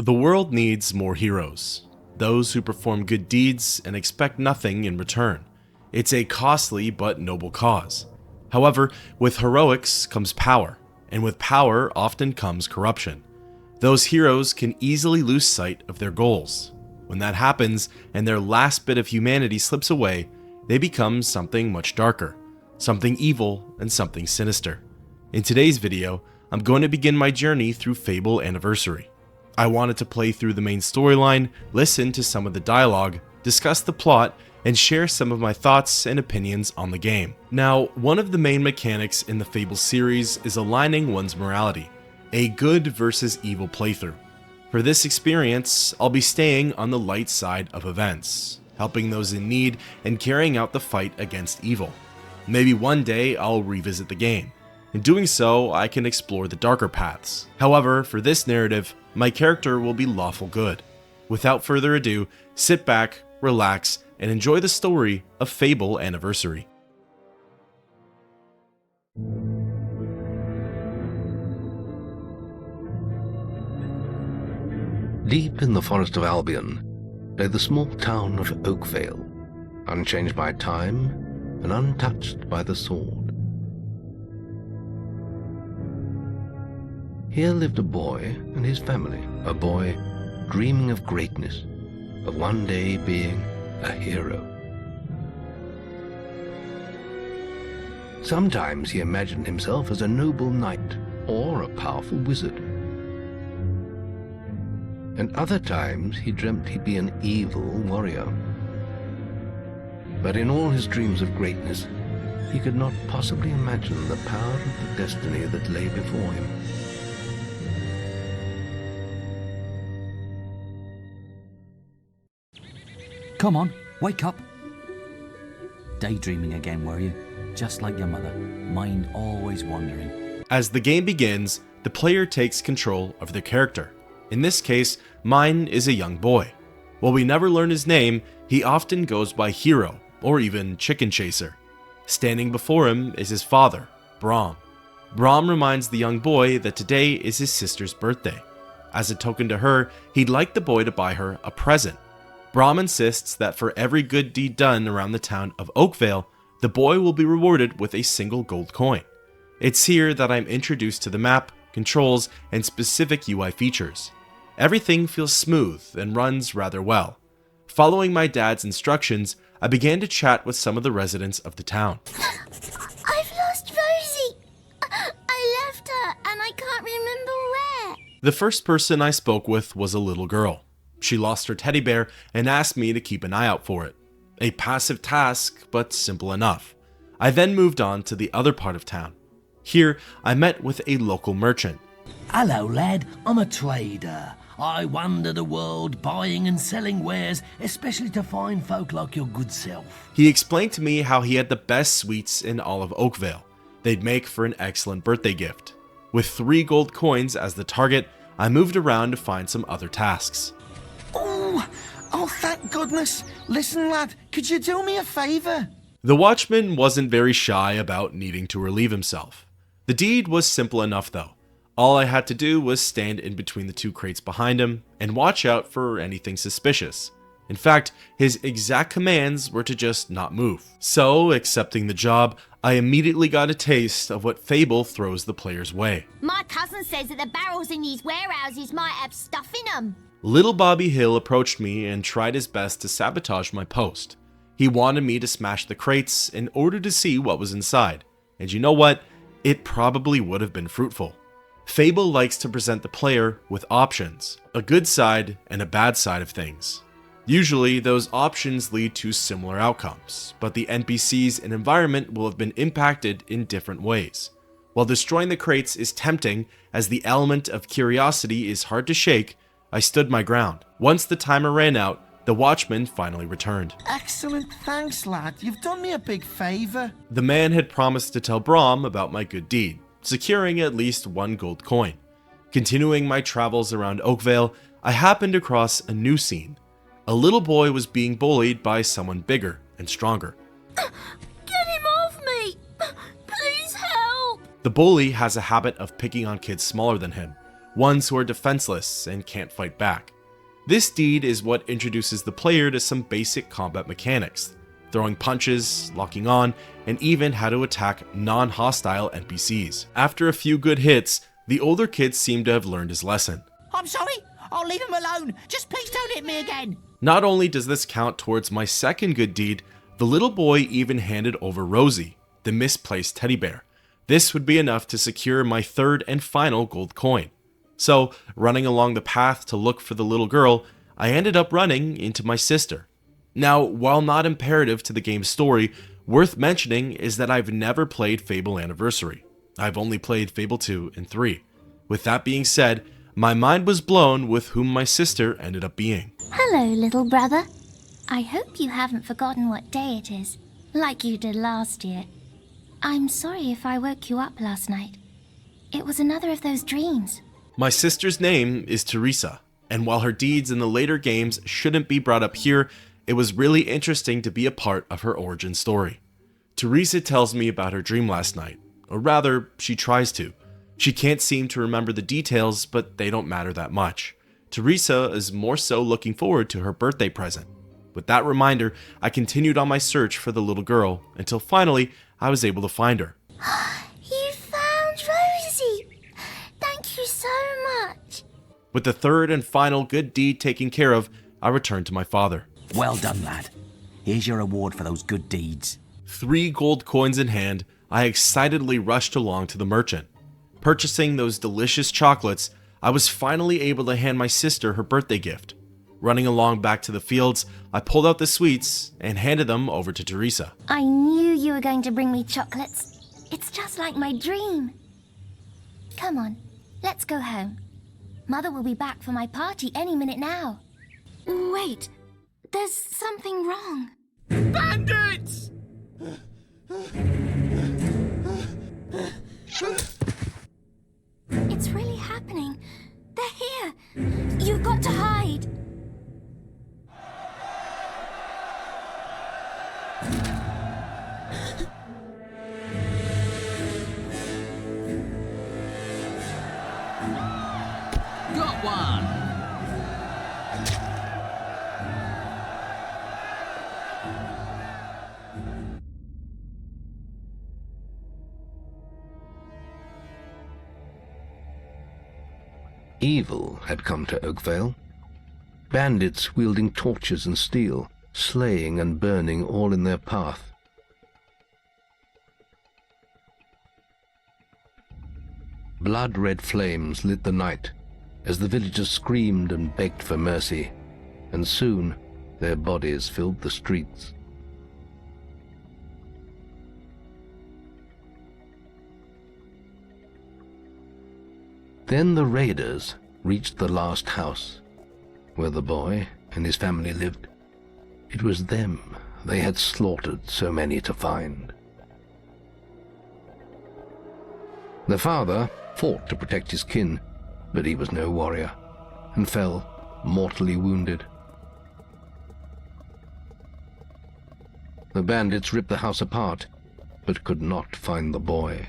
The world needs more heroes, those who perform good deeds and expect nothing in return. It's a costly but noble cause. However, with heroics comes power, and with power often comes corruption. Those heroes can easily lose sight of their goals. When that happens and their last bit of humanity slips away, they become something much darker, something evil and something sinister. In today's video, I'm going to begin my journey through Fable Anniversary. I wanted to play through the main storyline, listen to some of the dialogue, discuss the plot, and share some of my thoughts and opinions on the game. Now, one of the main mechanics in the Fable series is aligning one's morality, a good versus evil playthrough. For this experience, I'll be staying on the light side of events, helping those in need and carrying out the fight against evil. Maybe one day I'll revisit the game. In doing so, I can explore the darker paths. However, for this narrative, my character will be lawful good. Without further ado, sit back, relax, and enjoy the story of Fable Anniversary. Deep in the forest of Albion lay the small town of Oakvale, unchanged by time and untouched by the sword. Here lived a boy and his family, a boy dreaming of greatness, of one day being a hero. Sometimes he imagined himself as a noble knight or a powerful wizard. And other times he dreamt he'd be an evil warrior. But in all his dreams of greatness, he could not possibly imagine the power of the destiny that lay before him. Come on, wake up. Daydreaming again, were you? Just like your mother, mind always wandering. As the game begins, the player takes control of their character. In this case, mine is a young boy. While we never learn his name, he often goes by Hero, or even Chicken Chaser. Standing before him is his father, Braum. Braum reminds the young boy that today is his sister's birthday. As a token to her, he'd like the boy to buy her a present. Braum insists that for every good deed done around the town of Oakvale, the boy will be rewarded with a single gold coin. It's here that I'm introduced to the map, controls, and specific UI features. Everything feels smooth and runs rather well. Following my dad's instructions, I began to chat with some of the residents of the town. I've lost Rosie. I left her and I can't remember where. The first person I spoke with was a little girl. She lost her teddy bear and asked me to keep an eye out for it. A passive task, but simple enough. I then moved on to the other part of town. Here, I met with a local merchant. Hello, lad. I'm a trader. I wander the world buying and selling wares, especially to fine folk like your good self. He explained to me how he had the best sweets in all of Oakvale. They'd make for an excellent birthday gift. With 3 gold coins as the target, I moved around to find some other tasks. Oh, thank goodness. Listen, lad, could you do me a favour? The watchman wasn't very shy about needing to relieve himself. The deed was simple enough though. All I had to do was stand in between the 2 crates behind him and watch out for anything suspicious. In fact, his exact commands were to just not move. So, accepting the job, I immediately got a taste of what Fable throws the player's way. My cousin says that the barrels in these warehouses might have stuff in them. Little Bobby Hill approached me and tried his best to sabotage my post. He wanted me to smash the crates in order to see what was inside. And you know what? It probably would have been fruitful. Fable likes to present the player with options, a good side and a bad side of things. Usually, those options lead to similar outcomes, but the NPCs and environment will have been impacted in different ways. While destroying the crates is tempting, as the element of curiosity is hard to shake, I stood my ground. Once the timer ran out, the watchman finally returned. Excellent, thanks, lad. You've done me a big favour. The man had promised to tell Braum about my good deed, securing at least 1 gold coin. Continuing my travels around Oakvale, I happened across a new scene. A little boy was being bullied by someone bigger and stronger. Get him off me! Please help! The bully has a habit of picking on kids smaller than him. ones who are defenseless and can't fight back. This deed is what introduces the player to some basic combat mechanics, throwing punches, locking on, and even how to attack non-hostile NPCs. After a few good hits, the older kid seemed to have learned his lesson. I'm sorry, I'll leave him alone. Just please don't hit me again. Not only does this count towards my second good deed, the little boy even handed over Rosie, the misplaced teddy bear. This would be enough to secure my third and final gold coin. So, running along the path to look for the little girl, I ended up running into my sister. Now, while not imperative to the game's story, worth mentioning is that I've never played Fable Anniversary. I've only played Fable 2 and 3. With that being said, my mind was blown with whom my sister ended up being. Hello, little brother. I hope you haven't forgotten what day it is, like you did last year. I'm sorry if I woke you up last night. It was another of those dreams. My sister's name is Teresa, and while her deeds in the later games shouldn't be brought up here, it was really interesting to be a part of her origin story. Teresa tells me about her dream last night, or rather, she tries to. She can't seem to remember the details, but they don't matter that much. Teresa is more so looking forward to her birthday present. With that reminder, I continued on my search for the little girl until finally I was able to find her. You found Rosie! Thank you so much. With the third and final good deed taken care of, I returned to my father. Well done, lad. Here's your reward for those good deeds. 3 gold coins in hand, I excitedly rushed along to the merchant. Purchasing those delicious chocolates, I was finally able to hand my sister her birthday gift. Running along back to the fields, I pulled out the sweets and handed them over to Teresa. I knew you were going to bring me chocolates. It's just like my dream. Come on, let's go home. Mother will be back for my party any minute now. Wait, there's something wrong. Bandits! It's really happening. They're here. You've got to hide. Got one! Evil had come to Oakvale. Bandits wielding torches and steel, slaying and burning all in their path. Blood-red flames lit the night as the villagers screamed and begged for mercy, and soon their bodies filled the streets. Then the raiders reached the last house, where the boy and his family lived. It was them they had slaughtered so many to find. The father fought to protect his kin, but he was no warrior, and fell mortally wounded. The bandits ripped the house apart, but could not find the boy.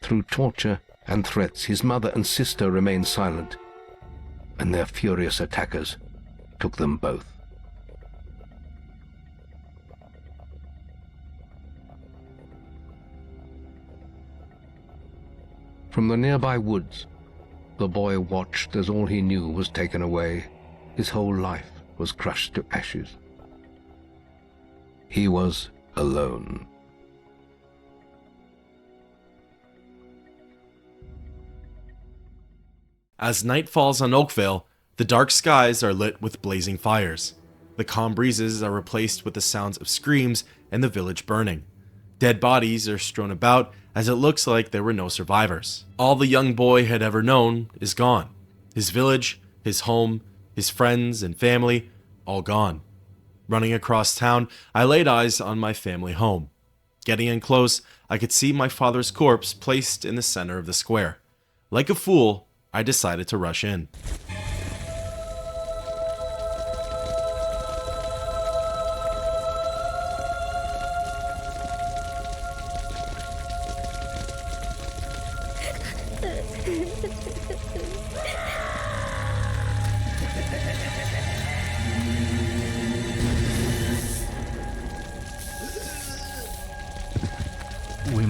Through torture and threats, his mother and sister remained silent, and their furious attackers took them both. From the nearby woods, the boy watched as all he knew was taken away. His whole life was crushed to ashes. He was alone. As night falls on Oakvale, the dark skies are lit with blazing fires. The calm breezes are replaced with the sounds of screams and the village burning. Dead bodies are strewn about as it looks like there were no survivors. All the young boy had ever known is gone. His village, his home, his friends and family, all gone. Running across town, I laid eyes on my family home. Getting in close, I could see my father's corpse placed in the center of the square. Like a fool, I decided to rush in.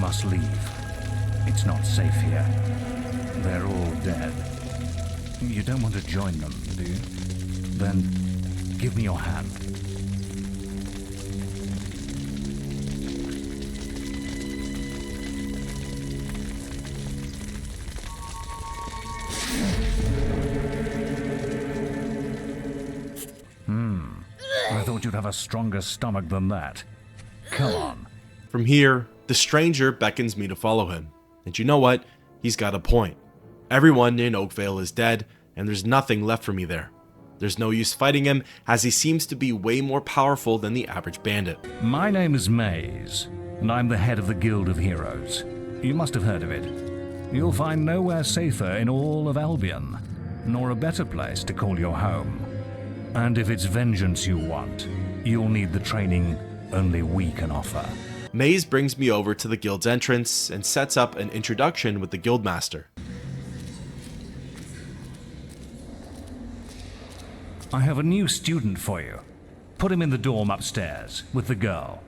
must leave. It's not safe here. They're all dead. You don't want to join them, do you? Then give me your hand. I thought you'd have a stronger stomach than that. Come on. From here, the stranger beckons me to follow him. And you know what? He's got a point. Everyone in Oakvale is dead, and there's nothing left for me there. There's no use fighting him, as he seems to be way more powerful than the average bandit. My name is Maze, and I'm the head of the Guild of Heroes. You must have heard of it. You'll find nowhere safer in all of Albion, nor a better place to call your home. And if it's vengeance you want, you'll need the training only we can offer. Maze brings me over to the guild's entrance and sets up an introduction with the guildmaster. I have a new student for you. Put him in the dorm upstairs with the girl.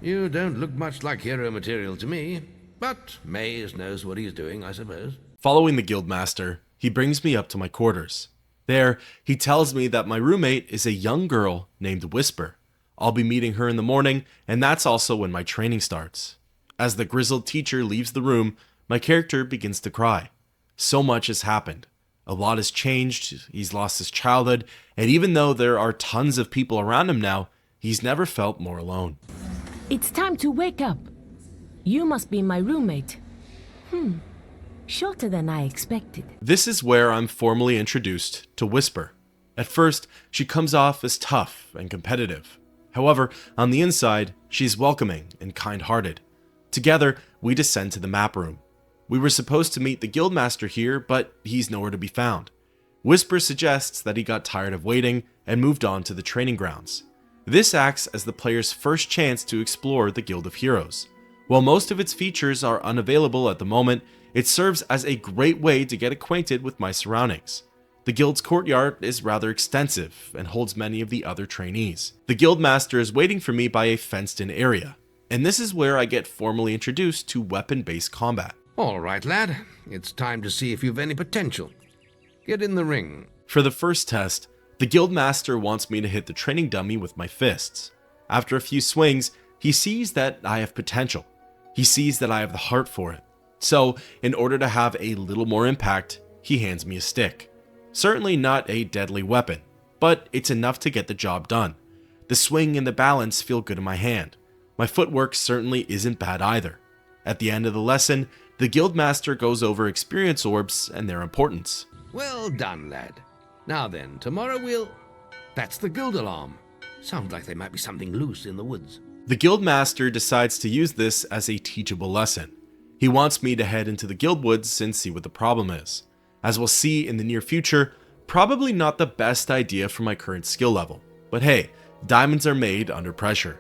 You don't look much like hero material to me, but Maze knows what he's doing, I suppose. Following the guildmaster, he brings me up to my quarters. There, he tells me that my roommate is a young girl named Whisper. I'll be meeting her in the morning, and that's also when my training starts. As the grizzled teacher leaves the room, my character begins to cry. So much has happened. A lot has changed, he's lost his childhood, and even though there are tons of people around him now, he's never felt more alone. It's time to wake up. You must be my roommate. Shorter than I expected. This is where I'm formally introduced to Whisper. At first, she comes off as tough and competitive. However, on the inside, she's welcoming and kind-hearted. Together, we descend to the map room. We were supposed to meet the guildmaster here, but he's nowhere to be found. Whisper suggests that he got tired of waiting and moved on to the training grounds. This acts as the player's first chance to explore the Guild of Heroes. While most of its features are unavailable at the moment, it serves as a great way to get acquainted with my surroundings. The guild's courtyard is rather extensive and holds many of the other trainees. The guildmaster is waiting for me by a fenced-in area, and this is where I get formally introduced to weapon-based combat. All right, lad. It's time to see if you've any potential. Get in the ring. For the first test, the guildmaster wants me to hit the training dummy with my fists. After a few swings, he sees that I have potential. He sees that I have the heart for it. So, in order to have a little more impact, he hands me a stick. Certainly not a deadly weapon, but it's enough to get the job done. The swing and the balance feel good in my hand. My footwork certainly isn't bad either. At the end of the lesson, the guildmaster goes over experience orbs and their importance. Well done, lad. Now then, tomorrow we'll... That's the guild alarm. Sounds like there might be something loose in the woods. The guildmaster decides to use this as a teachable lesson. He wants me to head into the guild woods and see what the problem is. As we'll see in the near future, probably not the best idea for my current skill level. But hey, diamonds are made under pressure.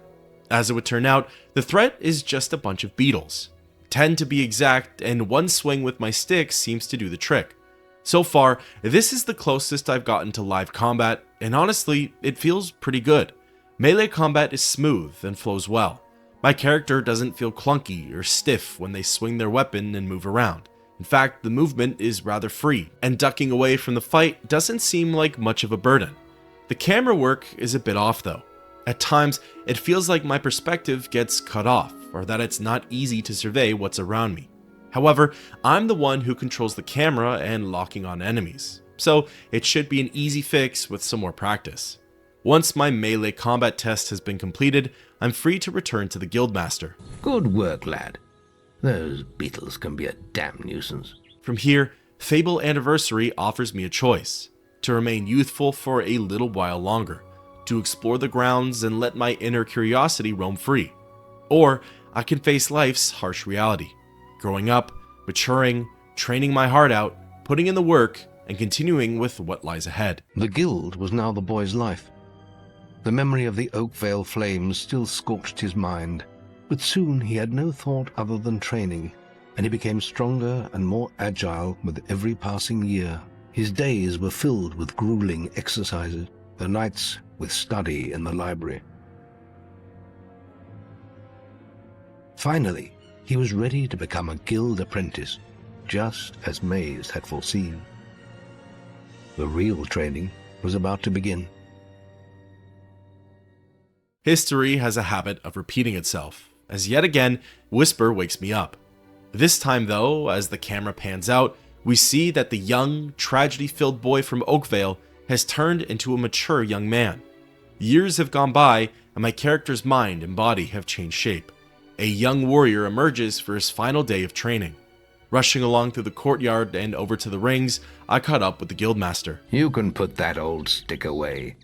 As it would turn out, the threat is just a bunch of beetles. 10 to be exact, and one swing with my stick seems to do the trick. So far, this is the closest I've gotten to live combat, and honestly, it feels pretty good. Melee combat is smooth and flows well. My character doesn't feel clunky or stiff when they swing their weapon and move around. In fact, the movement is rather free, and ducking away from the fight doesn't seem like much of a burden. The camera work is a bit off though. At times, it feels like my perspective gets cut off, or that it's not easy to survey what's around me. However, I'm the one who controls the camera and locking on enemies, so it should be an easy fix with some more practice. Once my melee combat test has been completed, I'm free to return to the guildmaster. Good work, lad. Those beetles can be a damn nuisance. From here, Fable Anniversary offers me a choice: to remain youthful for a little while longer, to explore the grounds and let my inner curiosity roam free. Or I can face life's harsh reality, growing up, maturing, training my heart out, putting in the work, and continuing with what lies ahead. The guild was now the boy's life. The memory of the Oakvale flames still scorched his mind, but soon he had no thought other than training, and he became stronger and more agile with every passing year. His days were filled with grueling exercises, the nights with study in the library. Finally, He was ready to become a guild apprentice, just as Maze had foreseen. The real training was about to begin. History has a habit of repeating itself, as yet again, Whisper wakes me up. This time though, as the camera pans out, we see that the young, tragedy-filled boy from Oakvale has turned into a mature young man. Years have gone by, and my character's mind and body have changed shape. A young warrior emerges for his final day of training. Rushing along through the courtyard and over to the rings, I caught up with the guildmaster. You can put that old stick away.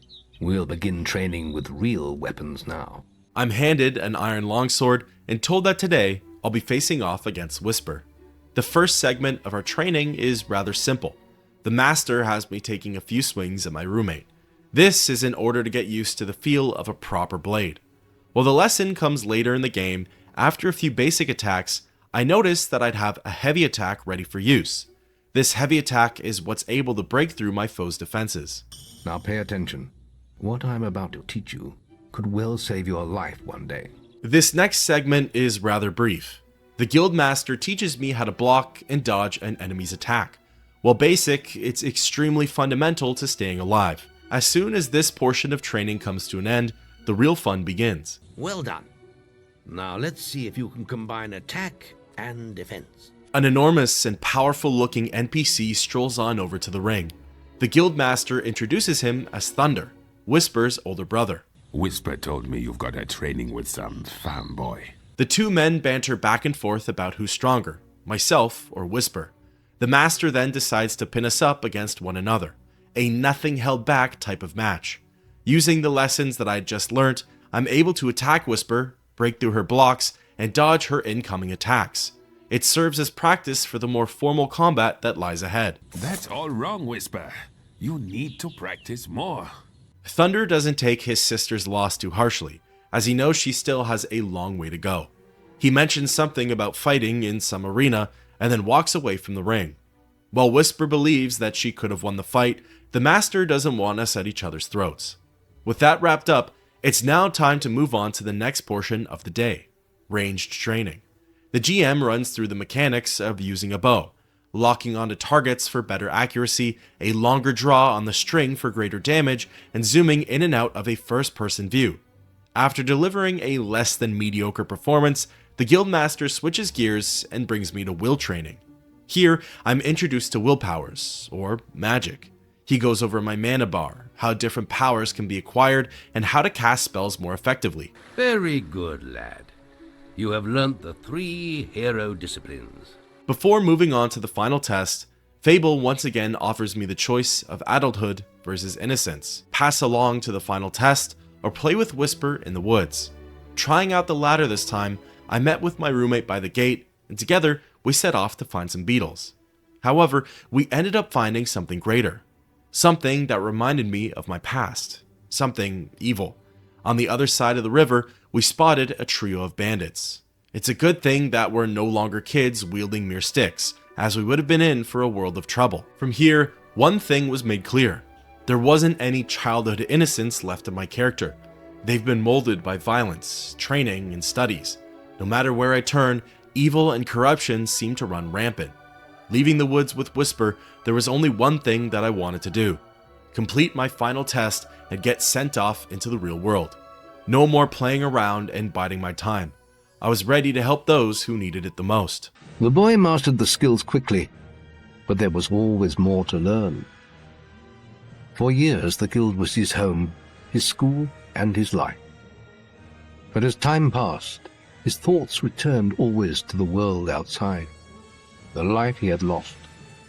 We'll begin training with real weapons now. I'm handed an iron longsword and told that today I'll be facing off against Whisper. The first segment of our training is rather simple. The master has me taking a few swings at my roommate. This is in order to get used to the feel of a proper blade. While the lesson comes later in the game, after a few basic attacks, I noticed that I'd have a heavy attack ready for use. This heavy attack is what's able to break through my foe's defenses. Now pay attention. What I'm about to teach you could well save your life one day. This next segment is rather brief. The guildmaster teaches me how to block and dodge an enemy's attack. While basic, it's extremely fundamental to staying alive. As soon as this portion of training comes to an end, the real fun begins. Well done. Now let's see if you can combine attack and defense. An enormous and powerful looking NPC strolls on over to the ring. The guildmaster introduces him as Thunder, Whisper's older brother. Whisper told me you've got a training with some fanboy. The two men banter back and forth about who's stronger, myself or Whisper. The master then decides to pin us up against one another, a nothing held back type of match. Using the lessons that I had just learnt, I'm able to attack Whisper, break through her blocks, and dodge her incoming attacks. It serves as practice for the more formal combat that lies ahead. That's all wrong, Whisper. You need to practice more. Thunder doesn't take his sister's loss too harshly, as he knows she still has a long way to go. He mentions something about fighting in some arena and then walks away from the ring. While Whisper believes that she could have won the fight, the master doesn't want us at each other's throats. With that wrapped up, it's now time to move on to the next portion of the day, ranged training. The GM runs through the mechanics of using a bow, locking onto targets for better accuracy, a longer draw on the string for greater damage, and zooming in and out of a first-person view. After delivering a less than mediocre performance, the guildmaster switches gears and brings me to will training. Here, I'm introduced to will powers, or magic. He goes over my mana bar, how different powers can be acquired, and how to cast spells more effectively. Very good, lad. You have learnt the 3 hero disciplines. Before moving on to the final test, Fable once again offers me the choice of adulthood versus innocence. Pass along to the final test, or play with Whisper in the woods. Trying out the latter this time, I met with my roommate by the gate, and together we set off to find some beetles. However, we ended up finding something greater. Something that reminded me of my past. Something evil. On the other side of the river, we spotted a trio of bandits. It's a good thing that we're no longer kids wielding mere sticks, as we would have been in for a world of trouble. From here, one thing was made clear. There wasn't any childhood innocence left in my character. They've been molded by violence, training, and studies. No matter where I turn, evil and corruption seem to run rampant. Leaving the woods with Whisper, there was only one thing that I wanted to do. Complete my final test and get sent off into the real world. No more playing around and biding my time. I was ready to help those who needed it the most. The boy mastered the skills quickly, but there was always more to learn. For years, the guild was his home, his school, and his life. But as time passed, his thoughts returned always to the world outside, the life he had lost,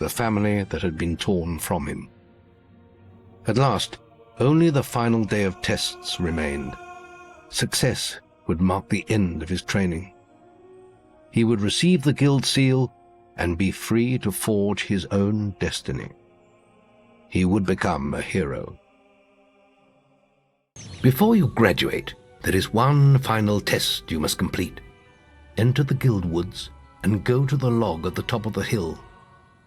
the family that had been torn from him. At last, only the final day of tests remained. Success would mark the end of his training. He would receive the guild seal and be free to forge his own destiny. He would become a hero. Before you graduate, there is one final test you must complete. Enter the guild woods and go to the log at the top of the hill.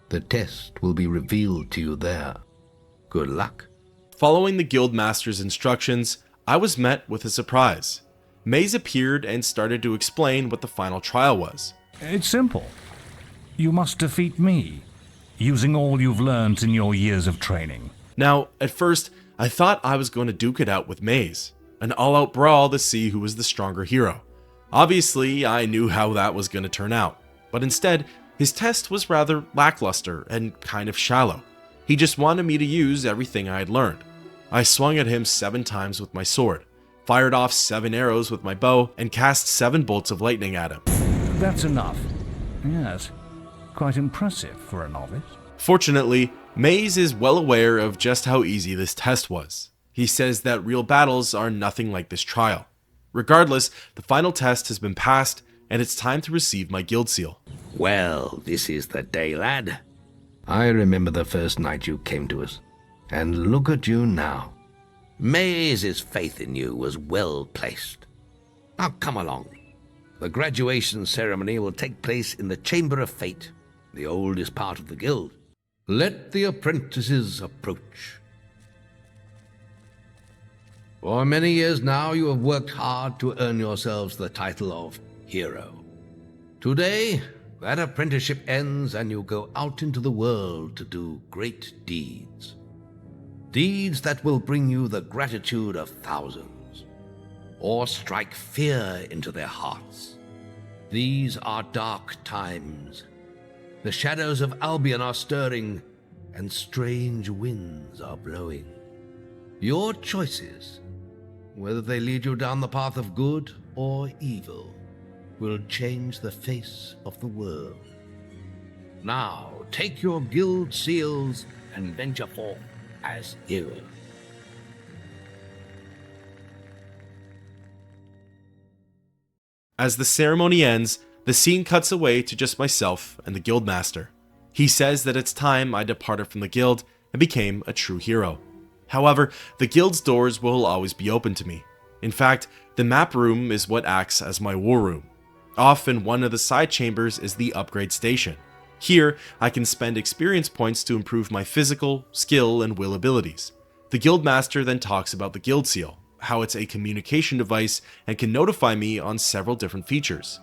The test will be revealed to you there. Good luck. Following the guildmaster's instructions, I was met with a surprise. Maze appeared and started to explain what the final trial was. It's simple. You must defeat me, using all you've learned in your years of training. Now, at first, I thought I was going to duke it out with Maze, an all-out brawl to see who was the stronger hero. Obviously, I knew how that was going to turn out, but instead, his test was rather lackluster and kind of shallow. He just wanted me to use everything I had learned. I swung at him 7 times with my sword, fired off 7 arrows with my bow, and cast 7 bolts of lightning at him. That's enough. Yes, quite impressive for a novice. Fortunately, Maze is well aware of just how easy this test was. He says that real battles are nothing like this trial. Regardless, the final test has been passed, and it's time to receive my guild seal. Well, this is the day, lad. I remember the first night you came to us, and look at you now. Maze's faith in you was well placed. Now come along. The graduation ceremony will take place in the Chamber of Fate, the oldest part of the guild. Let the apprentices approach. For many years now you have worked hard to earn yourselves the title of hero. Today, that apprenticeship ends and you go out into the world to do great deeds. Deeds that will bring you the gratitude of thousands, or strike fear into their hearts. These are dark times. The shadows of Albion are stirring, and strange winds are blowing. Your choices, whether they lead you down the path of good or evil, will change the face of the world. Now, take your guild seals and venture forth as heroes. As the ceremony ends, the scene cuts away to just myself and the guildmaster. He says that it's time I departed from the guild and became a true hero. However, the guild's doors will always be open to me. In fact, the map room is what acts as my war room. Off in one of the side chambers is the upgrade station. Here, I can spend experience points to improve my physical, skill, and will abilities. The guildmaster then talks about the guild seal, how it's a communication device and can notify me on several different features.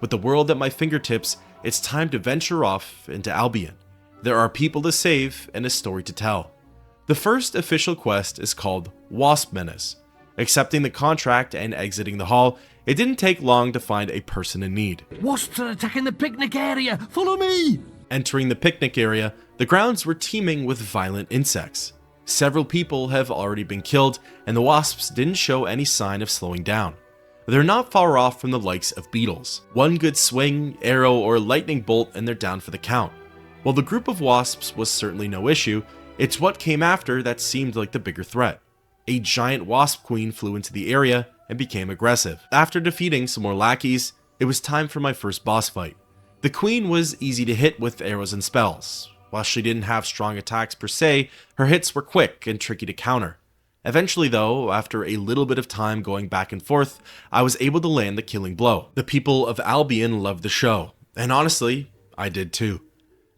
With the world at my fingertips, it's time to venture off into Albion. There are people to save and a story to tell. The first official quest is called Wasp Menace. Accepting the contract and exiting the hall, it didn't take long to find a person in need. Wasps are attacking the picnic area! Follow me! Entering the picnic area, the grounds were teeming with violent insects. Several people have already been killed, and the wasps didn't show any sign of slowing down. They're not far off from the likes of beetles. One good swing, arrow, or lightning bolt and they're down for the count. While the group of wasps was certainly no issue, it's what came after that seemed like the bigger threat. A giant wasp queen flew into the area and became aggressive. After defeating some more lackeys, it was time for my first boss fight. The queen was easy to hit with arrows and spells. While she didn't have strong attacks per se, her hits were quick and tricky to counter. Eventually though, after a little bit of time going back and forth, I was able to land the killing blow. The people of Albion loved the show, and honestly, I did too.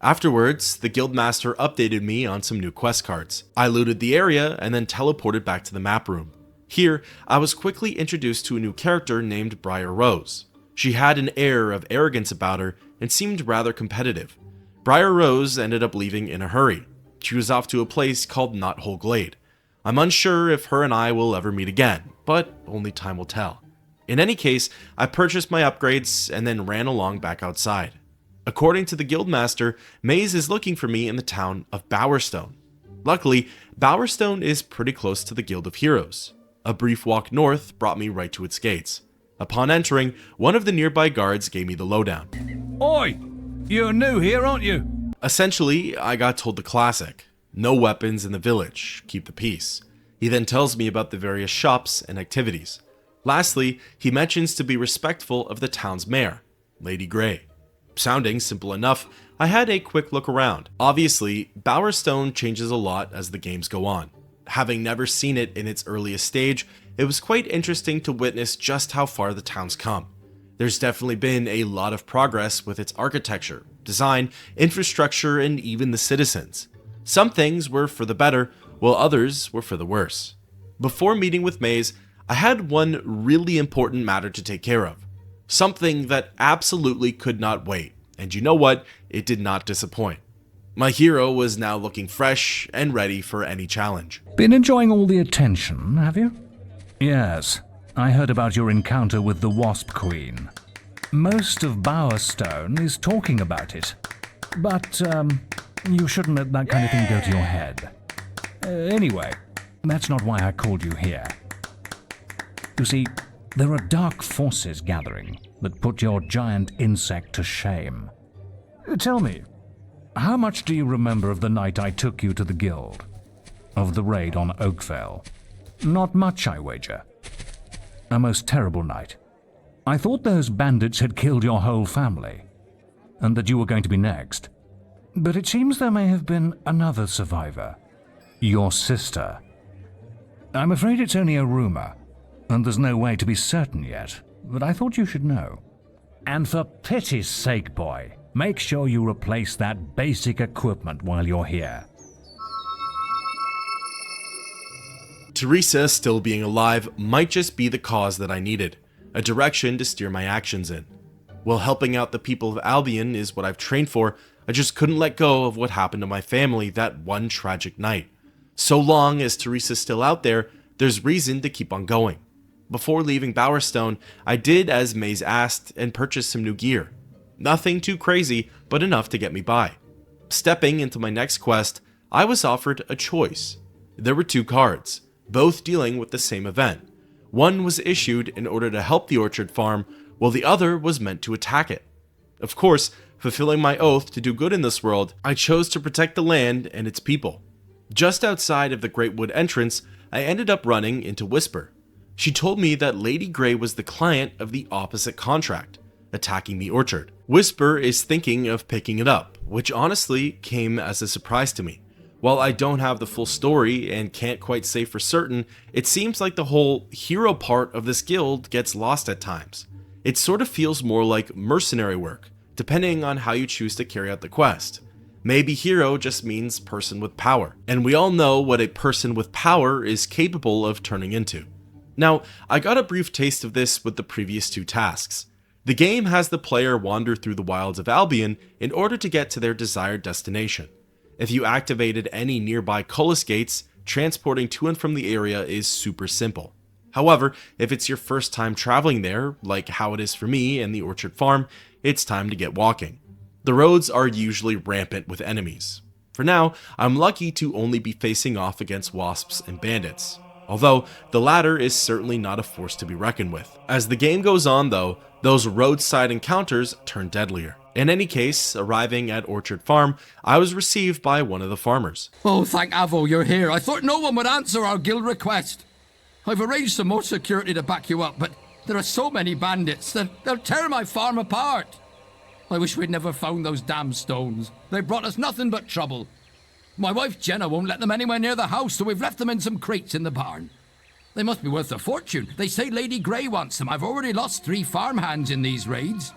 Afterwards, the guildmaster updated me on some new quest cards. I looted the area and then teleported back to the map room. Here, I was quickly introduced to a new character named Briar Rose. She had an air of arrogance about her and seemed rather competitive. Briar Rose ended up leaving in a hurry. She was off to a place called Knothole Glade. I'm unsure if her and I will ever meet again, but only time will tell. In any case, I purchased my upgrades and then ran along back outside. According to the guildmaster, Maze is looking for me in the town of Bowerstone. Luckily, Bowerstone is pretty close to the Guild of Heroes. A brief walk north brought me right to its gates. Upon entering, one of the nearby guards gave me the lowdown. Oi! You're new here, aren't you? Essentially, I got told the classic. No weapons in the village, keep the peace. He then tells me about the various shops and activities. Lastly, he mentions to be respectful of the town's mayor, Lady Grey. Sounding simple enough, I had a quick look around. Obviously, Bowerstone changes a lot as the games go on. Having never seen it in its earliest stage, it was quite interesting to witness just how far the town's come. There's definitely been a lot of progress with its architecture, design, infrastructure, and even the citizens. Some things were for the better, while others were for the worse. Before meeting with Maze, I had one really important matter to take care of. Something that absolutely could not wait, and you know what? It did not disappoint. My hero was now looking fresh and ready for any challenge. Been enjoying all the attention, have you? Yes, I heard about your encounter with the Wasp Queen. Most of Bowerstone is talking about it. But, you shouldn't let that kind of thing go to your head. Anyway, that's not why I called you here. You see, there are dark forces gathering that put your giant insect to shame. Tell me, how much do you remember of the night I took you to the guild? Of the raid on Oakvale? Not much, I wager. A most terrible night. I thought those bandits had killed your whole family, and that you were going to be next. But it seems there may have been another survivor. Your sister. I'm afraid it's only a rumor, and there's no way to be certain yet, but I thought you should know. And for pity's sake, boy, make sure you replace that basic equipment while you're here. Teresa still being alive might just be the cause that I needed, a direction to steer my actions in. While helping out the people of Albion is what I've trained for, I just couldn't let go of what happened to my family that one tragic night. So long as Teresa's still out there, there's reason to keep on going. Before leaving Bowerstone, I did as Maze asked and purchased some new gear. Nothing too crazy, but enough to get me by. Stepping into my next quest, I was offered a choice. There were 2 cards, both dealing with the same event. One was issued in order to help the orchard farm, while the other was meant to attack it. Of course, fulfilling my oath to do good in this world, I chose to protect the land and its people. Just outside of the Great Wood entrance, I ended up running into Whisper. She told me that Lady Grey was the client of the opposite contract, attacking the orchard. Whisper is thinking of picking it up, which honestly came as a surprise to me. While I don't have the full story and can't quite say for certain, it seems like the whole hero part of this guild gets lost at times. It sort of feels more like mercenary work, depending on how you choose to carry out the quest. Maybe hero just means person with power, and we all know what a person with power is capable of turning into. Now, I got a brief taste of this with the previous 2 tasks. The game has the player wander through the wilds of Albion in order to get to their desired destination. If you activated any nearby Cullis gates, transporting to and from the area is super simple. However, if it's your first time traveling there, like how it is for me and the Orchard Farm, it's time to get walking. The roads are usually rampant with enemies. For now, I'm lucky to only be facing off against wasps and bandits, although the latter is certainly not a force to be reckoned with. As the game goes on though, those roadside encounters turn deadlier. In any case, arriving at Orchard Farm, I was received by one of the farmers. Oh, thank Avo you're here. I thought no one would answer our guild request. I've arranged some more security to back you up, but there are so many bandits that they'll tear my farm apart. I wish we'd never found those damn stones. They brought us nothing but trouble. My wife Jenna won't let them anywhere near the house, so we've left them in some crates in the barn. They must be worth a fortune. They say Lady Grey wants them. I've already lost 3 farmhands in these raids.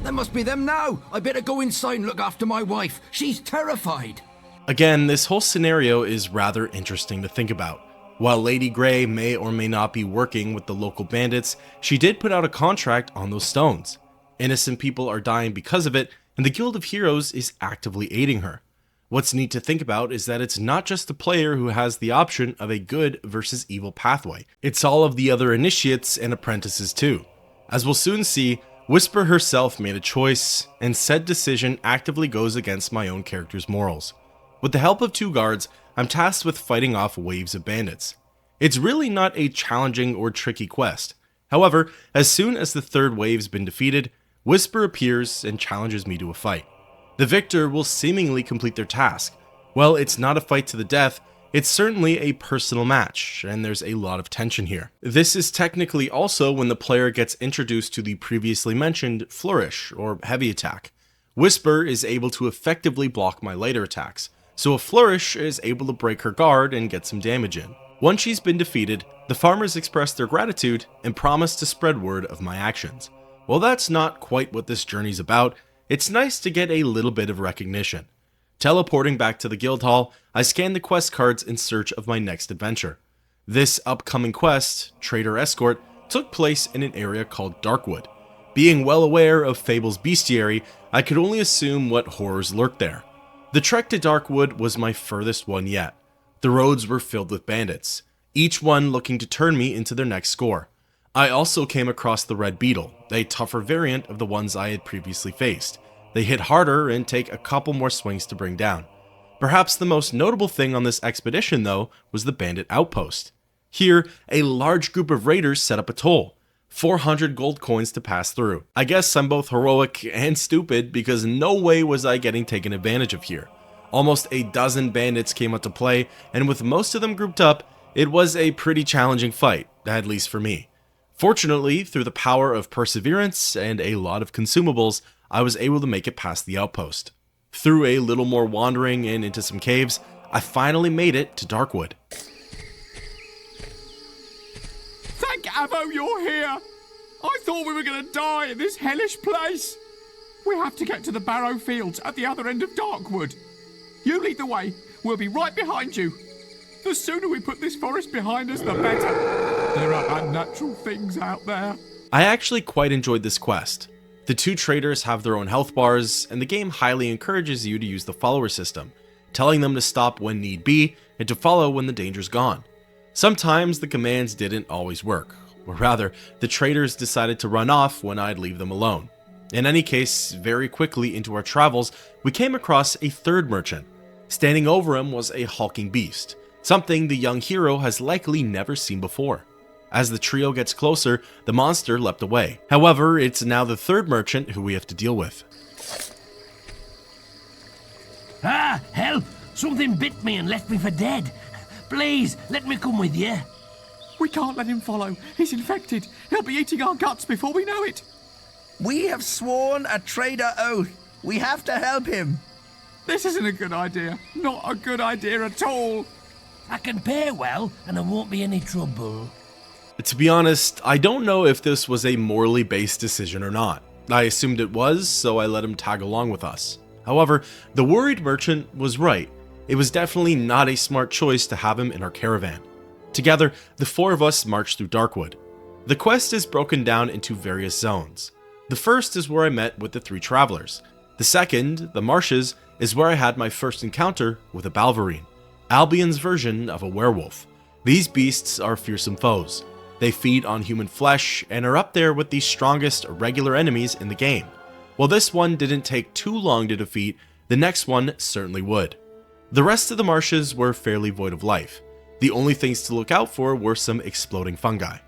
That must be them now. I better go inside and look after my wife. She's terrified. Again, this whole scenario is rather interesting to think about. While Lady Grey may or may not be working with the local bandits, she did put out a contract on those stones. Innocent people are dying because of it, and the Guild of Heroes is actively aiding her. What's neat to think about is that it's not just the player who has the option of a good versus evil pathway. It's all of the other initiates and apprentices too. As we'll soon see, Whisper herself made a choice, and said decision actively goes against my own character's morals. With the help of 2 guards, I'm tasked with fighting off waves of bandits. It's really not a challenging or tricky quest. However, as soon as the 3rd wave's been defeated, Whisper appears and challenges me to a fight. The victor will seemingly complete their task. Well, it's not a fight to the death, it's certainly a personal match, and there's a lot of tension here. This is technically also when the player gets introduced to the previously mentioned Flourish, or Heavy Attack. Whisper is able to effectively block my later attacks, so a Flourish is able to break her guard and get some damage in. Once she's been defeated, the farmers express their gratitude and promise to spread word of my actions. While that's not quite what this journey's about, it's nice to get a little bit of recognition. Teleporting back to the guild hall, I scan the quest cards in search of my next adventure. This upcoming quest, Trader Escort, took place in an area called Darkwood. Being well aware of Fable's bestiary, I could only assume what horrors lurked there. The trek to Darkwood was my furthest one yet. The roads were filled with bandits, each one looking to turn me into their next score. I also came across the Red Beetle, a tougher variant of the ones I had previously faced. They hit harder and take a couple more swings to bring down. Perhaps the most notable thing on this expedition, though, was the bandit outpost. Here, a large group of raiders set up a toll, 400 gold coins to pass through. I guess I'm both heroic and stupid because no way was I getting taken advantage of here. Almost a dozen bandits came out to play, and with most of them grouped up, it was a pretty challenging fight, at least for me. Fortunately, through the power of perseverance and a lot of consumables, I was able to make it past the outpost. Through a little more wandering and into some caves, I finally made it to Darkwood. Thank Avo you're here! I thought we were going to die in this hellish place! We have to get to the Barrow Fields at the other end of Darkwood. You lead the way, we'll be right behind you. The sooner we put this forest behind us, the better. There are unnatural things out there. I actually quite enjoyed this quest. The two traders have their own health bars, and the game highly encourages you to use the follower system, telling them to stop when need be and to follow when the danger's gone. Sometimes the commands didn't always work, or rather, the traders decided to run off when I'd leave them alone. In any case, very quickly into our travels, we came across a third merchant. Standing over him was a hulking beast, something the young hero has likely never seen before. As the trio gets closer, the monster leapt away. However, it's now the third merchant who we have to deal with. Ah, help! Something bit me and left me for dead. Please, let me come with you. We can't let him follow. He's infected. He'll be eating our guts before we know it. We have sworn a trader oath. We have to help him. This isn't a good idea. Not a good idea at all. I can pay well, and there won't be any trouble. To be honest, I don't know if this was a morally based decision or not. I assumed it was, so I let him tag along with us. However, the worried merchant was right. It was definitely not a smart choice to have him in our caravan. Together, the four of us marched through Darkwood. The quest is broken down into various zones. The first is where I met with the three travelers. The second, the marshes, is where I had my first encounter with a Balverine, Albion's version of a werewolf. These beasts are fearsome foes. They feed on human flesh and are up there with the strongest regular enemies in the game. While this one didn't take too long to defeat, the next one certainly would. The rest of the marshes were fairly void of life. The only things to look out for were some exploding fungi.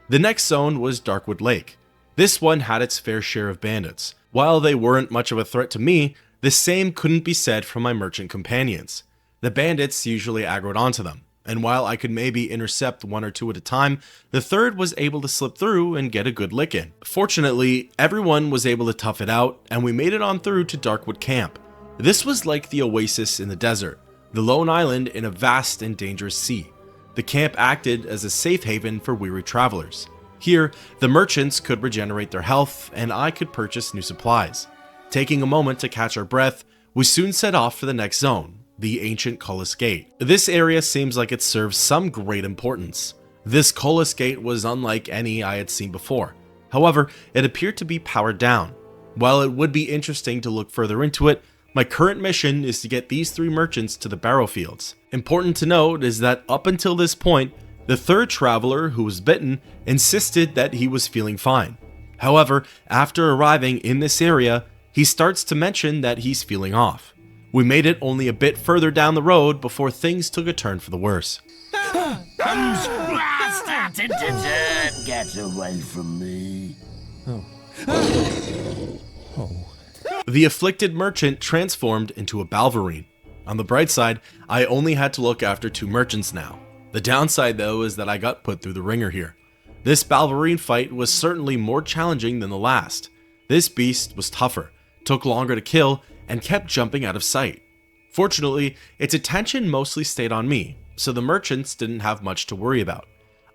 The next zone was Darkwood Lake. This one had its fair share of bandits. While they weren't much of a threat to me, the same couldn't be said for my merchant companions. The bandits usually aggroed onto them, and while I could maybe intercept one or two at a time, the third was able to slip through and get a good lick in. Fortunately, everyone was able to tough it out, and we made it on through to Darkwood Camp. This was like the oasis in the desert, the lone island in a vast and dangerous sea. The camp acted as a safe haven for weary travelers. Here, the merchants could regenerate their health, and I could purchase new supplies. Taking a moment to catch our breath, we soon set off for the next zone, the ancient Cullis Gate. This area seems like it serves some great importance. This Cullis Gate was unlike any I had seen before. However, it appeared to be powered down. While it would be interesting to look further into it, my current mission is to get these three merchants to the Barrow Fields. Important to note is that up until this point, the third traveler who was bitten insisted that he was feeling fine. However, after arriving in this area, he starts to mention that he's feeling off. We made it only a bit further down the road before things took a turn for the worse. Starting to turn. Get away from me. The afflicted merchant transformed into a Balverine. On the bright side, I only had to look after two merchants now. The downside though is that I got put through the ringer here. This Balverine fight was certainly more challenging than the last. This beast was tougher, took longer to kill, and kept jumping out of sight. Fortunately, its attention mostly stayed on me, so the merchants didn't have much to worry about.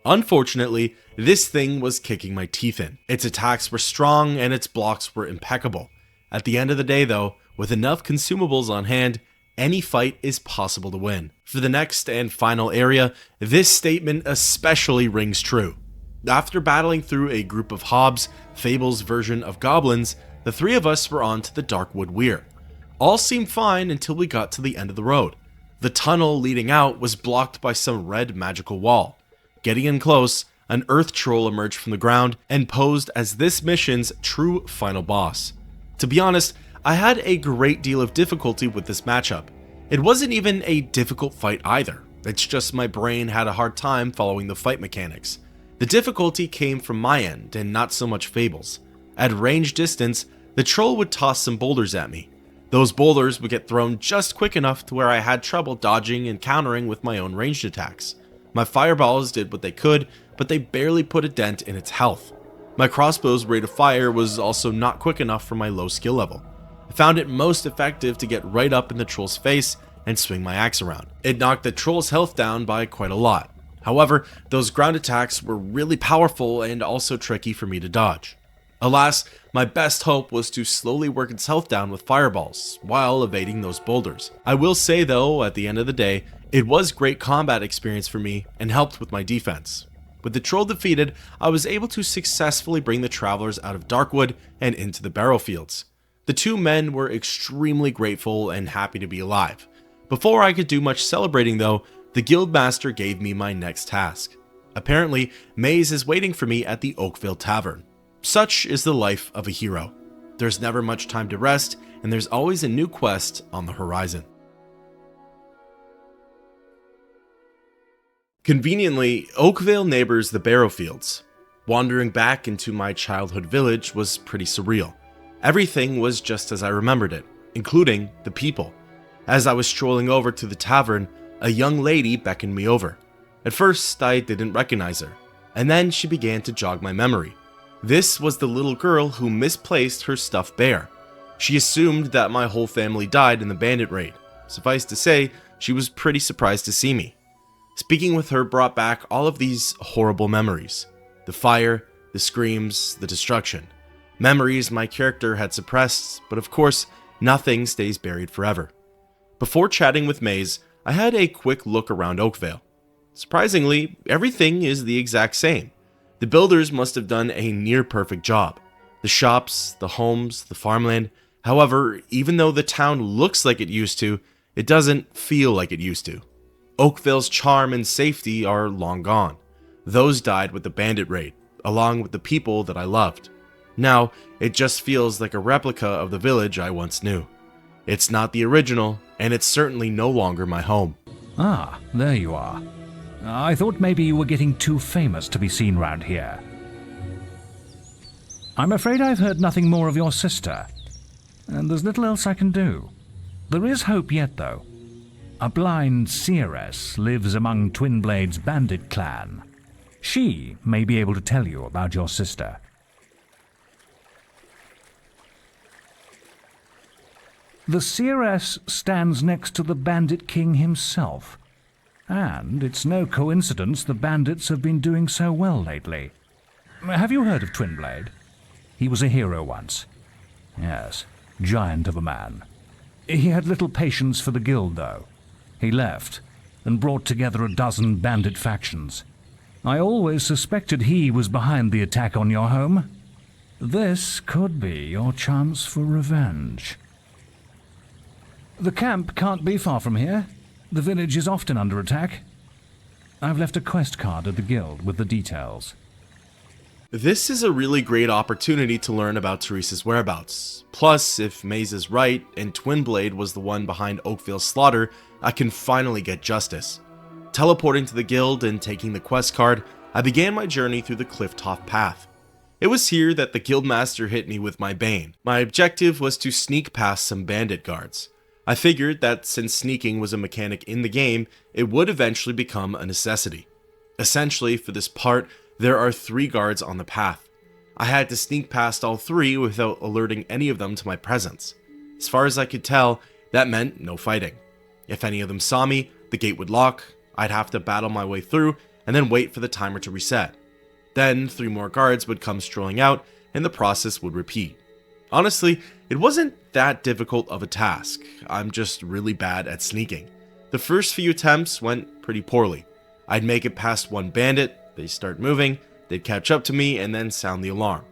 Unfortunately, this thing was kicking my teeth in. Its attacks were strong and its blocks were impeccable. At the end of the day though, with enough consumables on hand, any fight is possible to win. For the next and final area, this statement especially rings true. After battling through a group of hobs, Fable's version of goblins, the three of us were on to the Darkwood Weir. All seemed fine until we got to the end of the road. The tunnel leading out was blocked by some red magical wall. Getting in close, an earth troll emerged from the ground and posed as this mission's true final boss. To be honest, I had a great deal of difficulty with this matchup. It wasn't even a difficult fight either. It's just my brain had a hard time following the fight mechanics. The difficulty came from my end and not so much Fable's. At range distance, the troll would toss some boulders at me. Those boulders would get thrown just quick enough to where I had trouble dodging and countering with my own ranged attacks. My fireballs did what they could, but they barely put a dent in its health. My crossbow's rate of fire was also not quick enough for my low skill level. I found it most effective to get right up in the troll's face and swing my axe around. It knocked the troll's health down by quite a lot. However, those ground attacks were really powerful and also tricky for me to dodge. Alas, my best hope was to slowly work its health down with fireballs, while evading those boulders. I will say though, at the end of the day, it was great combat experience for me and helped with my defense. With the troll defeated, I was able to successfully bring the travelers out of Darkwood and into the Barrowfields. The two men were extremely grateful and happy to be alive. Before I could do much celebrating though, the guildmaster gave me my next task. Apparently, Maze is waiting for me at the Oakvale Tavern. Such is the life of a hero. There's never much time to rest, and there's always a new quest on the horizon. Conveniently, Oakvale neighbors the Barrowfields. Wandering back into my childhood village was pretty surreal. Everything was just as I remembered it, including the people. As I was strolling over to the tavern, a young lady beckoned me over. At first, I didn't recognize her, and then she began to jog my memory. This was the little girl who misplaced her stuffed bear. She assumed that my whole family died in the bandit raid. Suffice to say, she was pretty surprised to see me. Speaking with her brought back all of these horrible memories. The fire, the screams, the destruction. Memories my character had suppressed, but of course, nothing stays buried forever. Before chatting with Maze, I had a quick look around Oakvale. Surprisingly, everything is the exact same. The builders must have done a near-perfect job. The shops, the homes, the farmland. However, even though the town looks like it used to, it doesn't feel like it used to. Oakvale's charm and safety are long gone. Those died with the bandit raid, along with the people that I loved. Now, it just feels like a replica of the village I once knew. It's not the original, and it's certainly no longer my home. Ah, there you are. I thought maybe you were getting too famous to be seen round here. I'm afraid I've heard nothing more of your sister, and there's little else I can do. There is hope yet, though. A blind seeress lives among Twinblade's bandit clan. She may be able to tell you about your sister. The seeress stands next to the bandit king himself. And it's no coincidence the bandits have been doing so well lately. Have you heard of Twinblade? He was a hero once. Yes, giant of a man. He had little patience for the guild, though. He left and brought together a dozen bandit factions. I always suspected he was behind the attack on your home. This could be your chance for revenge. The camp can't be far from here. The village is often under attack. I've left a quest card at the guild with the details. This is a really great opportunity to learn about Teresa's whereabouts. Plus, if Maze is right and Twinblade was the one behind Oakvale's slaughter, I can finally get justice. Teleporting to the guild and taking the quest card, I began my journey through the cliff-top path. It was here that the guildmaster hit me with my bane. My objective was to sneak past some bandit guards. I figured that since sneaking was a mechanic in the game, it would eventually become a necessity. Essentially, for this part, there are 3 guards on the path. I had to sneak past all 3 without alerting any of them to my presence. As far as I could tell, that meant no fighting. If any of them saw me, the gate would lock, I'd have to battle my way through, and then wait for the timer to reset. Then 3 more guards would come strolling out, and the process would repeat. Honestly, it wasn't that difficult of a task. I'm just really bad at sneaking. The first few attempts went pretty poorly. I'd make it past one bandit, they start moving, they'd catch up to me and then sound the alarm.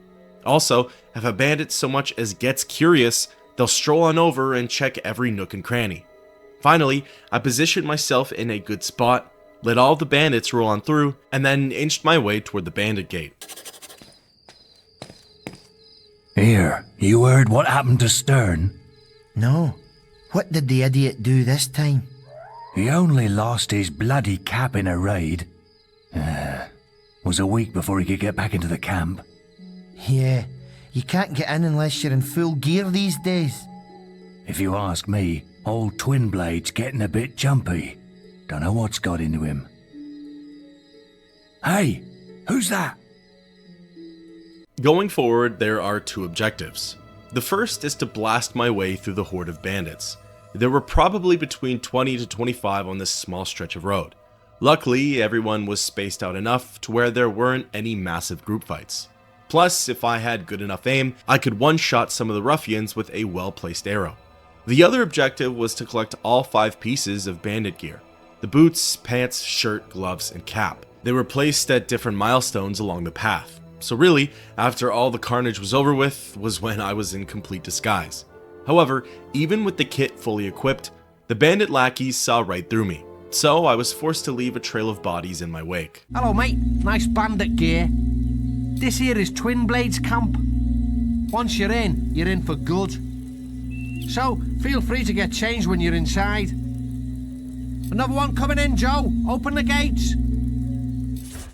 Also, if a bandit so much as gets curious, they'll stroll on over and check every nook and cranny. Finally, I positioned myself in a good spot, let all the bandits roll on through, and then inched my way toward the bandit gate. Here, you heard what happened to Stern? No. What did the idiot do this time? He only lost his bloody cap in a raid. Was a week before he could get back into the camp. Yeah, you can't get in unless you're in full gear these days. If you ask me, old Twinblade's getting a bit jumpy. Don't know what's got into him. Hey, who's that? Going forward, there are two objectives. The first is to blast my way through the horde of bandits. There were probably between 20 to 25 on this small stretch of road. Luckily, everyone was spaced out enough to where there weren't any massive group fights. Plus, if I had good enough aim, I could one-shot some of the ruffians with a well-placed arrow. The other objective was to collect all 5 pieces of bandit gear: the boots, pants, shirt, gloves, and cap. They were placed at different milestones along the path. So really, after all the carnage was over with, was when I was in complete disguise. However, even with the kit fully equipped, the bandit lackeys saw right through me, so I was forced to leave a trail of bodies in my wake. Hello, mate. Nice bandit gear. This here is Twinblade's camp. Once you're in for good. So, feel free to get changed when you're inside. Another one coming in, Joe. Open the gates.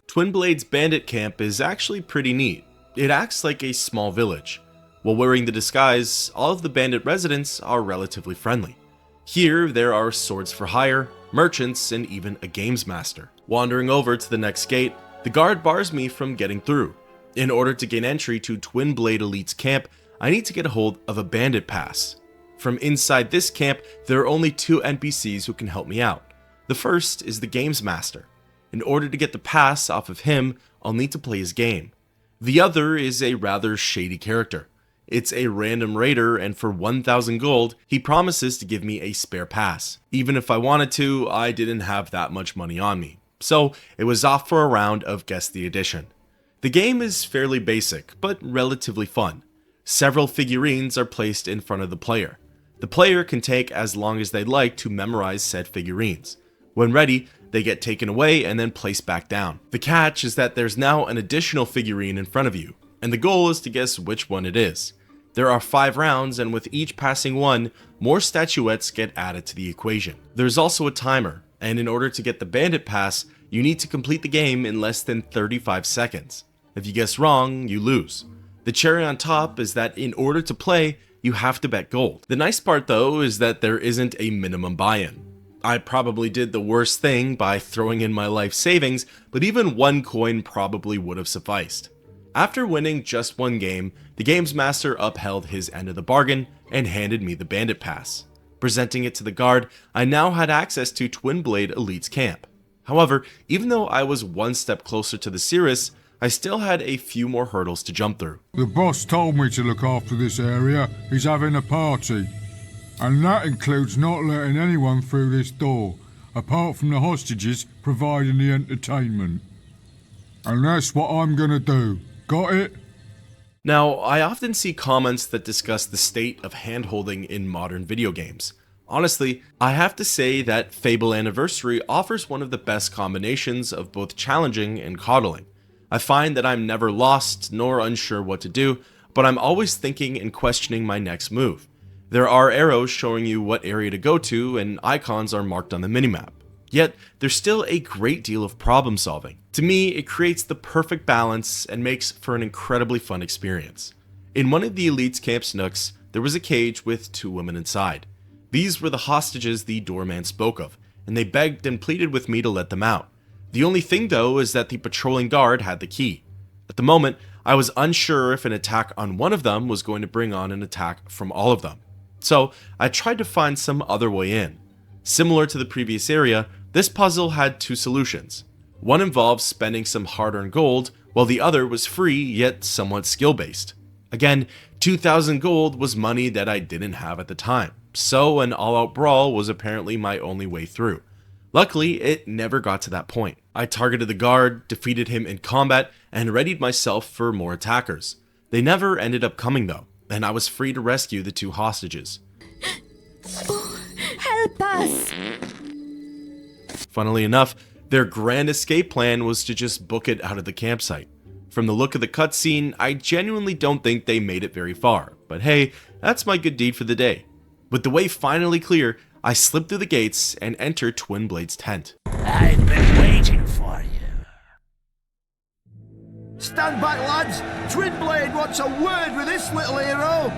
Twinblade's bandit camp is actually pretty neat. It acts like a small village. While wearing the disguise, all of the bandit residents are relatively friendly. Here, there are swords for hire, merchants, and even a games master. Wandering over to the next gate, the guard bars me from getting through. In order to gain entry to Twinblade Elite's camp, I need to get a hold of a bandit pass. From inside this camp, there are only 2 NPCs who can help me out. The first is the games master. In order to get the pass off of him, I'll need to play his game. The other is a rather shady character. It's a random raider, and for 1,000 gold, he promises to give me a spare pass. Even if I wanted to, I didn't have that much money on me. So it was off for a round of Guess the Edition. The game is fairly basic, but relatively fun. Several figurines are placed in front of the player. The player can take as long as they'd like to memorize said figurines. When ready, they get taken away and then placed back down. The catch is that there's now an additional figurine in front of you, and the goal is to guess which one it is. There are 5 rounds, and with each passing one, more statuettes get added to the equation. There's also a timer, and in order to get the bandit pass, you need to complete the game in less than 35 seconds. If you guess wrong, you lose. The cherry on top is that in order to play, you have to bet gold. The nice part though is that there isn't a minimum buy-in. I probably did the worst thing by throwing in my life savings, but even 1 coin probably would have sufficed. After winning just 1 game, the games master upheld his end of the bargain and handed me the bandit pass. Presenting it to the guard, I now had access to Twinblade Elite's camp. However, even though I was 1 step closer to the Cirrus, I still had a few more hurdles to jump through. The boss told me to look after this area. He's having a party. And that includes not letting anyone through this door, apart from the hostages providing the entertainment. And that's what I'm gonna do. Got it? Now, I often see comments that discuss the state of handholding in modern video games. Honestly, I have to say that Fable Anniversary offers one of the best combinations of both challenging and coddling. I find that I'm never lost nor unsure what to do, but I'm always thinking and questioning my next move. There are arrows showing you what area to go to, and icons are marked on the minimap. Yet, there's still a great deal of problem solving. To me, it creates the perfect balance and makes for an incredibly fun experience. In one of the Elite's camp's nooks, there was a cage with 2 women inside. These were the hostages the doorman spoke of, and they begged and pleaded with me to let them out. The only thing though is that the patrolling guard had the key. At the moment, I was unsure if an attack on one of them was going to bring on an attack from all of them. So I tried to find some other way in. Similar to the previous area, this puzzle had 2 solutions. One involved spending some hard-earned gold, while the other was free yet somewhat skill-based. Again, 2,000 gold was money that I didn't have at the time, so an all-out brawl was apparently my only way through. Luckily, it never got to that point. I targeted the guard, defeated him in combat, and readied myself for more attackers. They never ended up coming though, and I was free to rescue the 2 hostages. Oh, help us! Funnily enough, their grand escape plan was to just book it out of the campsite. From the look of the cutscene, I genuinely don't think they made it very far, but hey, that's my good deed for the day. With the way finally clear, I slip through the gates and enter Twinblade's tent. I've been waiting for you. Stand back, lads! Twinblade wants a word with this little hero!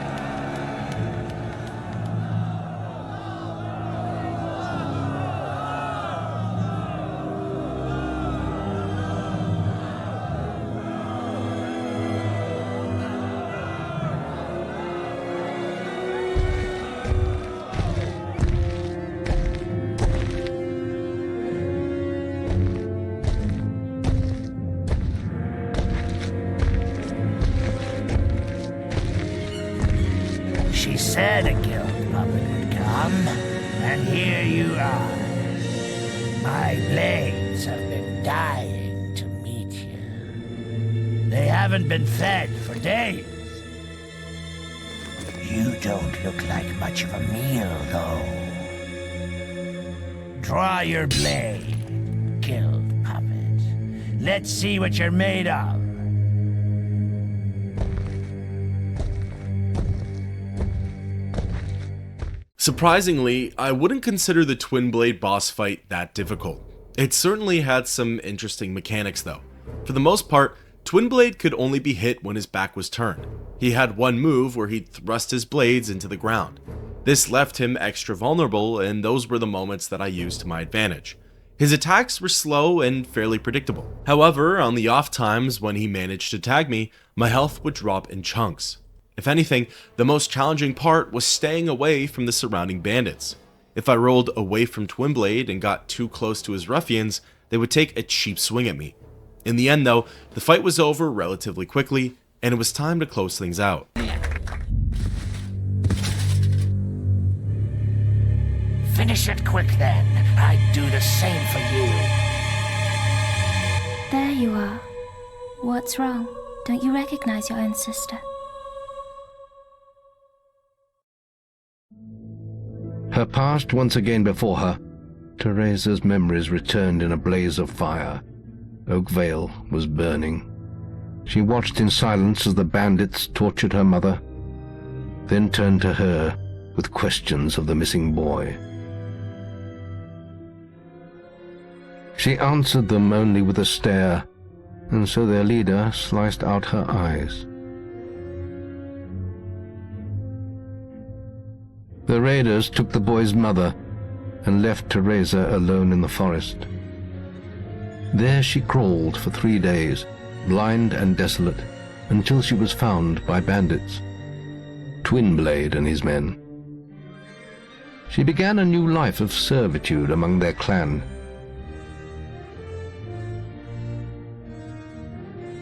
She said a guild puppet would come, and here you are. My blades have been dying to meet you. They haven't been fed for days. You don't look like much of a meal, though. Draw your blade, guild puppet. Let's see what you're made of. Surprisingly, I wouldn't consider the Twinblade boss fight that difficult. It certainly had some interesting mechanics though. For the most part, Twinblade could only be hit when his back was turned. He had one move where he'd thrust his blades into the ground. This left him extra vulnerable, and those were the moments that I used to my advantage. His attacks were slow and fairly predictable. However, on the off times when he managed to tag me, my health would drop in chunks. If anything, the most challenging part was staying away from the surrounding bandits. If I rolled away from Twinblade and got too close to his ruffians, they would take a cheap swing at me. In the end though, the fight was over relatively quickly, and it was time to close things out. Finish it quick then. I'd do the same for you. There you are. What's wrong? Don't you recognize your own sister? Her past once again before her, Teresa's memories returned in a blaze of fire. Oakvale was burning. She watched in silence as the bandits tortured her mother, then turned to her with questions of the missing boy. She answered them only with a stare, and so their leader sliced out her eyes. The raiders took the boy's mother and left Teresa alone in the forest. There she crawled for 3 days, blind and desolate, until she was found by bandits, Twinblade and his men. She began a new life of servitude among their clan.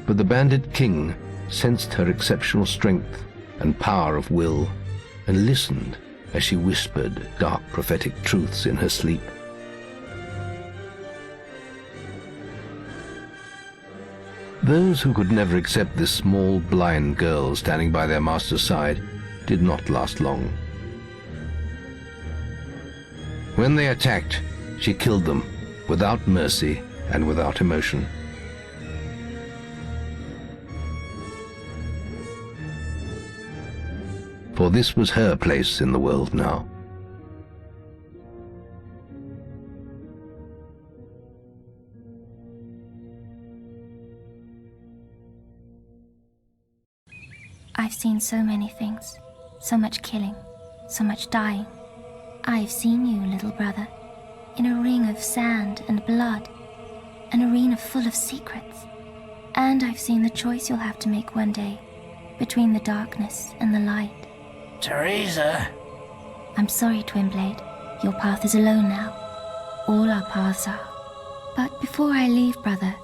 But the bandit king sensed her exceptional strength and power of will, and listened as she whispered dark prophetic truths in her sleep. Those who could never accept this small, blind girl standing by their master's side did not last long. When they attacked, she killed them without mercy and without emotion. For this was her place in the world now. I've seen so many things. So much killing, so much dying. I've seen you, little brother, in a ring of sand and blood, an arena full of secrets. And I've seen the choice you'll have to make one day, between the darkness and the light. Teresa! I'm sorry, Twinblade. Your path is alone now. All our paths are. But before I leave, brother,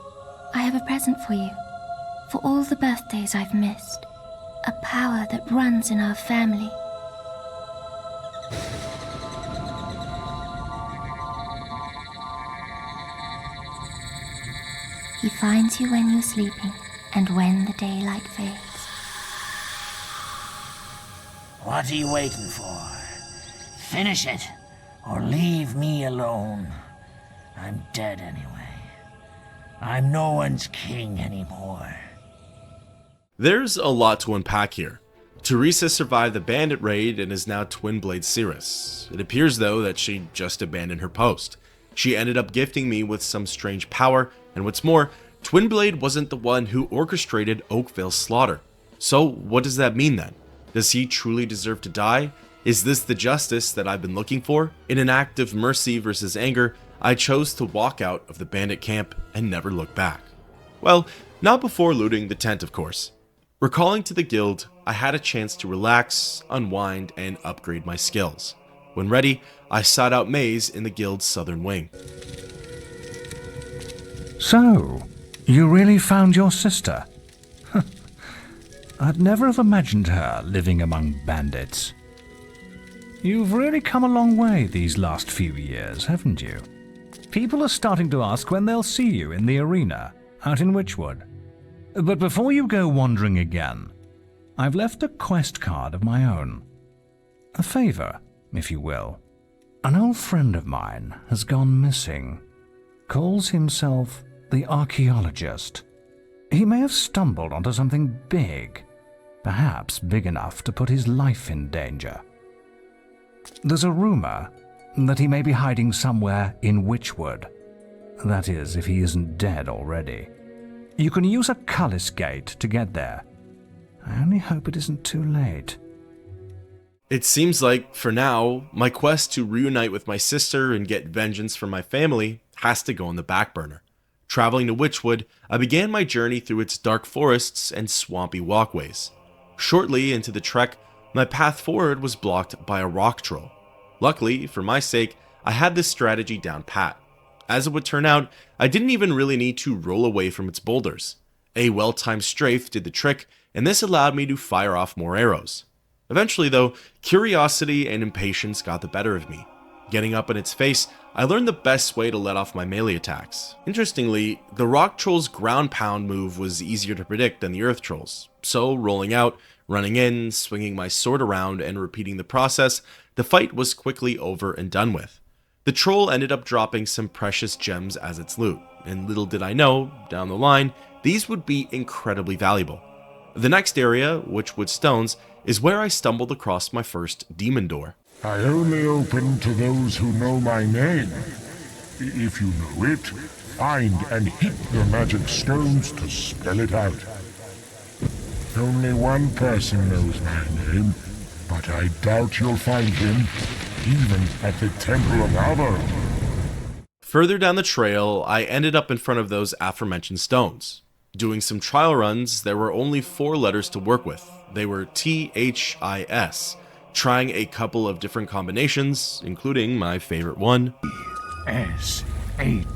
I have a present for you. For all the birthdays I've missed. A power that runs in our family. He finds you when you're sleeping and when the daylight fades. What are you waiting for? Finish it, or leave me alone. I'm dead anyway. I'm no one's king anymore. There's a lot to unpack here. Teresa survived the bandit raid and is now Twinblade Cirrus. It appears though that she just abandoned her post. She ended up gifting me with some strange power, and what's more, Twinblade wasn't the one who orchestrated Oakvale's slaughter. So what does that mean then? Does he truly deserve to die? Is this the justice that I've been looking for? In an act of mercy versus anger, I chose to walk out of the bandit camp and never look back. Well, not before looting the tent, of course. Recalling to the guild, I had a chance to relax, unwind, and upgrade my skills. When ready, I sought out Maze in the guild's southern wing. So, you really found your sister? I'd never have imagined her living among bandits. You've really come a long way these last few years, haven't you? People are starting to ask when they'll see you in the arena, out in Witchwood. But before you go wandering again, I've left a quest card of my own. A favor, if you will. An old friend of mine has gone missing. Calls himself the Archaeologist. He may have stumbled onto something big, perhaps big enough to put his life in danger. There's a rumor that he may be hiding somewhere in Witchwood. That is, if he isn't dead already. You can use a Cullis gate to get there. I only hope it isn't too late. It seems like, for now, my quest to reunite with my sister and get vengeance for my family has to go on the back burner. Traveling to Witchwood, I began my journey through its dark forests and swampy walkways. Shortly into the trek, my path forward was blocked by a rock troll. Luckily, for my sake, I had this strategy down pat. As it would turn out, I didn't even really need to roll away from its boulders. A well-timed strafe did the trick, and this allowed me to fire off more arrows. Eventually though, curiosity and impatience got the better of me. Getting up in its face, I learned the best way to let off my melee attacks. Interestingly, the rock troll's ground pound move was easier to predict than the earth troll's, so rolling out, running in, swinging my sword around, and repeating the process, the fight was quickly over and done with. The troll ended up dropping some precious gems as its loot, and little did I know, down the line, these would be incredibly valuable. The next area, Witchwood Stones, is where I stumbled across my first demon door. I only open to those who know my name. If you know it, find and hit the magic stones to spell it out. Only one person knows my name, but I doubt you'll find him even at the Temple of Balverine. Further down the trail, I ended up in front of those aforementioned stones. Doing some trial runs, there were only 4 letters to work with. They were T-H-I-S, trying a couple of different combinations, including my favorite one, S-H-I-T.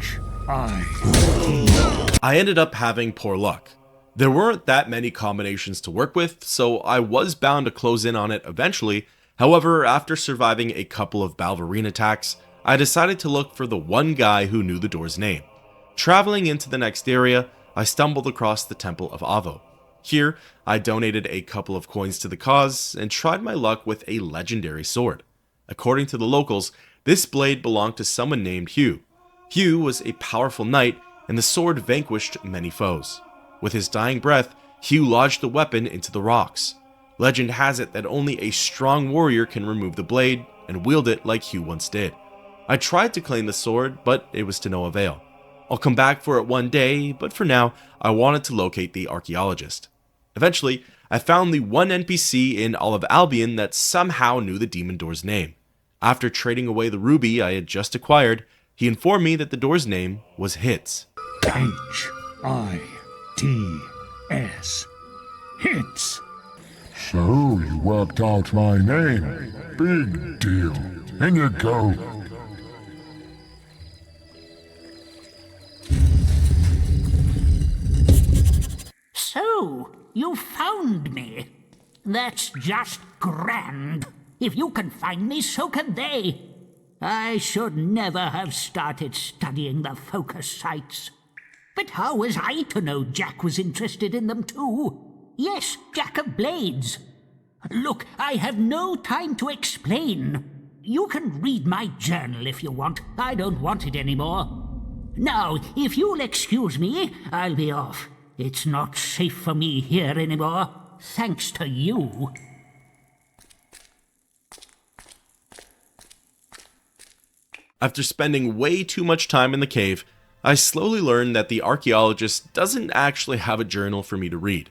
I ended up having poor luck. There weren't that many combinations to work with, so I was bound to close in on it eventually. However, after surviving a couple of Balverine attacks, I decided to look for the one guy who knew the door's name. Traveling into the next area, I stumbled across the Temple of Avo. Here, I donated a couple of coins to the cause and tried my luck with a legendary sword. According to the locals, this blade belonged to someone named Hugh. Hugh was a powerful knight, and the sword vanquished many foes. With his dying breath, Hugh lodged the weapon into the rocks. Legend has it that only a strong warrior can remove the blade and wield it like Hugh once did. I tried to claim the sword, but it was to no avail. I'll come back for it one day, but for now, I wanted to locate the Archaeologist. Eventually, I found the one NPC in all of Albion that somehow knew the demon door's name. After trading away the ruby I had just acquired, he informed me that the door's name was Hits. H-I-T-S. Hits. So you worked out my name. Big deal. In you go. So, you found me. That's just grand. If you can find me, so can they. I should never have started studying the focus sites. But how was I to know Jack was interested in them too? Yes, Jack of Blades. Look, I have no time to explain. You can read my journal if you want. I don't want it anymore. Now, if you'll excuse me, I'll be off. It's not safe for me here anymore, thanks to you. After spending way too much time in the cave, I slowly learned that the Archaeologist doesn't actually have a journal for me to read.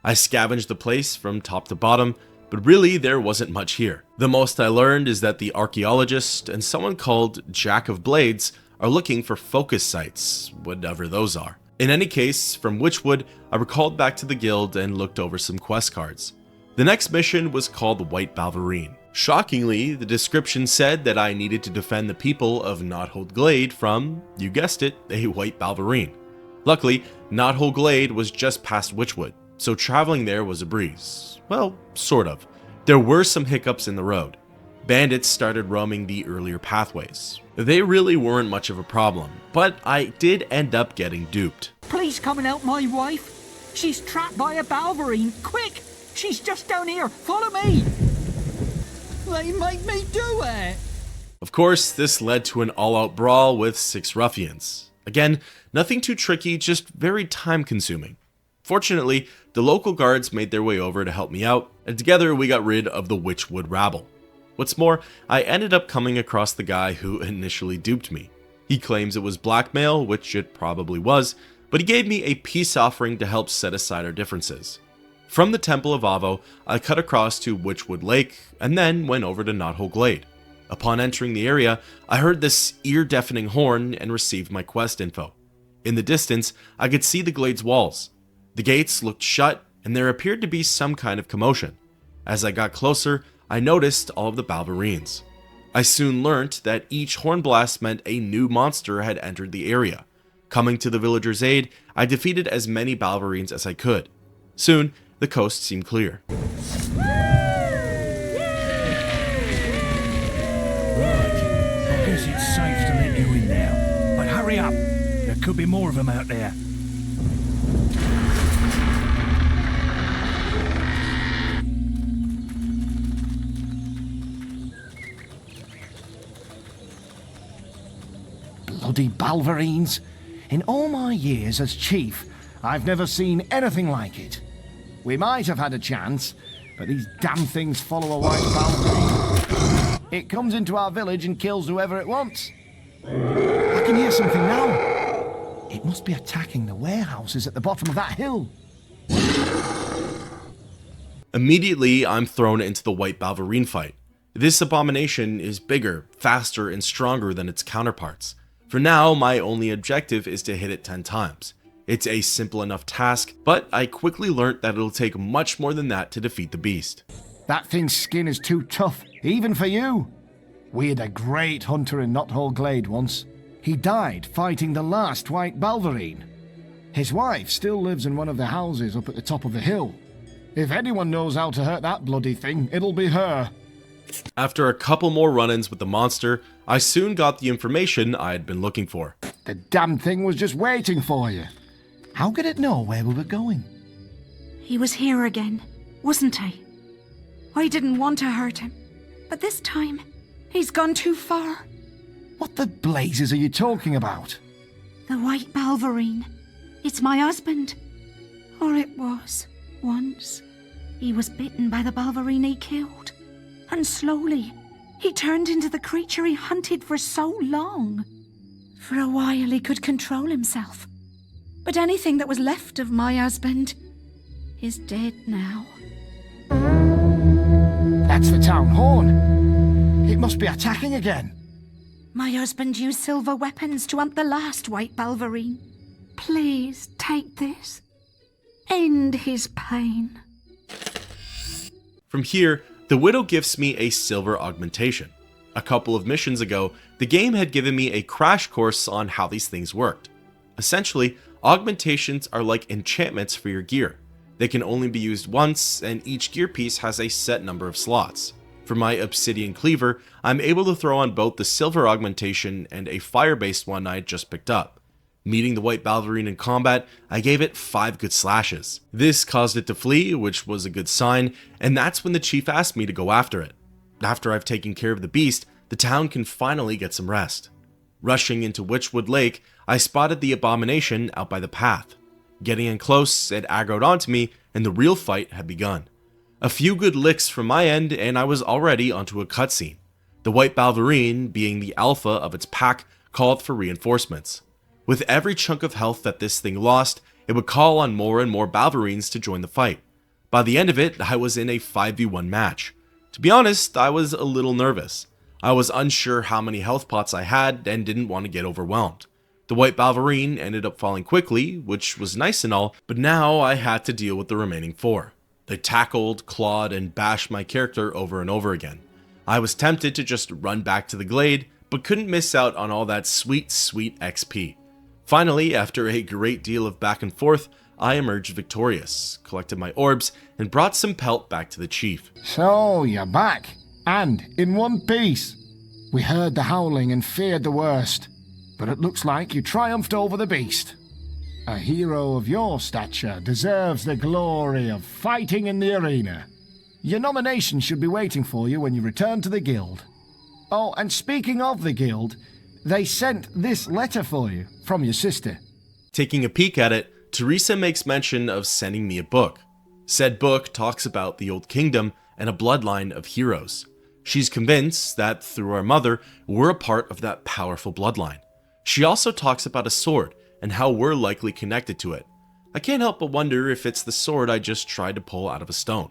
I scavenged the place from top to bottom, but really there wasn't much here. The most I learned is that the Archaeologist and someone called Jack of Blades are looking for focus sites, whatever those are. In any case, from Witchwood, I recalled back to the guild and looked over some quest cards. The next mission was called White Balverine. Shockingly, the description said that I needed to defend the people of Knothold Glade from, you guessed it, a White Balverine. Luckily, Knothold Glade was just past Witchwood, so traveling there was a breeze. Well, sort of. There were some hiccups in the road. Bandits started roaming the earlier pathways. They really weren't much of a problem, but I did end up getting duped. Please come and help my wife. She's trapped by a Balverine. Quick! She's just down here. Follow me. They make me do it. Of course, this led to an all-out brawl with 6 ruffians. Again, nothing too tricky, just very time-consuming. Fortunately, the local guards made their way over to help me out, and together we got rid of the Witchwood rabble. What's more, I ended up coming across the guy who initially duped me. He claims it was blackmail, which it probably was, but he gave me a peace offering to help set aside our differences. From the Temple of Avo, I cut across to Witchwood Lake, and then went over to Knothold Glade. Upon entering the area, I heard this ear-deafening horn and received my quest info. In the distance, I could see the Glade's walls. The gates looked shut, and there appeared to be some kind of commotion. As I got closer, I noticed all of the Balverines. I soon learnt that each horn blast meant a new monster had entered the area. Coming to the villagers' aid, I defeated as many Balverines as I could. Soon, the coast seemed clear. Right, I guess it's safe to let you in now. But hurry up, there could be more of them out there. Bloody Balverines. In all my years as chief, I've never seen anything like it. We might have had a chance, but these damn things follow a white Balverine. It comes into our village and kills whoever it wants. I can hear something now. It must be attacking the warehouses at the bottom of that hill. Immediately, I'm thrown into the White Balverine fight. This abomination is bigger, faster, and stronger than its counterparts. For now, my only objective is to hit it 10 times. It's a simple enough task, but I quickly learnt that it'll take much more than that to defeat the beast. That thing's skin is too tough, even for you. We had a great hunter in Knothold Glade once. He died fighting the last White Balverine. His wife still lives in one of the houses up at the top of the hill. If anyone knows how to hurt that bloody thing, it'll be her. After a couple more run-ins with the monster, I soon got the information I had been looking for. The damn thing was just waiting for you. How could it know where we were going? He was here again, wasn't he? I didn't want to hurt him, but this time, he's gone too far. What the blazes are you talking about? The White Balverine. It's my husband. Or it was, once. He was bitten by the Balverine he killed. And slowly, he turned into the creature he hunted for so long. For a while he could control himself. But anything that was left of my husband is dead now. That's the town horn. It must be attacking again. My husband used silver weapons to hunt the last White Balverine. Please take this. End his pain. From here, the Widow gifts me a silver augmentation. A couple of missions ago, the game had given me a crash course on how these things worked. Essentially, augmentations are like enchantments for your gear. They can only be used once, and each gear piece has a set number of slots. For my obsidian cleaver, I'm able to throw on both the silver augmentation and a fire-based one I had just picked up. Meeting the white Balverine in combat, I gave it 5 good slashes. This caused it to flee, which was a good sign, and that's when the chief asked me to go after it. After I've taken care of the beast, the town can finally get some rest. Rushing into Witchwood Lake, I spotted the abomination out by the path. Getting in close, it aggroed onto me, and the real fight had begun. A few good licks from my end, and I was already onto a cutscene. The white Balverine, being the alpha of its pack, called for reinforcements. With every chunk of health that this thing lost, it would call on more and more Balverines to join the fight. By the end of it, I was in a 5v1 match. To be honest, I was a little nervous. I was unsure how many health pots I had and didn't want to get overwhelmed. The white Balverine ended up falling quickly, which was nice and all, but now I had to deal with the remaining 4. They tackled, clawed, and bashed my character over and over again. I was tempted to just run back to the glade, but couldn't miss out on all that sweet XP. Finally, after a great deal of back and forth, I emerged victorious, collected my orbs, and brought some pelt back to the chief. So, you're back, and in one piece. We heard the howling and feared the worst, but it looks like you triumphed over the beast. A hero of your stature deserves the glory of fighting in the arena. Your nomination should be waiting for you when you return to the guild. Oh, and speaking of the guild, they sent this letter for you from your sister. Taking a peek at it, Teresa makes mention of sending me a book. Said book talks about the Old Kingdom and a bloodline of heroes. She's convinced that through our mother, we're a part of that powerful bloodline. She also talks about a sword and how we're likely connected to it. I can't help but wonder if it's the sword I just tried to pull out of a stone.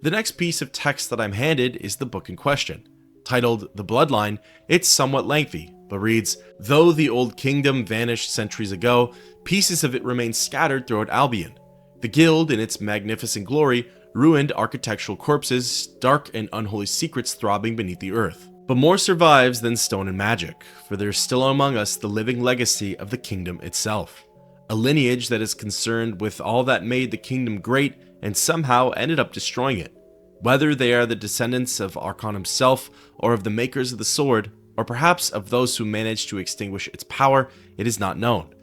The next piece of text that I'm handed is the book in question. Titled The Bloodline, it's somewhat lengthy, but reads, "Though the Old Kingdom vanished centuries ago, pieces of it remain scattered throughout Albion. The guild, in its magnificent glory, ruined architectural corpses, dark and unholy secrets throbbing beneath the earth. But more survives than stone and magic, for there's still among us the living legacy of the kingdom itself. A lineage that is concerned with all that made the kingdom great and somehow ended up destroying it. Whether they are the descendants of Archon himself, or of the makers of the sword, or perhaps of those who managed to extinguish its power, it is not known.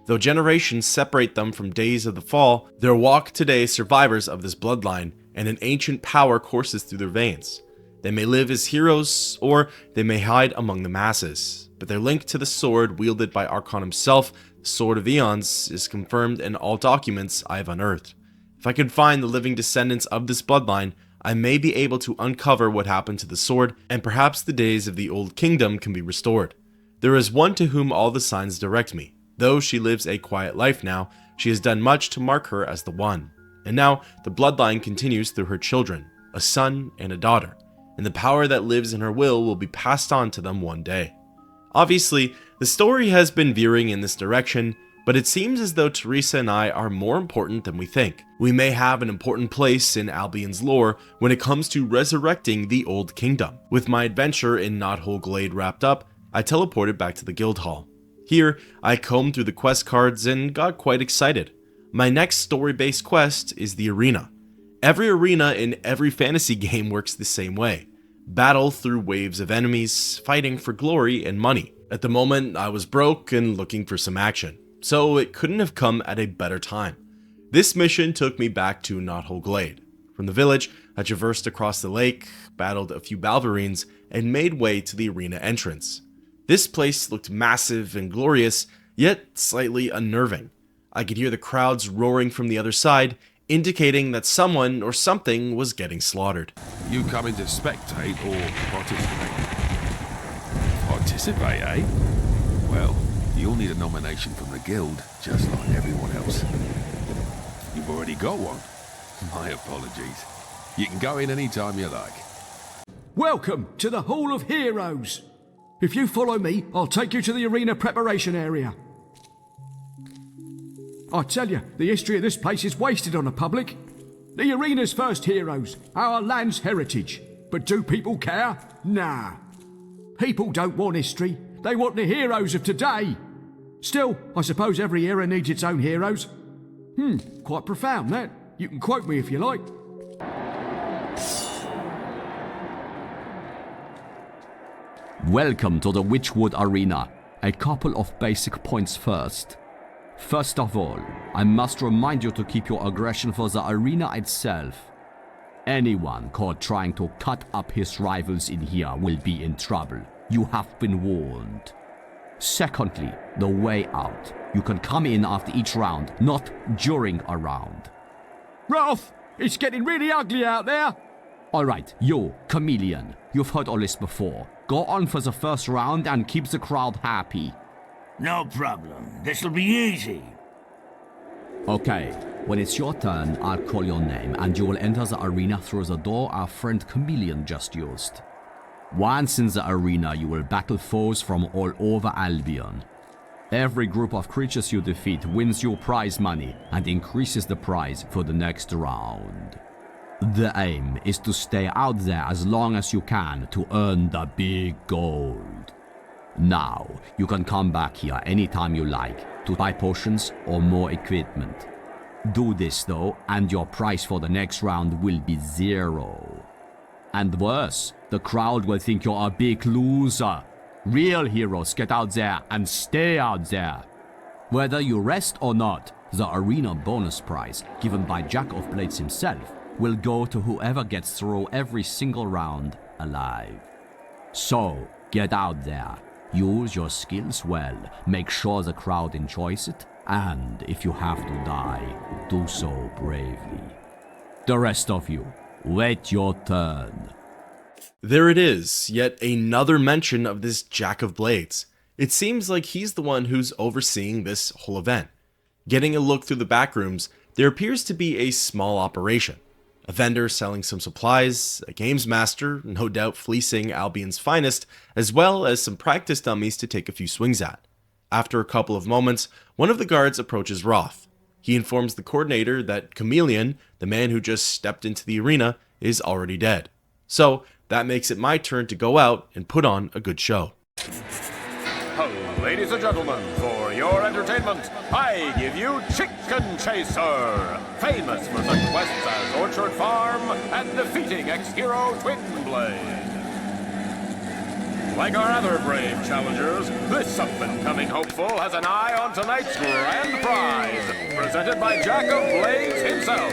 Though generations separate them from days of the fall, there walk today survivors of this bloodline, and an ancient power courses through their veins. They may live as heroes, or they may hide among the masses, but their link to the sword wielded by Archon himself, the Sword of Eons, is confirmed in all documents I have unearthed. If I can find the living descendants of this bloodline, I may be able to uncover what happened to the sword, and perhaps the days of the Old Kingdom can be restored. There is one to whom all the signs direct me. Though she lives a quiet life now, she has done much to mark her as the one. And now, the bloodline continues through her children, a son and a daughter, and the power that lives in her will be passed on to them one day. Obviously, the story has been veering in this direction, but it seems as though Teresa and I are more important than we think. We may have an important place in Albion's lore when it comes to resurrecting the Old Kingdom. With my adventure in Knothole Glade wrapped up, I teleported back to the guild hall. Here, I combed through the quest cards and got quite excited. My next story-based quest is the arena. Every arena in every fantasy game works the same way. Battle through waves of enemies, fighting for glory and money. At the moment, I was broke and looking for some action, so it couldn't have come at a better time. This mission took me back to Knothole Glade. From the village, I traversed across the lake, battled a few Balverines, and made way to the arena entrance. This place looked massive and glorious, yet slightly unnerving. I could hear the crowds roaring from the other side, indicating that someone or something was getting slaughtered. You coming to spectate or participate? Participate, eh? Well, you'll need a nomination from the guild, just like everyone else. You've already got one. My apologies. You can go in any time you like. Welcome to the Hall of Heroes. If you follow me, I'll take you to the arena preparation area. I tell you, the history of this place is wasted on the public. The arena's first heroes, our land's heritage. But do people care? Nah. People don't want history, they want the heroes of today. Still, I suppose every era needs its own heroes. Quite profound, that. You can quote me if you like. Welcome to the Witchwood Arena. A couple of basic points first. First of all, I must remind you to keep your aggression for the arena itself. Anyone caught trying to cut up his rivals in here will be in trouble. You have been warned. Secondly, the way out. You can come in after each round, not during a round. Ralph, it's getting really ugly out there. Alright, you, Chameleon, you've heard all this before. Go on for the first round and keep the crowd happy. No problem. This'll be easy. Okay, when it's your turn, I'll call your name and you will enter the arena through the door our friend Chameleon just used. Once in the arena, you will battle foes from all over Albion. Every group of creatures you defeat wins you prize money and increases the prize for the next round. The aim is to stay out there as long as you can to earn the big gold. Now, you can come back here anytime you like to buy potions or more equipment. Do this though, and your price for the next round will be 0. And worse, the crowd will think you're a big loser. Real heroes get out there and stay out there. Whether you rest or not, the arena bonus prize given by Jack of Blades himself will go to whoever gets through every single round alive. So, get out there. Use your skills well, make sure the crowd enjoys it, and if you have to die, do so bravely. The rest of you, wait your turn. There it is, yet another mention of this Jack of Blades. It seems like he's the one who's overseeing this whole event. Getting a look through the back rooms, there appears to be a small operation. A vendor selling some supplies, a games master, no doubt fleecing Albion's finest, as well as some practice dummies to take a few swings at. After a couple of moments, one of the guards approaches Roth. He informs the coordinator that Chameleon, the man who just stepped into the arena, is already dead. So, that makes it my turn to go out and put on a good show. Ladies and gentlemen, for your entertainment, I give you Chicken Chaser, famous for such quests as Orchard Farm and defeating ex-hero Twinblade. Like our other brave challengers, this up-and-coming hopeful has an eye on tonight's grand prize, presented by Jack of Blades himself.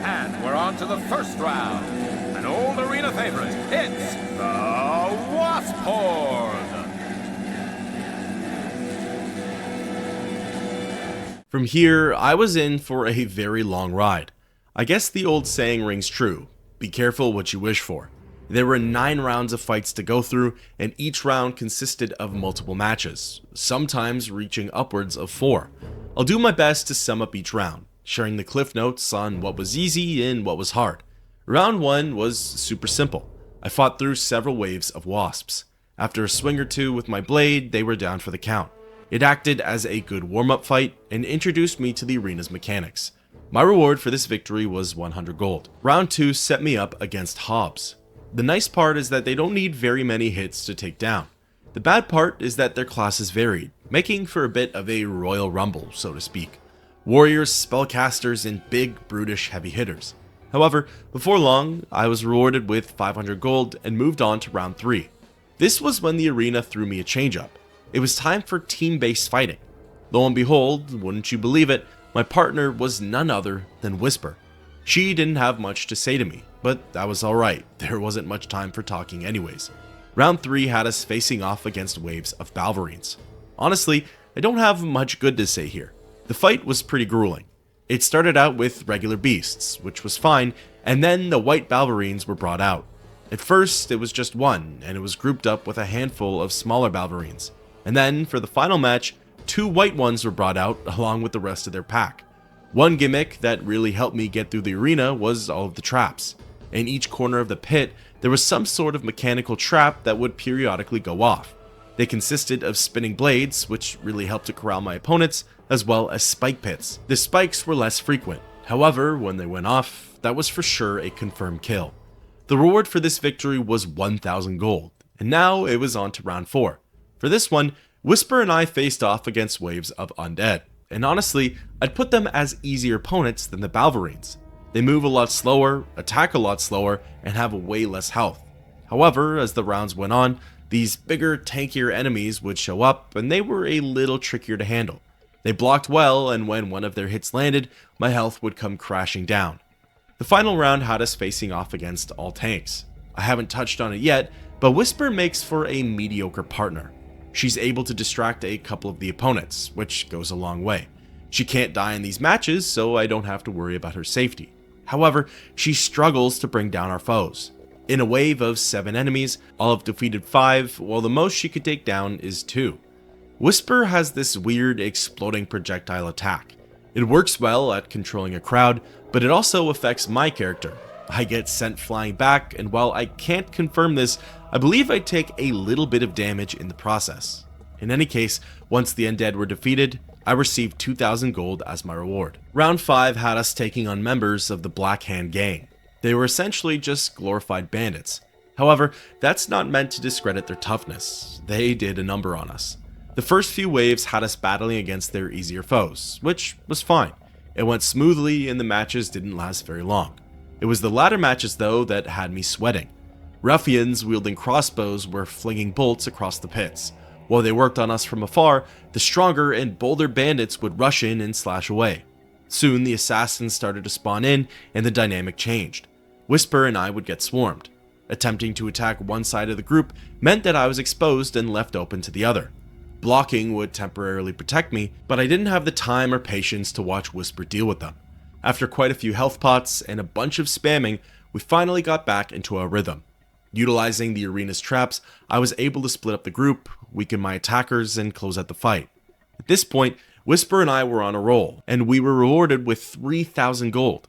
And we're on to the first round. An old arena favorite. It's the Wasp Horde. From here, I was in for a very long ride. I guess the old saying rings true, be careful what you wish for. There were 9 rounds of fights to go through, and each round consisted of multiple matches, sometimes reaching upwards of 4. I'll do my best to sum up each round, sharing the cliff notes on what was easy and what was hard. Round 1 was super simple. I fought through several waves of wasps. After a swing or two with my blade, they were down for the count. It acted as a good warm-up fight and introduced me to the arena's mechanics. My reward for this victory was 100 gold. Round 2 set me up against Hobbs. The nice part is that they don't need very many hits to take down. The bad part is that their classes varied, making for a bit of a royal rumble, so to speak. Warriors, spellcasters, and big, brutish heavy hitters. However, before long, I was rewarded with 500 gold and moved on to round 3. This was when the arena threw me a change-up. It was time for team-based fighting. Lo and behold, wouldn't you believe it, my partner was none other than Whisper. She didn't have much to say to me, but that was alright, there wasn't much time for talking anyways. Round 3 had us facing off against waves of Balverines. Honestly, I don't have much good to say here. The fight was pretty grueling. It started out with regular beasts, which was fine, and then the white Balverines were brought out. At first, it was just one, and it was grouped up with a handful of smaller Balverines. And then, for the final match, 2 white ones were brought out along with the rest of their pack. One gimmick that really helped me get through the arena was all of the traps. In each corner of the pit, there was some sort of mechanical trap that would periodically go off. They consisted of spinning blades, which really helped to corral my opponents, as well as spike pits. The spikes were less frequent. However, when they went off, that was for sure a confirmed kill. The reward for this victory was 1,000 gold, and now it was on to round 4. For this one, Whisper and I faced off against waves of undead, and honestly, I'd put them as easier opponents than the Balverines. They move a lot slower, attack a lot slower, and have way less health. However, as the rounds went on, these bigger, tankier enemies would show up, and they were a little trickier to handle. They blocked well, and when one of their hits landed, my health would come crashing down. The final round had us facing off against all tanks. I haven't touched on it yet, but Whisper makes for a mediocre partner. She's able to distract a couple of the opponents, which goes a long way. She can't die in these matches, so I don't have to worry about her safety. However, she struggles to bring down our foes. In a wave of 7 enemies, I'll have defeated 5, while the most she could take down is 2. Whisper has this weird exploding projectile attack. It works well at controlling a crowd, but it also affects my character. I get sent flying back, and while I can't confirm this, I believe I take a little bit of damage in the process. In any case, once the undead were defeated, I received 2,000 gold as my reward. Round 5 had us taking on members of the Black Hand gang. They were essentially just glorified bandits. However, that's not meant to discredit their toughness. They did a number on us. The first few waves had us battling against their easier foes, which was fine. It went smoothly and the matches didn't last very long. It was the latter matches though that had me sweating. Ruffians wielding crossbows were flinging bolts across the pits. While they worked on us from afar, the stronger and bolder bandits would rush in and slash away. Soon the assassins started to spawn in and the dynamic changed. Whisper and I would get swarmed. Attempting to attack one side of the group meant that I was exposed and left open to the other. Blocking would temporarily protect me, but I didn't have the time or patience to watch Whisper deal with them. After quite a few health pots and a bunch of spamming, we finally got back into our rhythm. Utilizing the arena's traps, I was able to split up the group, weaken my attackers, and close out the fight. At this point, Whisper and I were on a roll, and we were rewarded with 3,000 gold.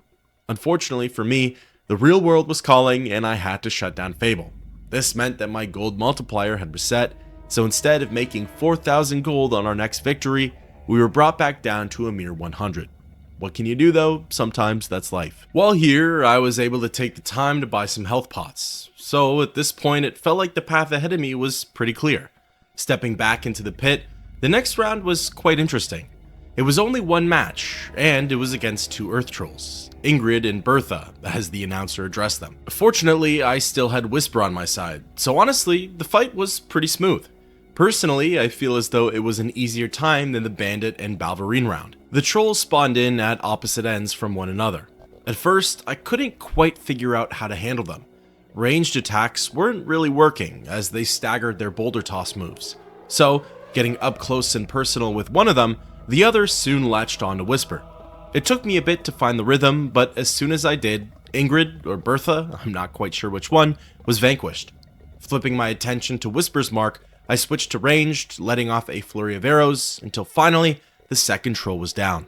Unfortunately for me, the real world was calling and I had to shut down Fable. This meant that my gold multiplier had reset, so instead of making 4,000 gold on our next victory, we were brought back down to a mere 100. What can you do though? Sometimes that's life. While here, I was able to take the time to buy some health pots. So at this point, it felt like the path ahead of me was pretty clear. Stepping back into the pit, the next round was quite interesting. It was only one match, and it was against 2 Earth Trolls, Ingrid and Bertha, as the announcer addressed them. Fortunately, I still had Whisper on my side, so honestly, the fight was pretty smooth. Personally, I feel as though it was an easier time than the Bandit and Balverine round. The trolls spawned in at opposite ends from one another. At first, I couldn't quite figure out how to handle them. Ranged attacks weren't really working as they staggered their boulder toss moves. So, getting up close and personal with one of them, the other soon latched on to Whisper. It took me a bit to find the rhythm, but as soon as I did, Ingrid, or Bertha, I'm not quite sure which one, was vanquished. Flipping my attention to Whisper's mark, I switched to ranged, letting off a flurry of arrows, until finally, the second troll was down.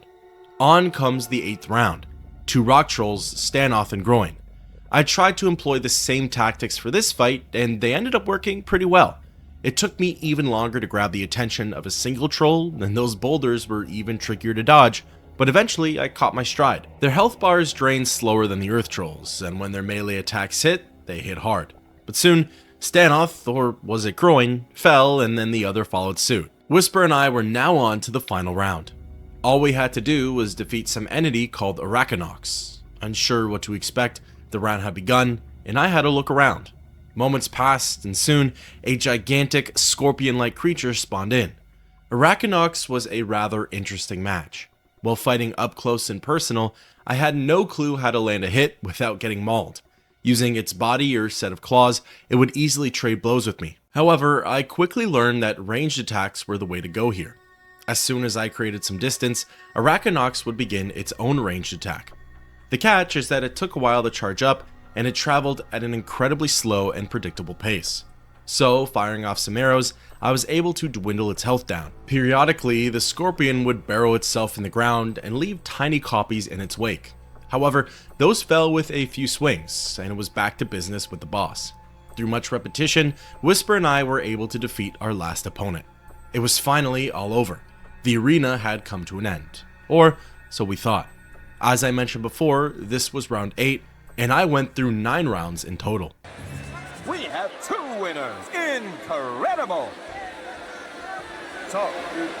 On comes the 8th round. 2 rock trolls, Stanoth and Groin. I tried to employ the same tactics for this fight, and they ended up working pretty well. It took me even longer to grab the attention of a single troll, and those boulders were even trickier to dodge, but eventually I caught my stride. Their health bars drained slower than the Earth Trolls, and when their melee attacks hit, they hit hard. But soon, Stanoth, or was it Groin, fell, and then the other followed suit. Whisper and I were now on to the final round. All we had to do was defeat some entity called Archaeologist. Unsure what to expect, the round had begun, and I had to look around. Moments passed, and soon, a gigantic, scorpion-like creature spawned in. Archaeologist was a rather interesting match. While fighting up close and personal, I had no clue how to land a hit without getting mauled. Using its body or set of claws, it would easily trade blows with me. However, I quickly learned that ranged attacks were the way to go here. As soon as I created some distance, Archaeologist would begin its own ranged attack. The catch is that it took a while to charge up, and it traveled at an incredibly slow and predictable pace. So, firing off some arrows, I was able to dwindle its health down. Periodically, the scorpion would burrow itself in the ground and leave tiny copies in its wake. However, those fell with a few swings, and it was back to business with the boss. Through much repetition, Whisper and I were able to defeat our last opponent. It was finally all over. The arena had come to an end. Or, so we thought. As I mentioned before, this was round 8, and I went through 9 rounds in total. We have 2 winners! Incredible! So,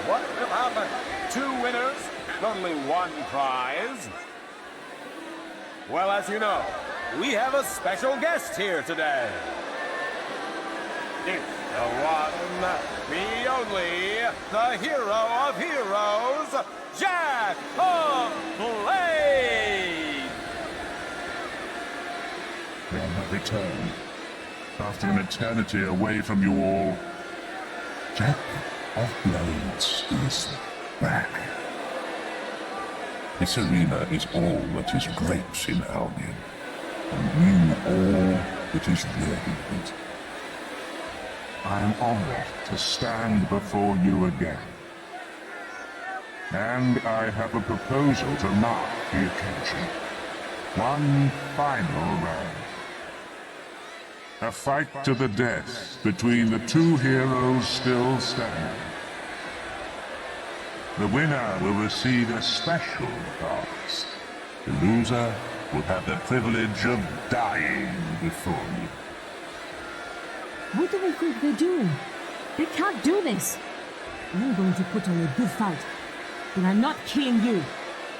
what will happen? 2 winners and only 1 prize? Well, as you know, we have a special guest here today. It's the one, the only, the hero of heroes, Jack of Blade! They have returned. After an eternity away from you all, Jack of Blades is back. This arena is all that is great in Albion, and you all that is really good. I am honored to stand before you again. And I have a proposal to mark the occasion. One final round. A fight to the death between the two heroes still standing. The winner will receive a special prize. The loser will have the privilege of dying before you. What do they think they're doing? They can't do this. I'm going to put on a good fight. But I'm not killing you.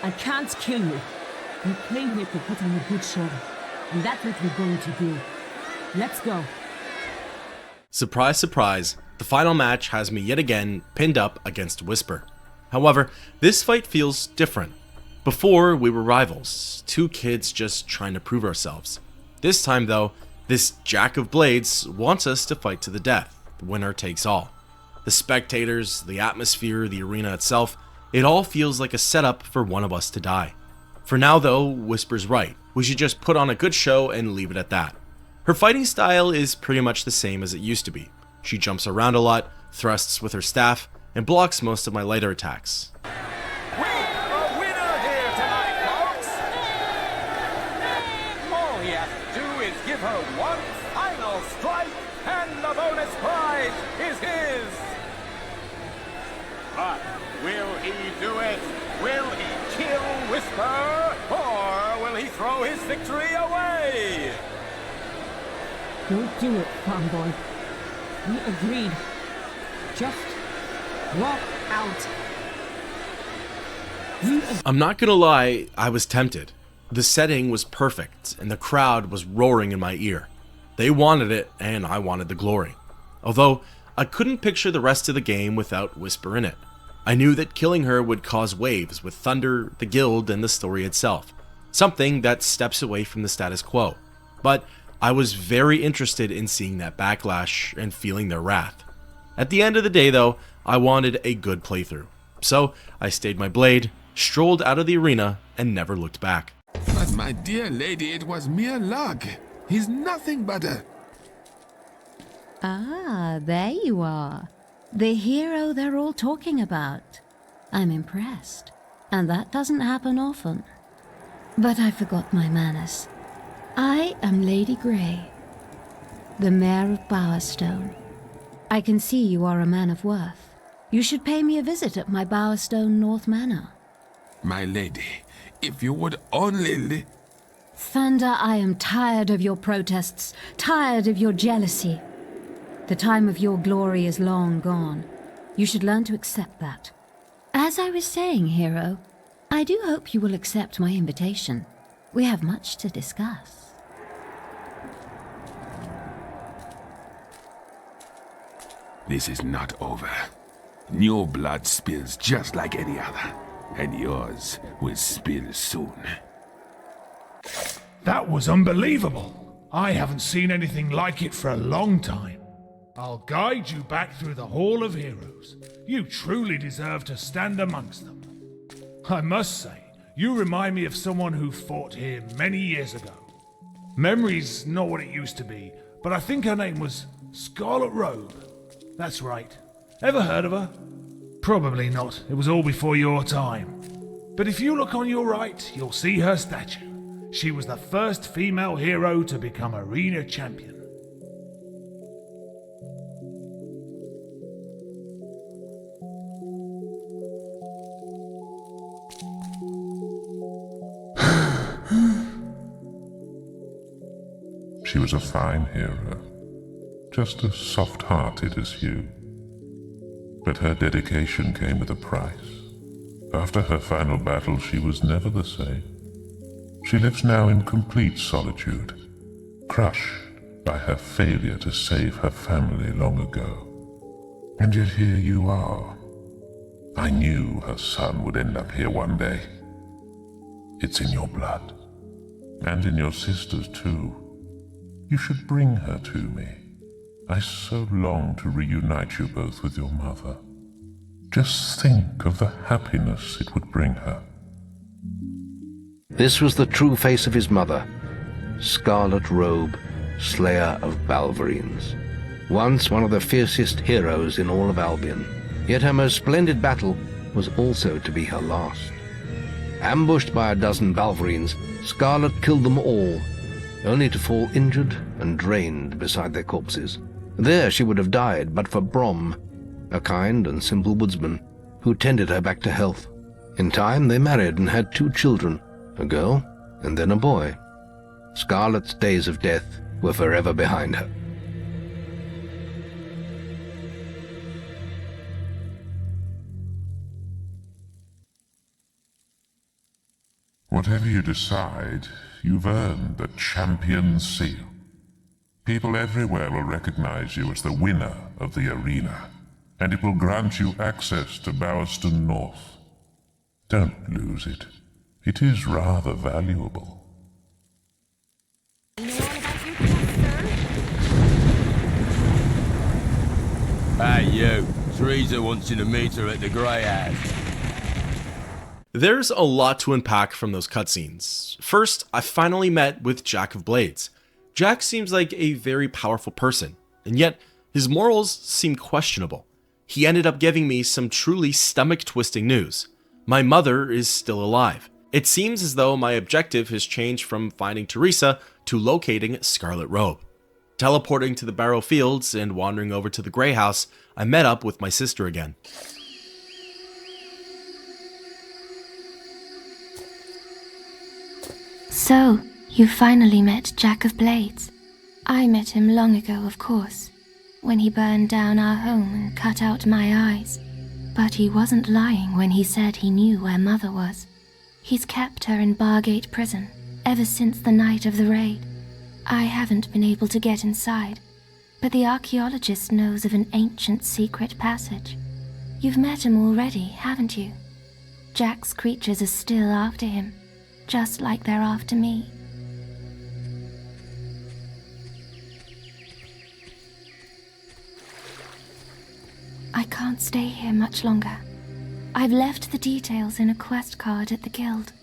I can't kill you. We came here to put on a good show. And that's what we're going to do. Let's go. Surprise, surprise, the final match has me yet again pinned up against Whisper. However, this fight feels different. Before, we were rivals, two kids just trying to prove ourselves. This time though, this Jack of Blades wants us to fight to the death. The winner takes all. The spectators, the atmosphere, the arena itself, it all feels like a setup for one of us to die. For now though, Whisper's right. We should just put on a good show and leave it at that. Her fighting style is pretty much the same as it used to be. She jumps around a lot, thrusts with her staff, and blocks most of my lighter attacks. We have a winner here tonight, folks! All he has to do is give her one final strike, and the bonus prize is his! But will he do it? Will he kill Whisper? Or will he throw his victory away? Don't do it, farm boy. We agreed. Just walk out. I'm not gonna lie, I was tempted. The setting was perfect, and the crowd was roaring in my ear. They wanted it, and I wanted the glory. Although, I couldn't picture the rest of the game without Whisper in it. I knew that killing her would cause waves with Thunder, the guild, and the story itself. Something that steps away from the status quo. But I was very interested in seeing that backlash and feeling their wrath. At the end of the day though, I wanted a good playthrough. So I stayed my blade, strolled out of the arena, and never looked back. But my dear lady, it was mere luck. He's nothing but a... Ah, there you are. The hero they're all talking about. I'm impressed. And that doesn't happen often. But I forgot my manners. I am Lady Grey, the Mayor of Bowerstone. I can see you are a man of worth. You should pay me a visit at my Bowerstone North Manor. My lady, if you would only... Thunder, I am tired of your protests, tired of your jealousy. The time of your glory is long gone. You should learn to accept that. As I was saying, hero, I do hope you will accept my invitation. We have much to discuss. This is not over. Your blood spills just like any other, and yours will spill soon. That was unbelievable. I haven't seen anything like it for a long time. I'll guide you back through the Hall of Heroes. You truly deserve to stand amongst them. I must say, you remind me of someone who fought here many years ago. Memory's not what it used to be, but I think her name was Scarlet Robe. That's right. Ever heard of her? Probably not. It was all before your time. But if you look on your right, you'll see her statue. She was the first female hero to become arena champion. She was a fine hero, just as soft-hearted as you. But her dedication came with a price. After her final battle, she was never the same. She lives now in complete solitude, crushed by her failure to save her family long ago. And yet here you are. I knew her son would end up here one day. It's in your blood, and in your sister's too. You should bring her to me. I so long to reunite you both with your mother. Just think of the happiness it would bring her. This was the true face of his mother, Scarlet Robe, Slayer of Balverines. Once one of the fiercest heroes in all of Albion, yet her most splendid battle was also to be her last. Ambushed by a dozen Balverines, Scarlet killed them all, only to fall injured and drained beside their corpses. There she would have died but for Brom, a kind and simple woodsman, who tended her back to health. In time they married and had 2 children, a girl and then a boy. Scarlet's days of death were forever behind her. Whatever you decide, you've earned the Champion Seal. People everywhere will recognize you as the winner of the arena, and it will grant you access to Bowerston North. Don't lose it. It is rather valuable. Hey, you. Teresa wants you to meet her at the Grey House. There's a lot to unpack from those cutscenes. First, I finally met with Jack of Blades. Jack seems like a very powerful person, and yet his morals seem questionable. He ended up giving me some truly stomach-twisting news. My mother is still alive. It seems as though my objective has changed from finding Teresa to locating Scarlet Robe. Teleporting to the Barrow Fields and wandering over to the Grey House, I met up with my sister again. So, you finally met Jack of Blades. I met him long ago, of course, when he burned down our home and cut out my eyes. But he wasn't lying when he said he knew where Mother was. He's kept her in Bargate prison ever since the night of the raid. I haven't been able to get inside, but the Archaeologist knows of an ancient secret passage. You've met him already, haven't you? Jack's creatures are still after him, just like they're after me. I can't stay here much longer. I've left the details in a quest card at the guild.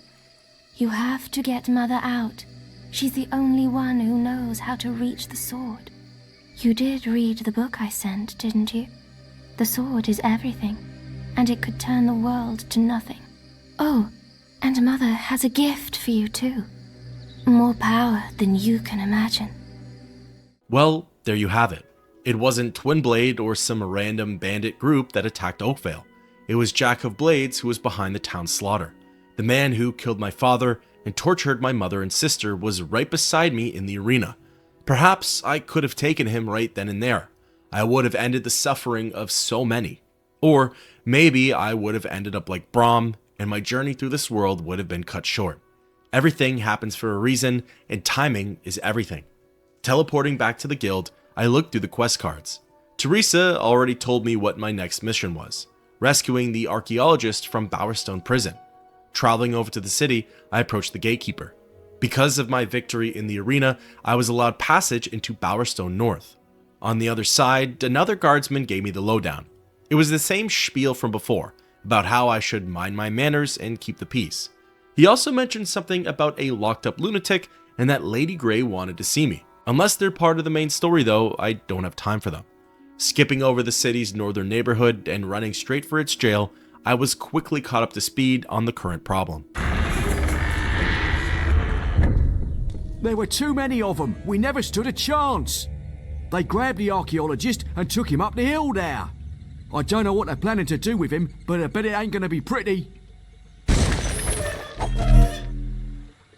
You have to get Mother out. She's the only one who knows how to reach the sword. You did read the book I sent, didn't you? The sword is everything, and it could turn the world to nothing. Oh, and Mother has a gift for you too. More power than you can imagine. Well, there you have it. It wasn't Twinblade or some random bandit group that attacked Oakvale. It was Jack of Blades who was behind the town slaughter. The man who killed my father and tortured my mother and sister was right beside me in the arena. Perhaps I could have taken him right then and there. I would have ended the suffering of so many. Or maybe I would have ended up like Brom, and my journey through this world would have been cut short. Everything happens for a reason, and timing is everything. Teleporting back to the guild, I looked through the quest cards. Teresa already told me what my next mission was: rescuing the Archaeologist from Bowerstone Prison. Traveling over to the city, I approached the gatekeeper. Because of my victory in the arena, I was allowed passage into Bowerstone North. On the other side, another guardsman gave me the lowdown. It was the same spiel from before, about how I should mind my manners and keep the peace. He also mentioned something about a locked up lunatic and that Lady Grey wanted to see me. Unless they're part of the main story though, I don't have time for them. Skipping over the city's northern neighborhood and running straight for its jail, I was quickly caught up to speed on the current problem. There were too many of them. We never stood a chance. They grabbed the Archaeologist and took him up the hill there. I don't know what they're planning to do with him, but I bet it ain't gonna be pretty.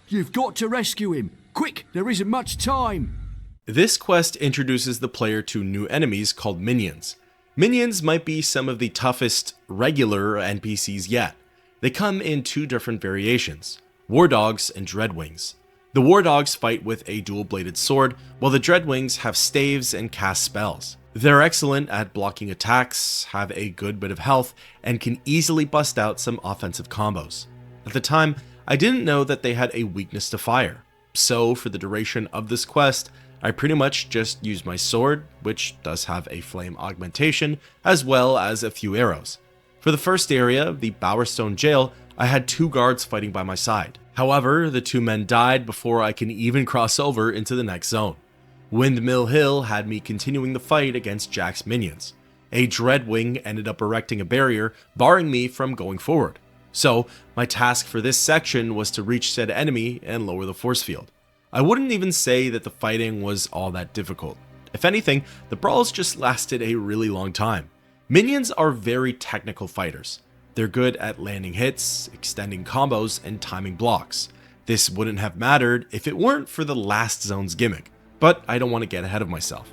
You've got to rescue him. Quick, there isn't much time. This quest introduces the player to new enemies called minions. Minions might be some of the toughest regular NPCs yet. They come in two different variations. War Dogs and Dreadwings. The War Dogs fight with a dual-bladed sword, while the Dreadwings have staves and cast spells. They're excellent at blocking attacks, have a good bit of health, and can easily bust out some offensive combos. At the time, I didn't know that they had a weakness to fire, so for the duration of this quest, I pretty much just used my sword, which does have a flame augmentation, as well as a few arrows. For the first area, the Bowerstone Jail, I had 2 guards fighting by my side. However, the 2 men died before I can even cross over into the next zone. Windmill Hill had me continuing the fight against Jack's minions. A Dreadwing ended up erecting a barrier, barring me from going forward. So, my task for this section was to reach said enemy and lower the force field. I wouldn't even say that the fighting was all that difficult. If anything, the brawls just lasted a really long time. Minions are very technical fighters. They're good at landing hits, extending combos, and timing blocks. This wouldn't have mattered if it weren't for the last zone's gimmick, but I don't want to get ahead of myself.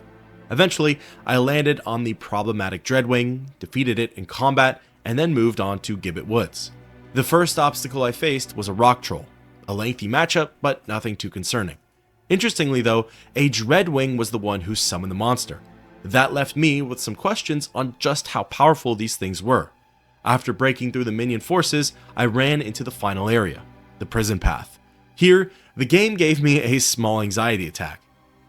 Eventually, I landed on the problematic Dreadwing, defeated it in combat, and then moved on to Gibbet Woods. The first obstacle I faced was a rock troll. A lengthy matchup, but nothing too concerning. Interestingly though, a Dreadwing was the one who summoned the monster. That left me with some questions on just how powerful these things were. After breaking through the minion forces, I ran into the final area, the prison path. Here, the game gave me a small anxiety attack.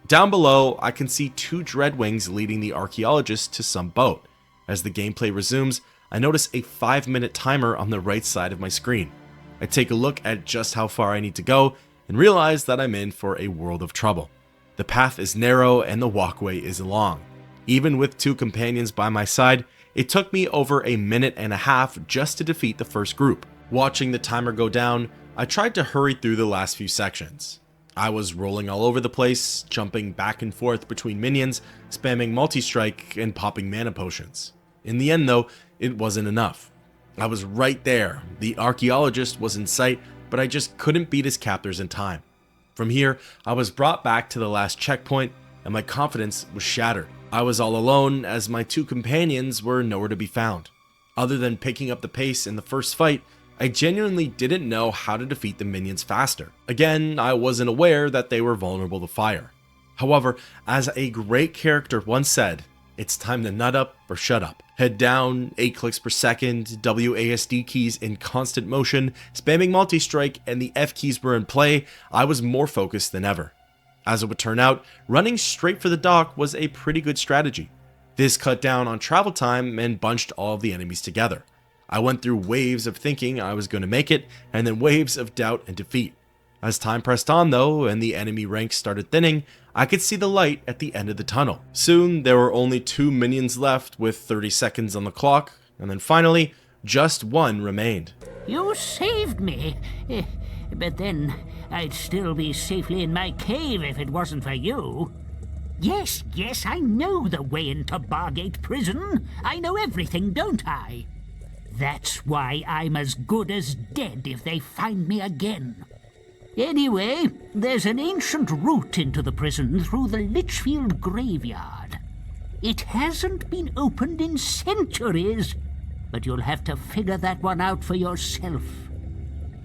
Down below, I can see 2 Dreadwings leading the Archaeologist to some boat. As the gameplay resumes, I notice a 5-minute timer on the right side of my screen. I take a look at just how far I need to go and realize that I'm in for a world of trouble. The path is narrow and the walkway is long. Even with 2 companions by my side, it took me over a minute and a half just to defeat the first group. Watching the timer go down, I tried to hurry through the last few sections. I was rolling all over the place, jumping back and forth between minions, spamming multi-strike, and popping mana potions. In the end though, it wasn't enough. I was right there, the Archaeologist was in sight, but I just couldn't beat his captors in time. From here, I was brought back to the last checkpoint, and my confidence was shattered. I was all alone as my 2 companions were nowhere to be found. Other than picking up the pace in the first fight, I genuinely didn't know how to defeat the minions faster. Again, I wasn't aware that they were vulnerable to fire. However, as a great character once said, it's time to nut up or shut up. Head down, 8 clicks per second, WASD keys in constant motion, spamming multi-strike, and the F keys were in play, I was more focused than ever. As it would turn out, running straight for the dock was a pretty good strategy. This cut down on travel time and bunched all of the enemies together. I went through waves of thinking I was going to make it, and then waves of doubt and defeat. As time pressed on though, and the enemy ranks started thinning, I could see the light at the end of the tunnel. Soon, there were only 2 minions left with 30 seconds on the clock, and then finally, just 1 remained. You saved me, but then I'd still be safely in my cave if it wasn't for you. Yes, I know the way into Bargate prison. I know everything, don't I? That's why I'm as good as dead if they find me again. Anyway, there's an ancient route into the prison through the Litchfield graveyard. It hasn't been opened in centuries, but you'll have to figure that one out for yourself.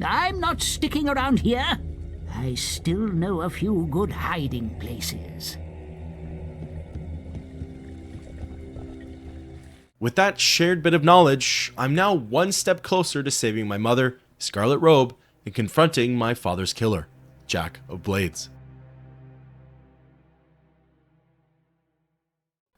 I'm not sticking around here. I still know a few good hiding places. With that shared bit of knowledge, I'm now 1 step closer to saving my mother, Scarlet Robe, and confronting my father's killer, Jack of Blades.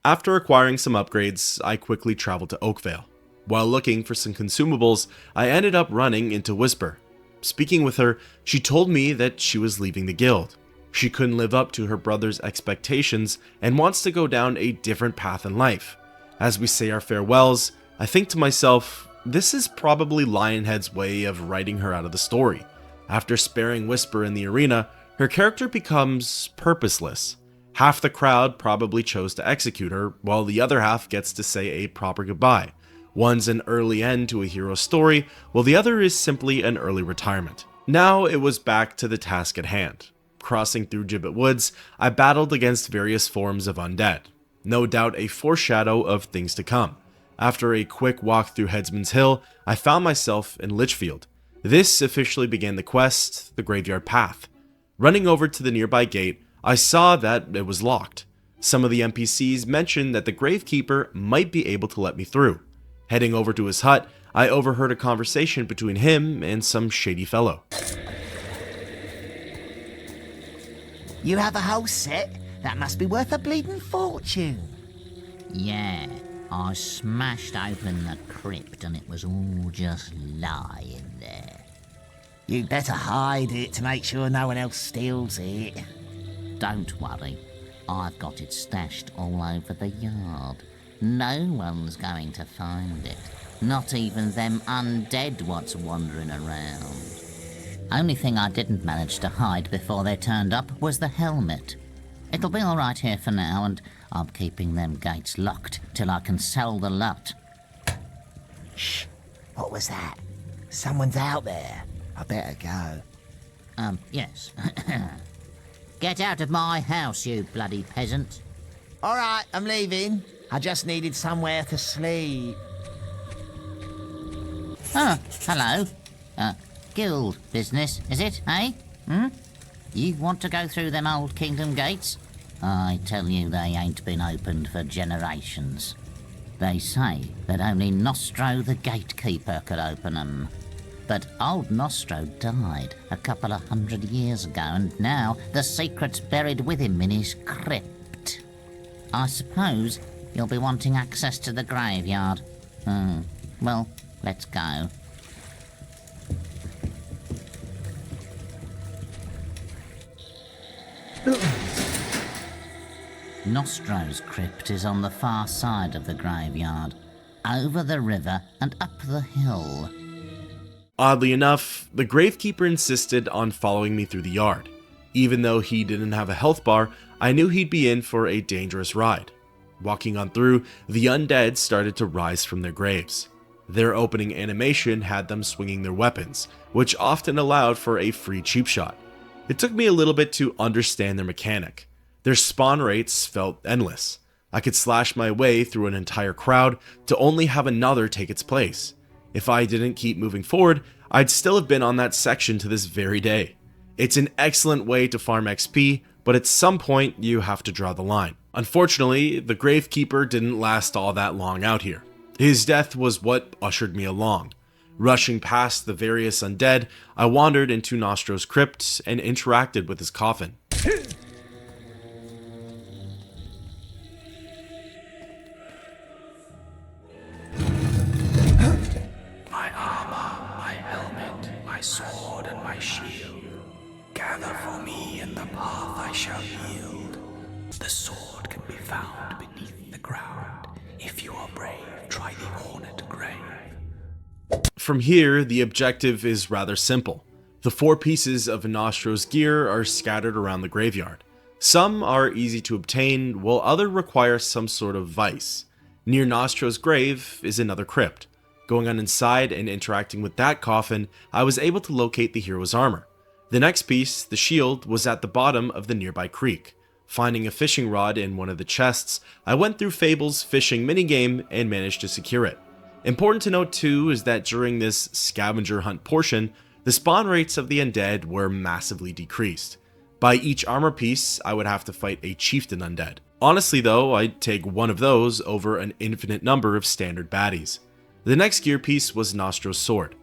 After acquiring some upgrades, I quickly traveled to Oakvale. While looking for some consumables, I ended up running into Whisper. Speaking with her, she told me that she was leaving the guild. She couldn't live up to her brother's expectations and wants to go down a different path in life. As we say our farewells, I think to myself, this is probably Lionhead's way of writing her out of the story. After sparing Whisper in the arena, her character becomes purposeless. Half the crowd probably chose to execute her, while the other half gets to say a proper goodbye. One's an early end to a hero's story, while the other is simply an early retirement. Now it was back to the task at hand. Crossing through Gibbet Woods, I battled against various forms of undead. No doubt a foreshadow of things to come. After a quick walk through Headsman's Hill, I found myself in Litchfield. This officially began the quest, the Graveyard Path. Running over to the nearby gate, I saw that it was locked. Some of the NPCs mentioned that the Gravekeeper might be able to let me through. Heading over to his hut, I overheard a conversation between him and some shady fellow. You have a whole set? That must be worth a bleeding fortune. Yeah, I smashed open the crypt and it was all just lying there. You'd better hide it to make sure no one else steals it. Don't worry, I've got it stashed all over the yard. No one's going to find it. Not even them undead what's wandering around. Only thing I didn't manage to hide before they turned up was the helmet. It'll be all right here for now, and I'm keeping them gates locked till I can sell the lot. Shh! What was that? Someone's out there. I better go. Yes. Get out of my house, you bloody peasant. All right, I'm leaving. I just needed somewhere to sleep. Oh, hello. Guild business, is it, eh? You want to go through them old kingdom gates? I tell you, they ain't been opened for generations. They say that only Nostro the gatekeeper could open them. But old Nostro died a couple of 100 years ago, and now the secret's buried with him in his crypt. I suppose you'll be wanting access to the graveyard. Well, let's go. Nostro's crypt is on the far side of the graveyard, over the river and up the hill. Oddly enough, the Gravekeeper insisted on following me through the yard. Even though he didn't have a health bar, I knew he'd be in for a dangerous ride. Walking on through, the undead started to rise from their graves. Their opening animation had them swinging their weapons, which often allowed for a free cheap shot. It took me a little bit to understand their mechanic. Their spawn rates felt endless. I could slash my way through an entire crowd to only have another take its place. If I didn't keep moving forward, I'd still have been on that section to this very day. It's an excellent way to farm XP, but at some point you have to draw the line. Unfortunately, the Gravekeeper didn't last all that long out here. His death was what ushered me along. Rushing past the various undead, I wandered into Nostro's crypt and interacted with his coffin. My armor, my helmet, my sword and my shield. Gather for me in the path I shall yield. The sword can be found beneath the ground. If you are brave, try the hornet grave. From here, the objective is rather simple. The 4 pieces of Nostro's gear are scattered around the graveyard. Some are easy to obtain, while others require some sort of vice. Near Nostro's grave is another crypt. Going on inside and interacting with that coffin, I was able to locate the hero's armor. The next piece, the shield, was at the bottom of the nearby creek. Finding a fishing rod in one of the chests, I went through Fable's fishing minigame and managed to secure it. Important to note too is that during this scavenger hunt portion, the spawn rates of the undead were massively decreased. By each armor piece, I would have to fight a chieftain undead. Honestly though, I'd take one of those over an infinite number of standard baddies. The next gear piece was Nostro's sword.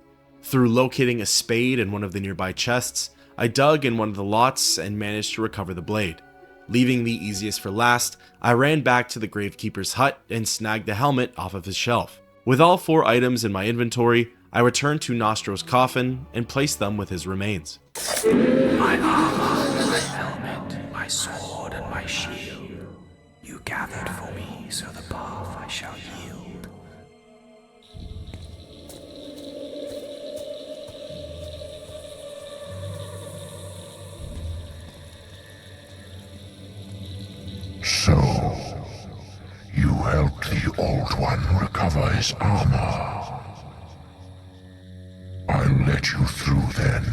Through locating a spade in one of the nearby chests, I dug in one of the lots and managed to recover the blade. Leaving the easiest for last, I ran back to the Gravekeeper's hut and snagged the helmet off of his shelf. With all 4 items in my inventory, I returned to Nostro's coffin and placed them with his remains. My armor, my helmet, my sword and my shield. You gathered for me, so the path I shall yield. So, you helped the Old One recover his armor. I'll let you through then.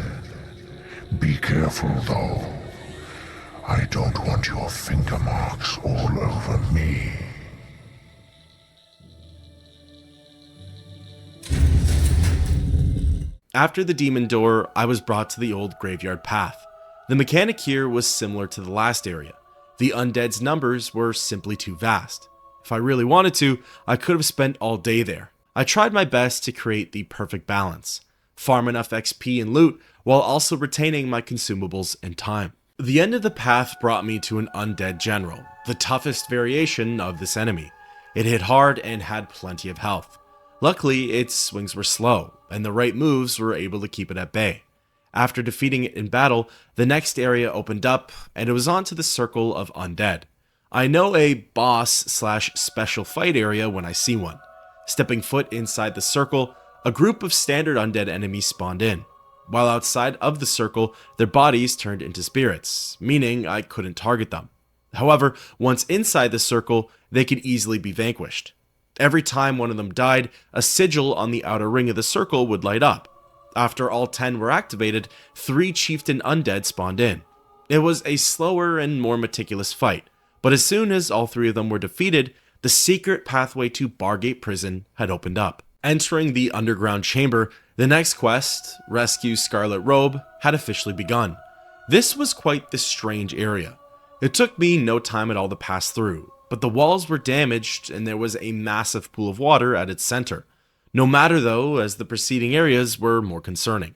Be careful though. I don't want your finger marks all over me. After the demon door, I was brought to the old graveyard path. The mechanic here was similar to the last area. The undead's numbers were simply too vast. If I really wanted to, I could have spent all day there. I tried my best to create the perfect balance. Farm enough XP and loot, while also retaining my consumables and time. The end of the path brought me to an undead general, the toughest variation of this enemy. It hit hard and had plenty of health. Luckily, its swings were slow, and the right moves were able to keep it at bay. After defeating it in battle, the next area opened up, and it was on to the circle of undead. I know a boss/special fight area when I see one. Stepping foot inside the circle, a group of standard undead enemies spawned in. While outside of the circle, their bodies turned into spirits, meaning I couldn't target them. However, once inside the circle, they could easily be vanquished. Every time one of them died, a sigil on the outer ring of the circle would light up. After all 10 were activated, 3 chieftain undead spawned in. It was a slower and more meticulous fight, but as soon as all 3 of them were defeated, the secret pathway to Bargate prison had opened up. Entering the underground chamber, the next quest, Rescue Scarlet Robe, had officially begun. This was quite the strange area. It took me no time at all to pass through, but the walls were damaged and there was a massive pool of water at its center. No matter though, as the preceding areas were more concerning.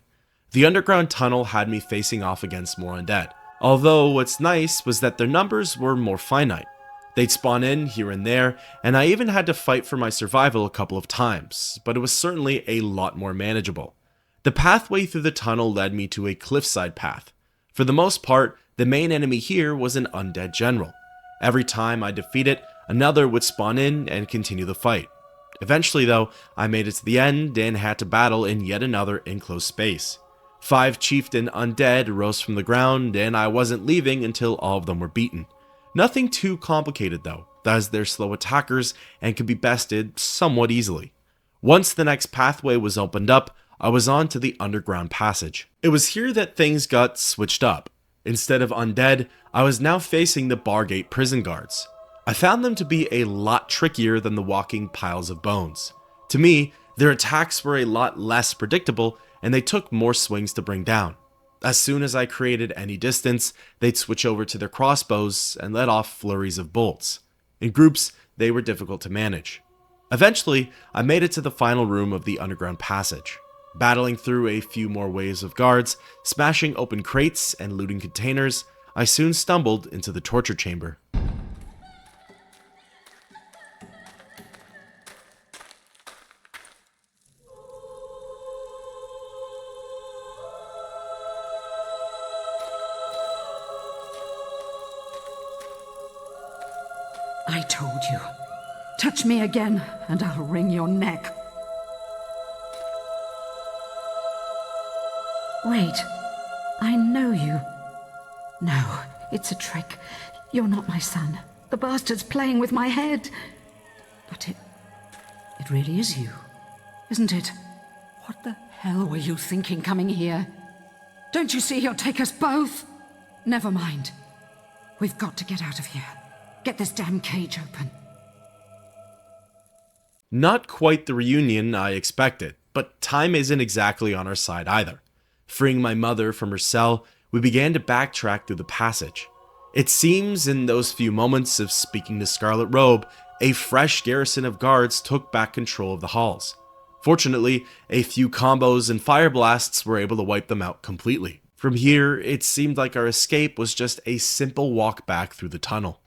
The underground tunnel had me facing off against more undead, although what's nice was that their numbers were more finite. They'd spawn in here and there, and I even had to fight for my survival a couple of times, but it was certainly a lot more manageable. The pathway through the tunnel led me to a cliffside path. For the most part, the main enemy here was an undead general. Every time I defeat it, another would spawn in and continue the fight. Eventually though, I made it to the end and had to battle in yet another enclosed space. 5 chieftain undead rose from the ground, and I wasn't leaving until all of them were beaten. Nothing too complicated though, as they're slow attackers and could be bested somewhat easily. Once the next pathway was opened up, I was on to the underground passage. It was here that things got switched up. Instead of undead, I was now facing the Bargate prison guards. I found them to be a lot trickier than the walking piles of bones. To me, their attacks were a lot less predictable and they took more swings to bring down. As soon as I created any distance, they'd switch over to their crossbows and let off flurries of bolts. In groups, they were difficult to manage. Eventually, I made it to the final room of the underground passage. Battling through a few more waves of guards, smashing open crates and looting containers, I soon stumbled into the torture chamber. I told you. Touch me again, and I'll wring your neck. Wait. I know you. No, it's a trick. You're not my son. The bastard's playing with my head. But it really is you, isn't it? What the hell were you thinking coming here? Don't you see he'll take us both? Never mind. We've got to get out of here. Get this damn cage open. Not quite the reunion I expected, but time isn't exactly on our side either. Freeing my mother from her cell, we began to backtrack through the passage. It seems in those few moments of speaking to Scarlet Robe, a fresh garrison of guards took back control of the halls. Fortunately, a few combos and fire blasts were able to wipe them out completely. From here, it seemed like our escape was just a simple walk back through the tunnel.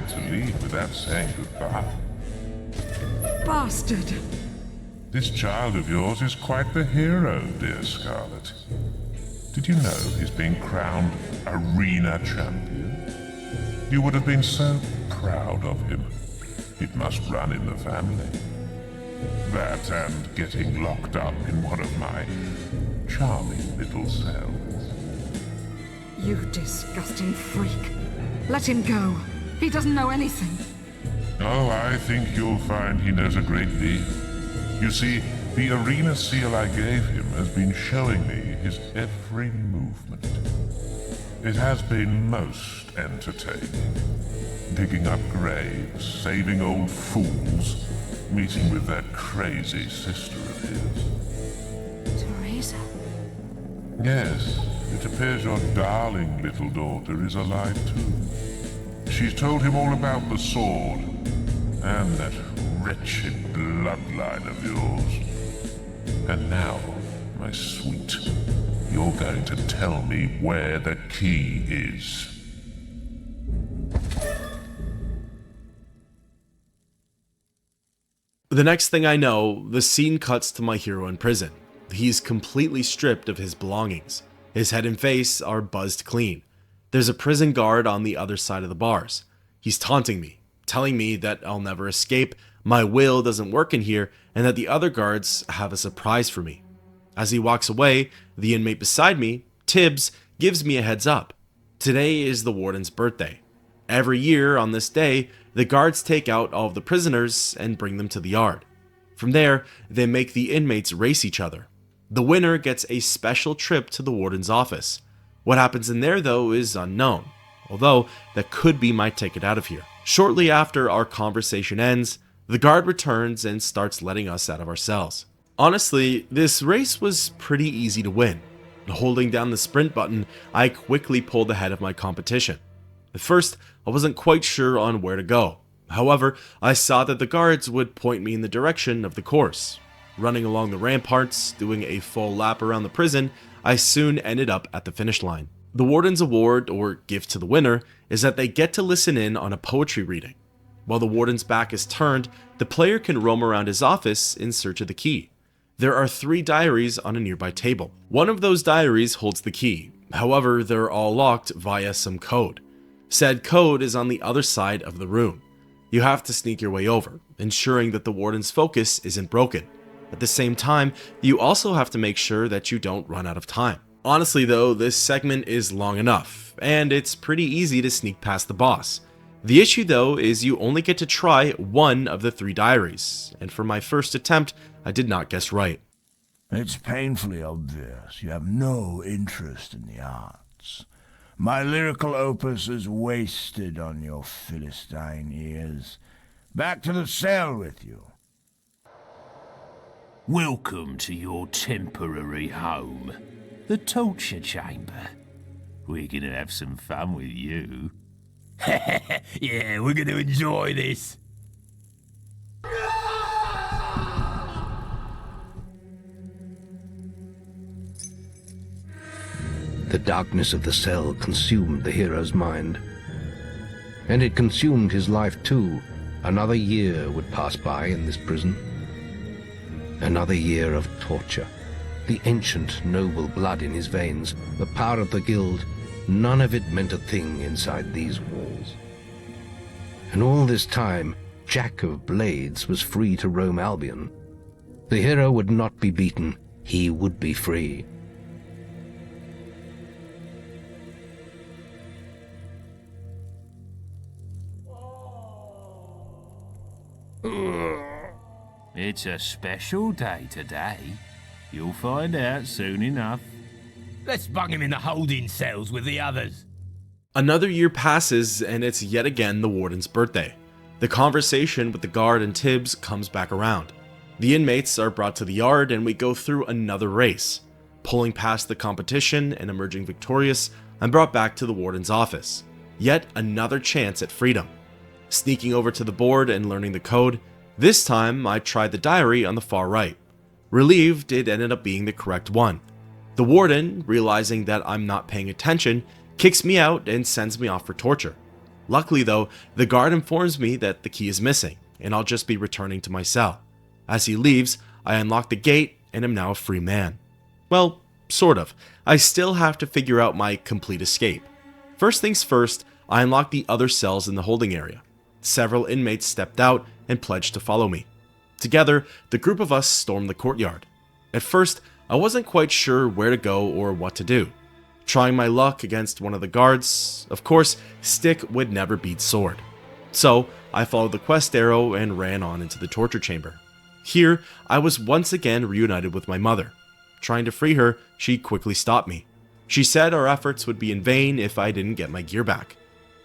To leave without saying goodbye. Bastard! This child of yours is quite the hero, dear Scarlet. Did you know he's being crowned arena champion? You would have been so proud of him. It must run in the family. That and getting locked up in one of my charming little cells. You disgusting freak. Let him go. He doesn't know anything. Oh, I think you'll find he knows a great deal. You see, the arena seal I gave him has been showing me his every movement. It has been most entertaining. Digging up graves, saving old fools, meeting with that crazy sister of his. Teresa? Yes, it appears your darling little daughter is alive too. She's told him all about the sword, and that wretched bloodline of yours. And now, my sweet, you're going to tell me where the key is. The next thing I know, the scene cuts to my hero in prison. He's completely stripped of his belongings. His head and face are buzzed clean. There's a prison guard on the other side of the bars. He's taunting me, telling me that I'll never escape, my will doesn't work in here, and that the other guards have a surprise for me. As he walks away, the inmate beside me, Tibbs, gives me a heads up. Today is the warden's birthday. Every year on this day, the guards take out all of the prisoners and bring them to the yard. From there, they make the inmates race each other. The winner gets a special trip to the warden's office. What happens in there, though, is unknown, although that could be my ticket out of here. Shortly after our conversation ends, the guard returns and starts letting us out of our cells. Honestly, this race was pretty easy to win. Holding down the sprint button, I quickly pulled ahead of my competition. At first, I wasn't quite sure on where to go. However, I saw that the guards would point me in the direction of the course. Running along the ramparts, doing a full lap around the prison, I soon ended up at the finish line. The warden's award, or gift to the winner, is that they get to listen in on a poetry reading. While the warden's back is turned, the player can roam around his office in search of the key. There are 3 diaries on a nearby table. One of those diaries holds the key. However, they're all locked via some code. Said code is on the other side of the room. You have to sneak your way over, ensuring that the warden's focus isn't broken. At the same time, you also have to make sure that you don't run out of time. Honestly though, this segment is long enough, and it's pretty easy to sneak past the boss. The issue though is you only get to try one of the 3 diaries, and for my first attempt, I did not guess right. It's painfully obvious you have no interest in the arts. My lyrical opus is wasted on your Philistine ears. Back to the cell with you. Welcome to your temporary home, the torture chamber. We're gonna have some fun with you. Yeah, we're gonna enjoy this. The darkness of the cell consumed the hero's mind. And it consumed his life too. Another year would pass by in this prison. Another year of torture. The ancient, noble blood in his veins, the power of the guild, none of it meant a thing inside these walls. And all this time, Jack of Blades was free to roam Albion. The hero would not be beaten, he would be free. It's a special day today. You'll find out soon enough. Let's bung him in the holding cells with the others. Another year passes and it's yet again the warden's birthday. The conversation with the guard and Tibbs comes back around. The inmates are brought to the yard and we go through another race. Pulling past the competition and emerging victorious, I'm brought back to the warden's office. Yet another chance at freedom. Sneaking over to the board and learning the code, this time I tried the diary on the far right. Relieved, it ended up being the correct one. The warden, realizing that I'm not paying attention, kicks me out and sends me off for torture. Luckily though, the guard informs me that the key is missing, and I'll just be returning to my cell. As he leaves, I unlock the gate and am now a free man. Well, sort of. I still have to figure out my complete escape. First things first, I unlock the other cells in the holding area. Several inmates stepped out and pledged to follow me. Together, the group of us stormed the courtyard. At first, I wasn't quite sure where to go or what to do. Trying my luck against one of the guards, of course, stick would never beat sword. So, I followed the quest arrow and ran on into the torture chamber. Here, I was once again reunited with my mother. Trying to free her, she quickly stopped me. She said our efforts would be in vain if I didn't get my gear back.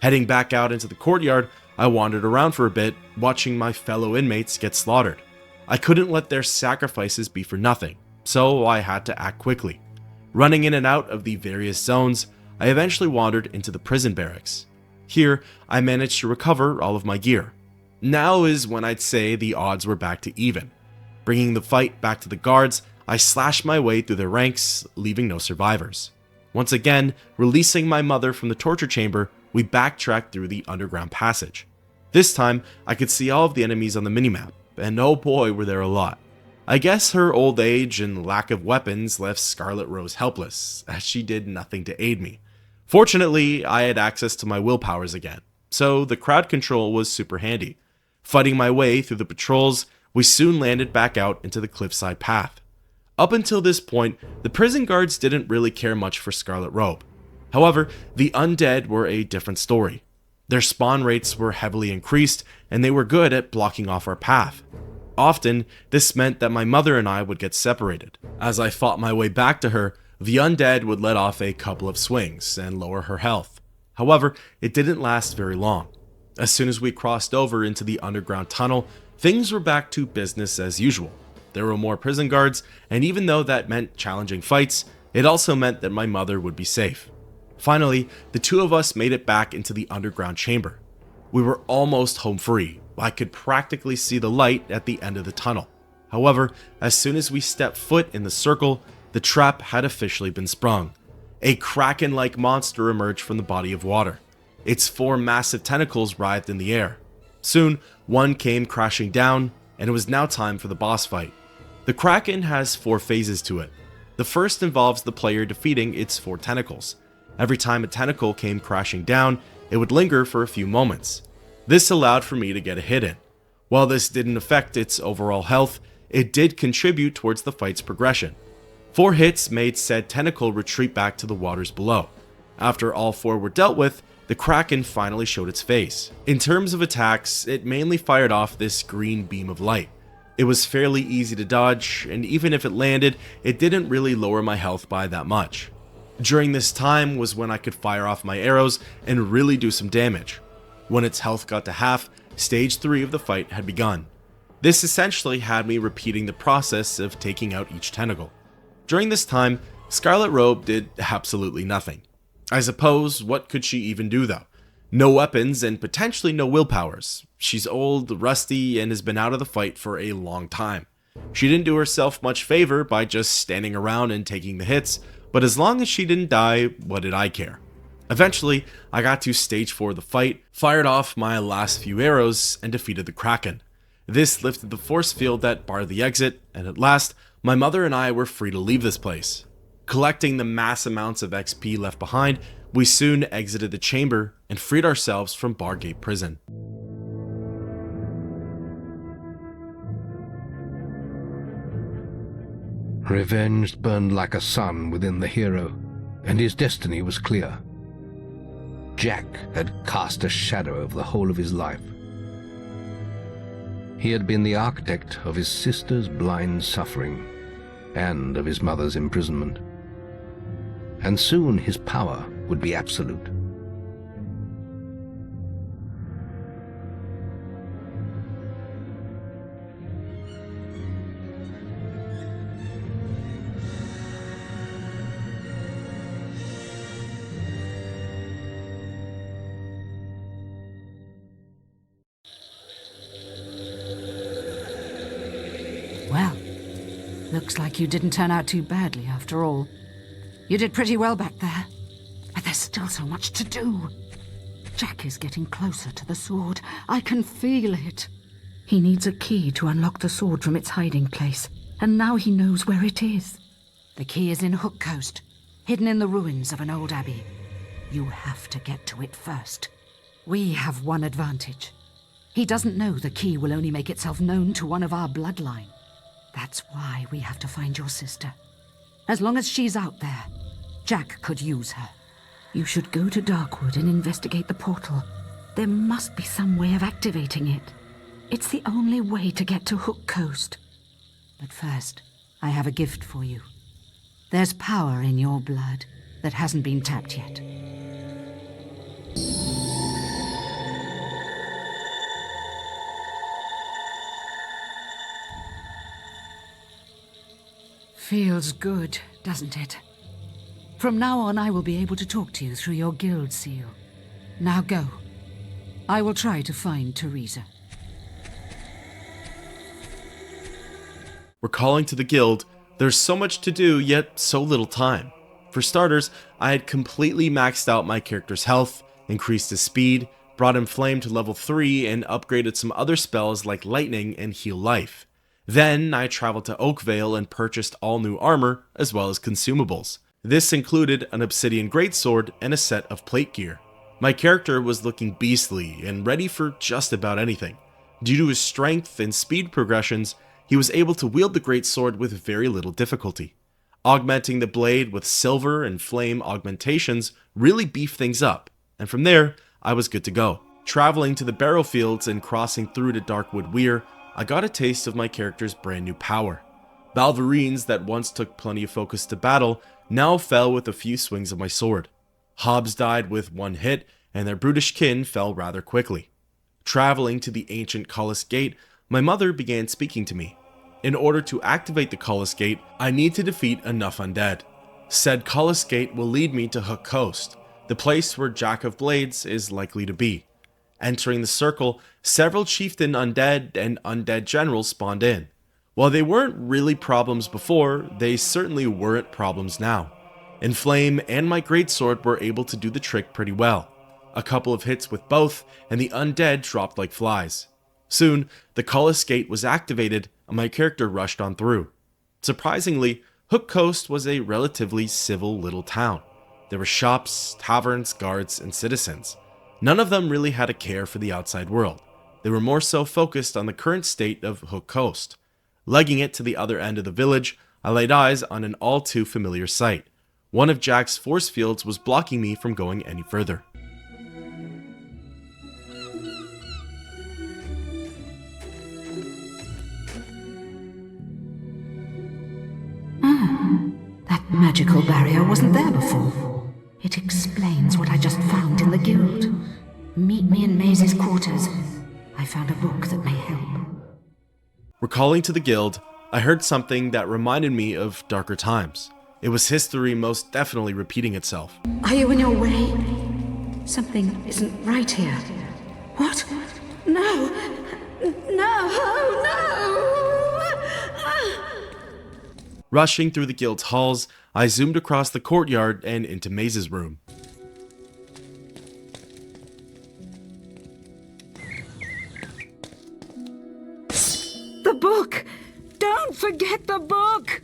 Heading back out into the courtyard, I wandered around for a bit, watching my fellow inmates get slaughtered. I couldn't let their sacrifices be for nothing, so I had to act quickly. Running in and out of the various zones, I eventually wandered into the prison barracks. Here, I managed to recover all of my gear. Now is when I'd say the odds were back to even. Bringing the fight back to the guards, I slashed my way through their ranks, leaving no survivors. Once again, releasing my mother from the torture chamber, we backtracked through the underground passage. This time, I could see all of the enemies on the minimap, and oh boy were there a lot. I guess her old age and lack of weapons left Scarlet Rose helpless, as she did nothing to aid me. Fortunately, I had access to my willpowers again, so the crowd control was super handy. Fighting my way through the patrols, we soon landed back out into the cliffside path. Up until this point, the prison guards didn't really care much for Scarlet Robe. However, the undead were a different story. Their spawn rates were heavily increased, and they were good at blocking off our path. Often, this meant that my mother and I would get separated. As I fought my way back to her, the undead would let off a couple of swings and lower her health. However, it didn't last very long. As soon as we crossed over into the underground tunnel, things were back to business as usual. There were more prison guards, and even though that meant challenging fights, it also meant that my mother would be safe. Finally, the two of us made it back into the underground chamber. We were almost home free. I could practically see the light at the end of the tunnel. However, as soon as we stepped foot in the circle, the trap had officially been sprung. A kraken-like monster emerged from the body of water. Its 4 massive tentacles writhed in the air. Soon, one came crashing down, and it was now time for the boss fight. The kraken has 4 phases to it. The first involves the player defeating its 4 tentacles. Every time a tentacle came crashing down, it would linger for a few moments. This allowed for me to get a hit in. While this didn't affect its overall health, it did contribute towards the fight's progression. 4 hits made said tentacle retreat back to the waters below. After all 4 were dealt with, the kraken finally showed its face. In terms of attacks, it mainly fired off this green beam of light. It was fairly easy to dodge, and even if it landed, it didn't really lower my health by that much. During this time was when I could fire off my arrows and really do some damage. When its health got to half, stage 3 of the fight had begun. This essentially had me repeating the process of taking out each tentacle. During this time, Scarlet Robe did absolutely nothing. I suppose, what could she even do though? No weapons and potentially no willpowers. She's old, rusty, and has been out of the fight for a long time. She didn't do herself much favor by just standing around and taking the hits, but as long as she didn't die, what did I care? Eventually, I got to stage 4 of the fight, fired off my last few arrows, and defeated the kraken. This lifted the force field that barred the exit, and at last, my mother and I were free to leave this place. Collecting the mass amounts of XP left behind, we soon exited the chamber and freed ourselves from Bargate prison. Revenge burned like a sun within the hero, and his destiny was clear. Jack had cast a shadow over the whole of his life. He had been the architect of his sister's blind suffering and of his mother's imprisonment. And soon his power would be absolute. Well, looks like you didn't turn out too badly after all. You did pretty well back there, but there's still so much to do. Jack is getting closer to the sword. I can feel it. He needs a key to unlock the sword from its hiding place, and now he knows where it is. The key is in Hook Coast, hidden in the ruins of an old abbey. You have to get to it first. We have one advantage. He doesn't know the key will only make itself known to one of our bloodline. That's why we have to find your sister. As long as she's out there, Jack could use her. You should go to Darkwood and investigate the portal. There must be some way of activating it. It's the only way to get to Hook Coast. But first, I have a gift for you. There's power in your blood that hasn't been tapped yet. Feels good, doesn't it? From now on, I will be able to talk to you through your guild seal. Now go. I will try to find Teresa. Recalling to the guild, there's so much to do, yet so little time. For starters, I had completely maxed out my character's health, increased his speed, brought him flame to level 3, and upgraded some other spells like lightning and heal life. Then I traveled to Oakvale and purchased all new armor, as well as consumables. This included an obsidian greatsword and a set of plate gear. My character was looking beastly and ready for just about anything. Due to his strength and speed progressions, he was able to wield the greatsword with very little difficulty. Augmenting the blade with silver and flame augmentations really beefed things up, and from there, I was good to go. Traveling to the barrow fields and crossing through to Darkwood Weir, I got a taste of my character's brand new power. Balverines that once took plenty of focus to battle now fell with a few swings of my sword. Hobbs died with one hit, and their brutish kin fell rather quickly. Traveling to the ancient Cullis Gate, my mother began speaking to me. In order to activate the Cullis Gate, I need to defeat enough undead. Said Cullis Gate will lead me to Hook Coast, the place where Jack of Blades is likely to be. Entering the circle, several chieftain undead and undead generals spawned in. While they weren't really problems before, they certainly weren't problems now. Inflame and my greatsword were able to do the trick pretty well. A couple of hits with both, and the undead dropped like flies. Soon, the Cullis Gate was activated, and my character rushed on through. Surprisingly, Hook Coast was a relatively civil little town. There were shops, taverns, guards, and citizens. None of them really had a care for the outside world. They were more so focused on the current state of Hook Coast. Legging it to the other end of the village, I laid eyes on an all too familiar sight. One of Jack's force fields was blocking me from going any further. That magical barrier wasn't there before. It explains what I just found in the guild. Meet me in Maze's quarters. I found a book that may help. Recalling to the guild, I heard something that reminded me of darker times. It was history most definitely repeating itself. Are you in your way? Something isn't right here. What? No! No! Rushing through the guild's halls, I zoomed across the courtyard and into Maze's room. The book! Don't forget the book!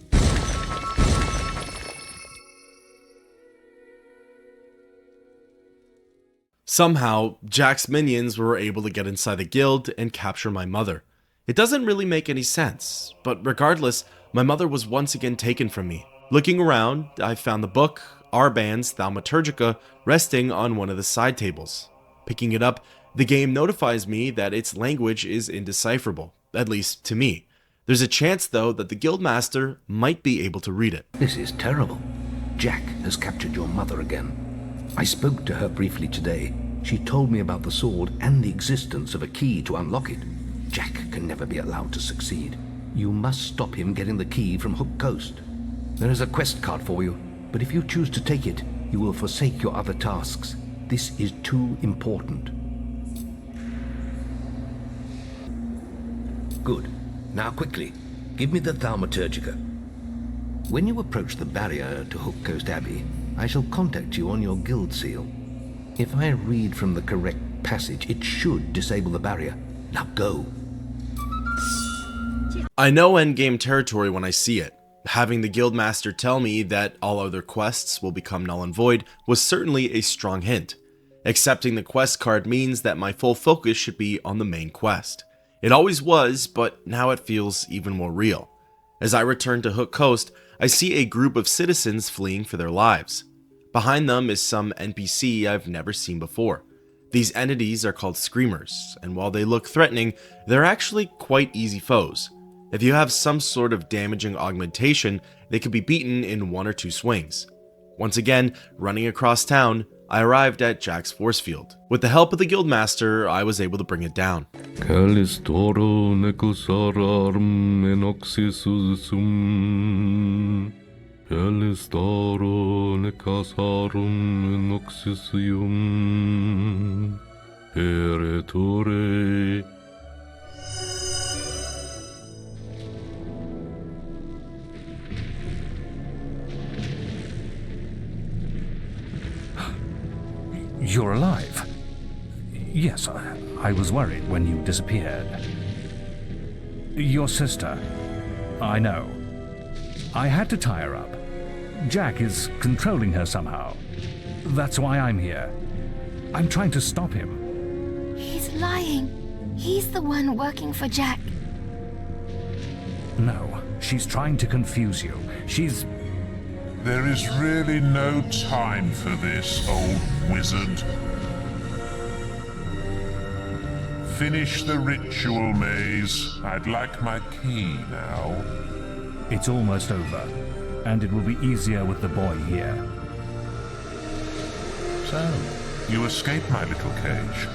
Somehow, Jack's minions were able to get inside the guild and capture my mother. It doesn't really make any sense, but regardless, my mother was once again taken from me. Looking around, I found the book, Arban's Thaumaturgica, resting on one of the side tables. Picking it up, the game notifies me that its language is indecipherable, at least to me. There's a chance, though, that the guildmaster might be able to read it. This is terrible. Jack has captured your mother again. I spoke to her briefly today. She told me about the sword and the existence of a key to unlock it. Jack can never be allowed to succeed. You must stop him getting the key from Hook Coast. There is a quest card for you, but if you choose to take it, you will forsake your other tasks. This is too important. Good. Now quickly, give me the Thaumaturgica. When you approach the barrier to Hook Coast Abbey, I shall contact you on your guild seal. If I read from the correct passage, it should disable the barrier. Now go. I know endgame territory when I see it. Having the guildmaster tell me that all other quests will become null and void was certainly a strong hint. Accepting the quest card means that my full focus should be on the main quest. It always was, but now it feels even more real. As I return to Hook Coast, I see a group of citizens fleeing for their lives. Behind them is some NPC I've never seen before. These entities are called Screamers, and while they look threatening, they're actually quite easy foes. If you have some sort of damaging augmentation, they can be beaten in 1 or 2 swings. Once again, running across town, I arrived at Jack's force field. With the help of the guildmaster, I was able to bring it down. Calistoro necosararum enoxisum. Calistoro necasarum enoxisium. Eretore. You're alive. Yes, I was worried when you disappeared. Your sister. I know. I had to tie her up. Jack is controlling her somehow. That's why I'm here. I'm trying to stop him. He's lying. He's the one working for Jack. No, she's trying to confuse you. She's... There is really no time for this, old wizard. Finish the ritual, Maze. I'd like my key now. It's almost over, and it will be easier with the boy here. So, you escaped my little cage.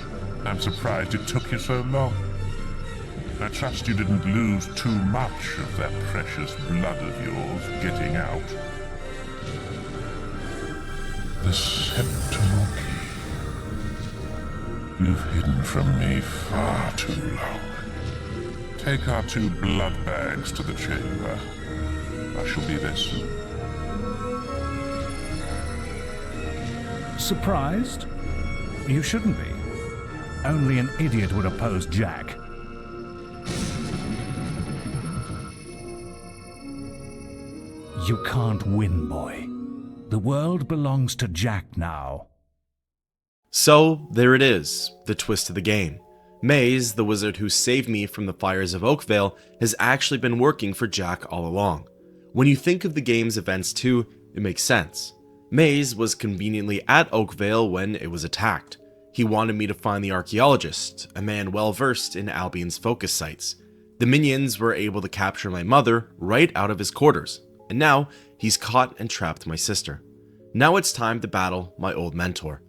I'm surprised it took you so long. I trust you didn't lose too much of that precious blood of yours getting out. The Sentinel Key. You've hidden from me far too long. Take our 2 blood bags to the chamber. I shall be there soon. Surprised? You shouldn't be. Only an idiot would oppose Jack. You can't win, boy. The world belongs to Jack now. So, there it is, the twist of the game. Maze, the wizard who saved me from the fires of Oakvale, has actually been working for Jack all along. When you think of the game's events too, it makes sense. Maze was conveniently at Oakvale when it was attacked. He wanted me to find the Archaeologist, a man well versed in Albion's focus sites. The minions were able to capture my mother right out of his quarters, and now he's caught and trapped my sister. Now it's time to battle my old mentor.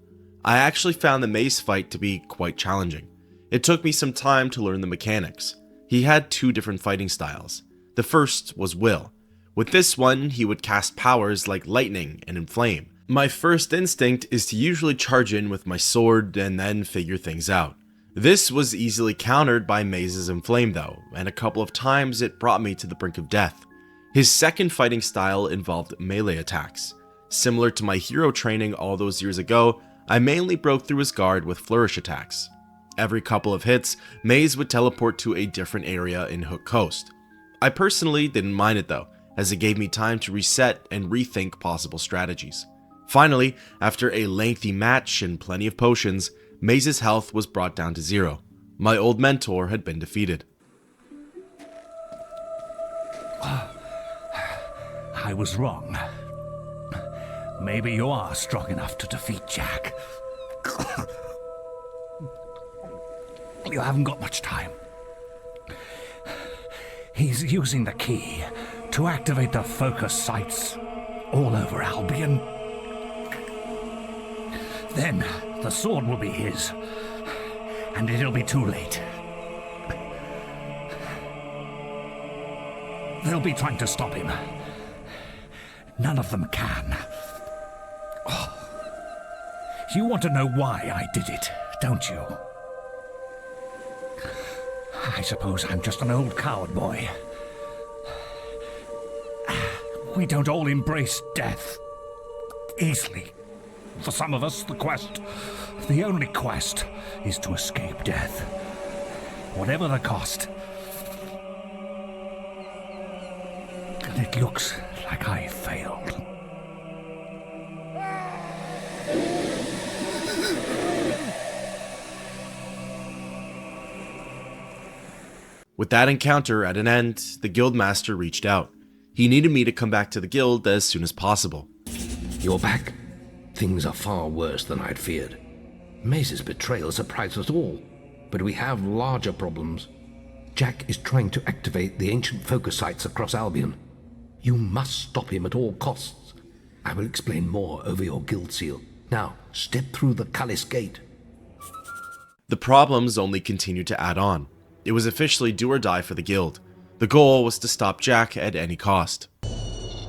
I actually found the Maze fight to be quite challenging. It took me some time to learn the mechanics. He had 2 different fighting styles. The first was Will. With this one, he would cast powers like lightning and inflame. My first instinct is to usually charge in with my sword and then figure things out. This was easily countered by Maze's inflame though, and a couple of times it brought me to the brink of death. His second fighting style involved melee attacks. Similar to my hero training all those years ago, I mainly broke through his guard with flourish attacks. Every couple of hits, Maze would teleport to a different area in Hook Coast. I personally didn't mind it though, as it gave me time to reset and rethink possible strategies. Finally, after a lengthy match and plenty of potions, Maze's health was brought down to 0. My old mentor had been defeated. I was wrong. Maybe you are strong enough to defeat Jack. You haven't got much time. He's using the key to activate the focus sites all over Albion. Then the sword will be his, and it'll be too late. They'll be trying to stop him. None of them can. Oh. You want to know why I did it, don't you? I suppose I'm just an old coward, boy. We don't all embrace death easily. For some of us, the only quest, is to escape death. Whatever the cost. And it looks like I failed. With that encounter at an end, the guildmaster reached out. He needed me to come back to the guild as soon as possible. You're back? Things are far worse than I'd feared. Maze's betrayal surprised us all, but we have larger problems. Jack is trying to activate the ancient focus sites across Albion. You must stop him at all costs. I will explain more over your guild seal. Now, step through the Cullis gate. The problems only continued to add on. It was officially do or die for the guild. The goal was to stop Jack at any cost.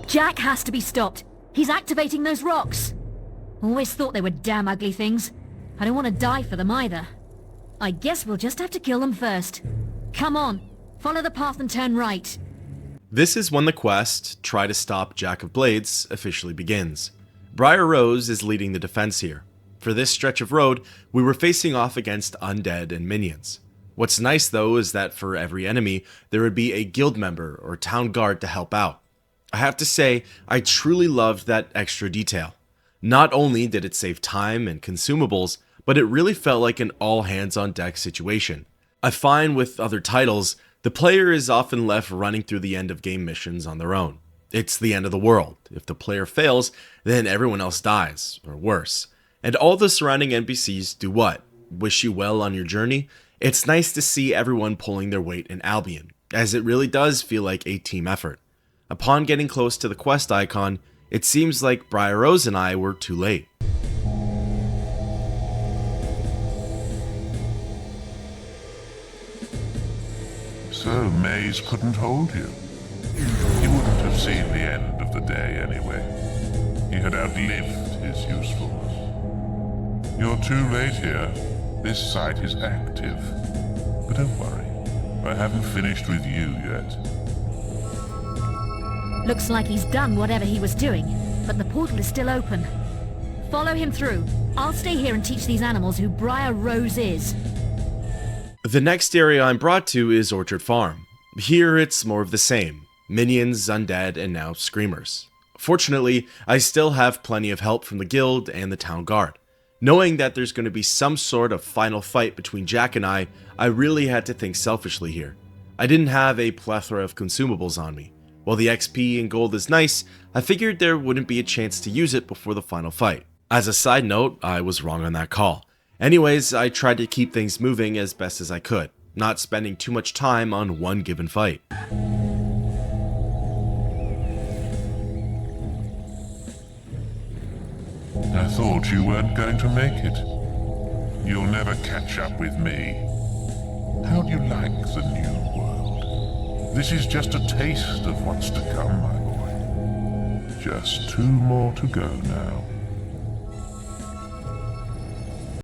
Jack has to be stopped. He's activating those rocks. Always thought they were damn ugly things. I don't want to die for them either. I guess we'll just have to kill them first. Come on, follow the path and turn right. This is when the quest, Try to Stop Jack of Blades, officially begins. Briar Rose is leading the defense here. For this stretch of road, we were facing off against undead and minions. What's nice though is that for every enemy, there would be a guild member or town guard to help out. I have to say, I truly loved that extra detail. Not only did it save time and consumables, but it really felt like an all-hands-on-deck situation. I find with other titles, the player is often left running through the end-of-game missions on their own. It's the end of the world. If the player fails, then everyone else dies, or worse. And all the surrounding NPCs do what? Wish you well on your journey? It's nice to see everyone pulling their weight in Albion, as it really does feel like a team effort. Upon getting close to the quest icon, it seems like Briar Rose and I were too late. So Maze couldn't hold you. He wouldn't have seen the end of the day anyway. He had outlived his usefulness. You're too late here. This site is active. But don't worry, I haven't finished with you yet. Looks like he's done whatever he was doing, but the portal is still open. Follow him through. I'll stay here and teach these animals who Briar Rose is. The next area I'm brought to is Orchard Farm. Here it's more of the same. Minions, undead, and now screamers. Fortunately, I still have plenty of help from the guild and the town guard. Knowing that there's going to be some sort of final fight between Jack and I really had to think selfishly here. I didn't have a plethora of consumables on me. While the XP and gold is nice, I figured there wouldn't be a chance to use it before the final fight. As a side note, I was wrong on that call. Anyways, I tried to keep things moving as best as I could, not spending too much time on one given fight. I thought you weren't going to make it. You'll never catch up with me. How do you like the new world? This is just a taste of what's to come, my boy. Just 2 more to go now.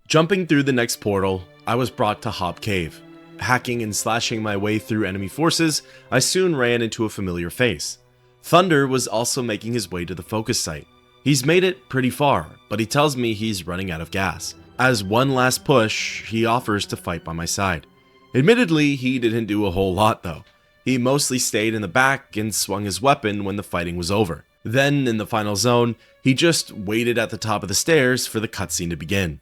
Jumping through the next portal, I was brought to Hob Cave. Hacking and slashing my way through enemy forces, I soon ran into a familiar face. Thunder was also making his way to the focus site. He's made it pretty far, but he tells me he's running out of gas. As one last push, he offers to fight by my side. Admittedly, he didn't do a whole lot though. He mostly stayed in the back and swung his weapon when the fighting was over. Then, in the final zone, he just waited at the top of the stairs for the cutscene to begin.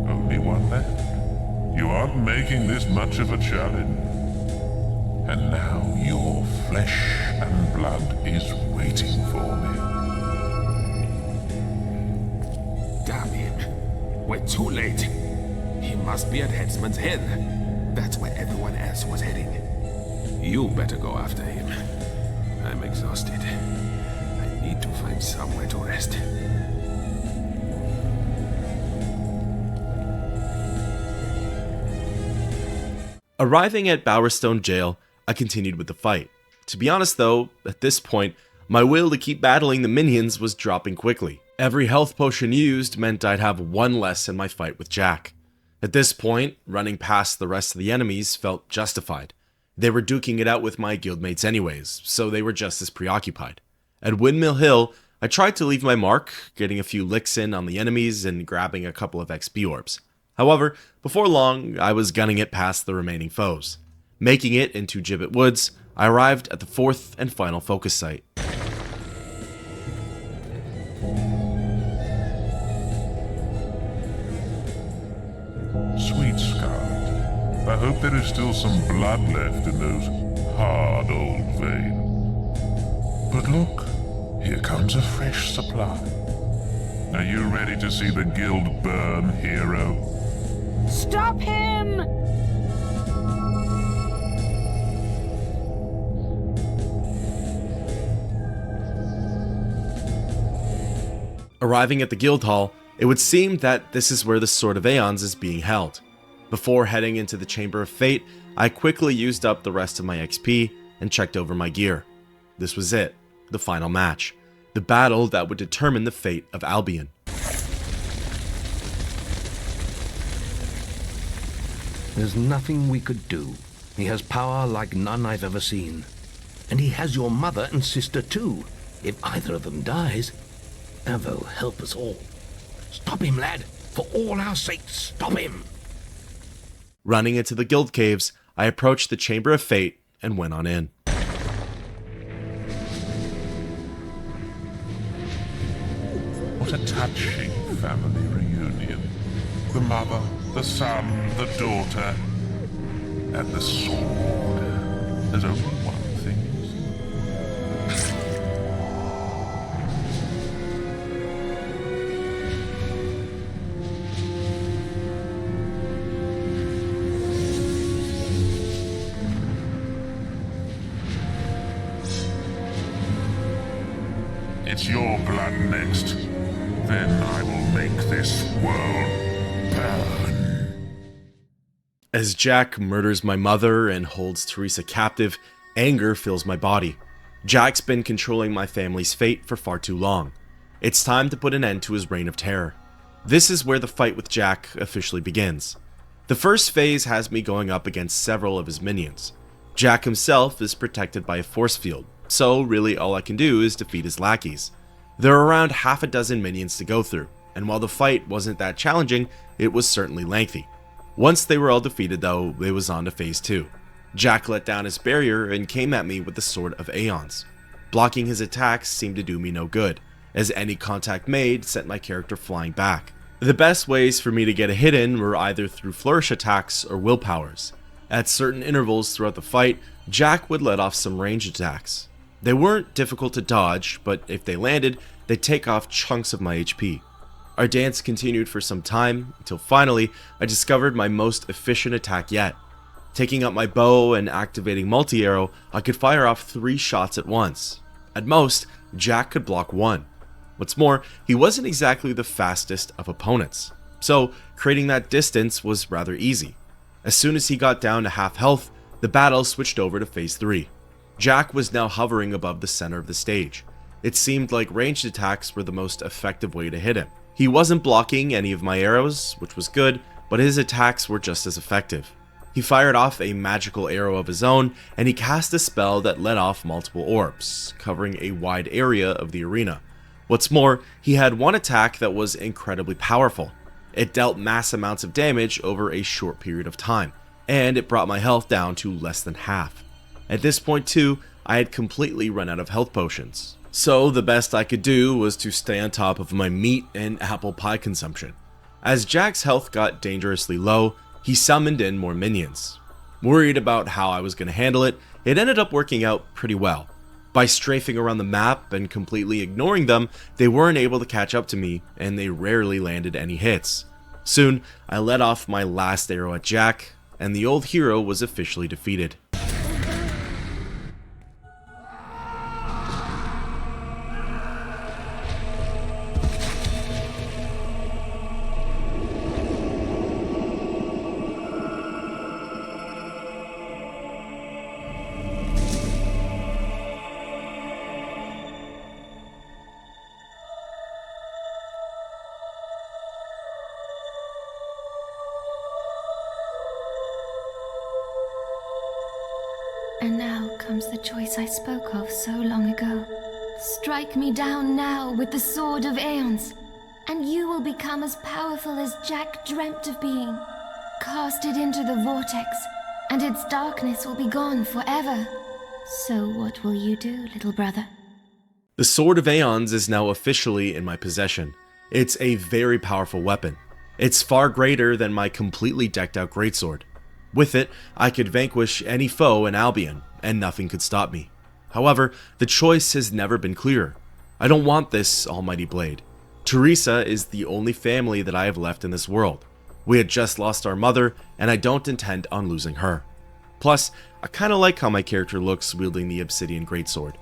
Only one left. You aren't making this much of a challenge. And now your flesh and blood is waiting for me. Damn him. We're too late. He must be at Headsman's Head. That's where everyone else was heading. You better go after him. I'm exhausted. I need to find somewhere to rest. Arriving at Bowerstone Jail, I continued with the fight. To be honest though, at this point, my will to keep battling the minions was dropping quickly. Every health potion used meant I'd have one less in my fight with Jack. At this point, running past the rest of the enemies felt justified. They were duking it out with my guildmates anyways, so they were just as preoccupied. At Windmill Hill, I tried to leave my mark, getting a few licks in on the enemies and grabbing a couple of XP orbs. However, before long, I was gunning it past the remaining foes. Making it into Gibbet Woods, I arrived at the 4th and final focus site. Sweet Scarlet, I hope there is still some blood left in those hard old veins. But look, here comes a fresh supply. Are you ready to see the guild burn, hero? Stop him! Arriving at the guild hall, it would seem that this is where the Sword of Aeons is being held. Before heading into the Chamber of Fate, I quickly used up the rest of my XP and checked over my gear. This was it, the final match, the battle that would determine the fate of Albion. There's nothing we could do. He has power like none I've ever seen. And he has your mother and sister too. If either of them dies, Avo help us all. Stop him, lad. For all our sakes, stop him. Running into the guild caves, I approached the Chamber of Fate and went on in. What a touching family reunion. The mother, the son, the daughter, and the sword. There's only one thing. It's your blood next. Then I will make this world burn. As Jack murders my mother and holds Teresa captive, anger fills my body. Jack's been controlling my family's fate for far too long. It's time to put an end to his reign of terror. This is where the fight with Jack officially begins. The first phase has me going up against several of his minions. Jack himself is protected by a force field, so really all I can do is defeat his lackeys. There are around half a dozen minions to go through, and while the fight wasn't that challenging, it was certainly lengthy. Once they were all defeated though, it was on to phase 2. Jack let down his barrier and came at me with the Sword of Aeons. Blocking his attacks seemed to do me no good, as any contact made sent my character flying back. The best ways for me to get a hit in were either through flourish attacks or willpowers. At certain intervals throughout the fight, Jack would let off some ranged attacks. They weren't difficult to dodge, but if they landed, they'd take off chunks of my HP. Our dance continued for some time, until finally, I discovered my most efficient attack yet. Taking up my bow and activating multi-arrow, I could fire off 3 shots at once. At most, Jack could block 1. What's more, he wasn't exactly the fastest of opponents, so creating that distance was rather easy. As soon as he got down to half health, the battle switched over to phase 3. Jack was now hovering above the center of the stage. It seemed like ranged attacks were the most effective way to hit him. He wasn't blocking any of my arrows, which was good, but his attacks were just as effective. He fired off a magical arrow of his own, and he cast a spell that let off multiple orbs, covering a wide area of the arena. What's more, he had one attack that was incredibly powerful. It dealt mass amounts of damage over a short period of time, and it brought my health down to less than half. At this point too, I had completely run out of health potions, so the best I could do was to stay on top of my meat and apple pie consumption. As Jack's health got dangerously low, he summoned in more minions. Worried about how I was going to handle it, it ended up working out pretty well. By strafing around the map and completely ignoring them, they weren't able to catch up to me, and they rarely landed any hits. Soon, I let off my last arrow at Jack, and the old hero was officially defeated. And now comes the choice I spoke of so long ago. Strike me down now with the Sword of Aeons, and you will become as powerful as Jack dreamt of being. Cast it into the vortex, and its darkness will be gone forever. So what will you do, little brother? The Sword of Aeons is now officially in my possession. It's a very powerful weapon. It's far greater than my completely decked out greatsword. With it, I could vanquish any foe in Albion, and nothing could stop me. However, the choice has never been clearer. I don't want this almighty blade. Teresa is the only family that I have left in this world. We had just lost our mother, and I don't intend on losing her. Plus, I kinda like how my character looks wielding the obsidian greatsword.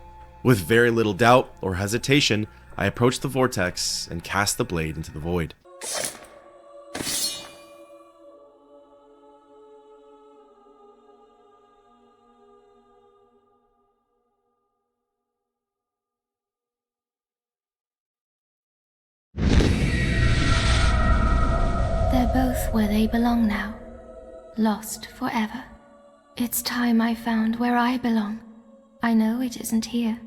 With very little doubt or hesitation, I approached the vortex and cast the blade into the void. They're both where they belong now, lost forever. It's time I found where I belong. I know it isn't here.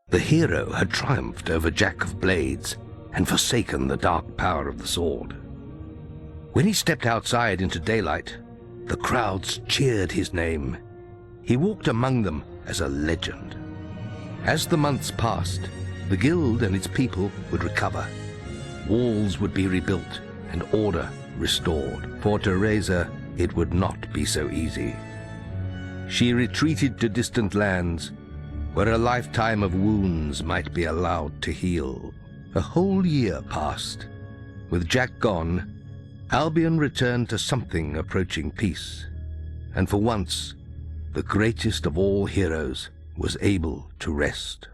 The hero had triumphed over Jack of Blades and forsaken the dark power of the sword. When he stepped outside into daylight, the crowds cheered his name. He walked among them as a legend. As the months passed, the guild and its people would recover. Walls would be rebuilt and order restored. For Teresa, it would not be so easy. She retreated to distant lands where a lifetime of wounds might be allowed to heal. A whole year passed. With Jack gone, Albion returned to something approaching peace. And for once, the greatest of all heroes was able to rest.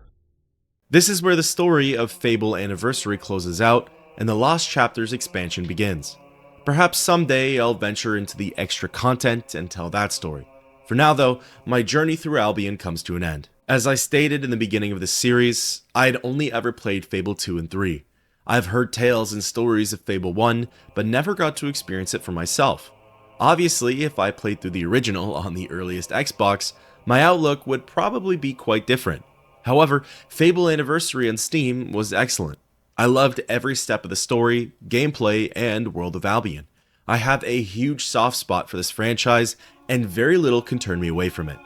This is where the story of Fable Anniversary closes out and the Lost Chapters expansion begins. Perhaps someday I'll venture into the extra content and tell that story. For now though, my journey through Albion comes to an end. As I stated in the beginning of this series, I'd only ever played Fable 2 and 3. I've heard tales and stories of Fable 1, but never got to experience it for myself. Obviously, if I played through the original on the earliest Xbox, my outlook would probably be quite different. However, Fable Anniversary on Steam was excellent. I loved every step of the story, gameplay, and world of Albion. I have a huge soft spot for this franchise, and very little can turn me away from it.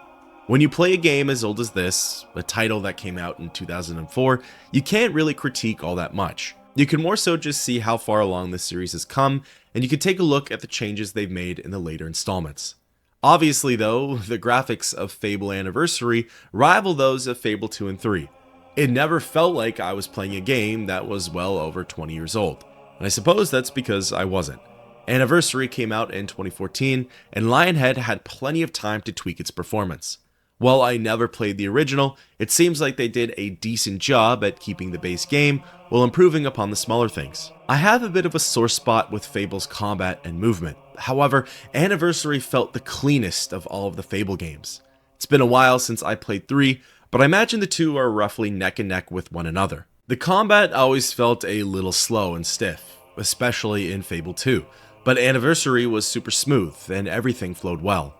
When you play a game as old as this, a title that came out in 2004, you can't really critique all that much. You can more so just see how far along this series has come, and you can take a look at the changes they've made in the later installments. Obviously though, the graphics of Fable Anniversary rival those of Fable 2 and 3. It never felt like I was playing a game that was well over 20 years old, and I suppose that's because I wasn't. Anniversary came out in 2014, and Lionhead had plenty of time to tweak its performance. While I never played the original, it seems like they did a decent job at keeping the base game while improving upon the smaller things. I have a bit of a sore spot with Fable's combat and movement. However, Anniversary felt the cleanest of all of the Fable games. It's been a while since I played 3, but I imagine the two are roughly neck and neck with one another. The combat always felt a little slow and stiff, especially in Fable 2, but Anniversary was super smooth and everything flowed well.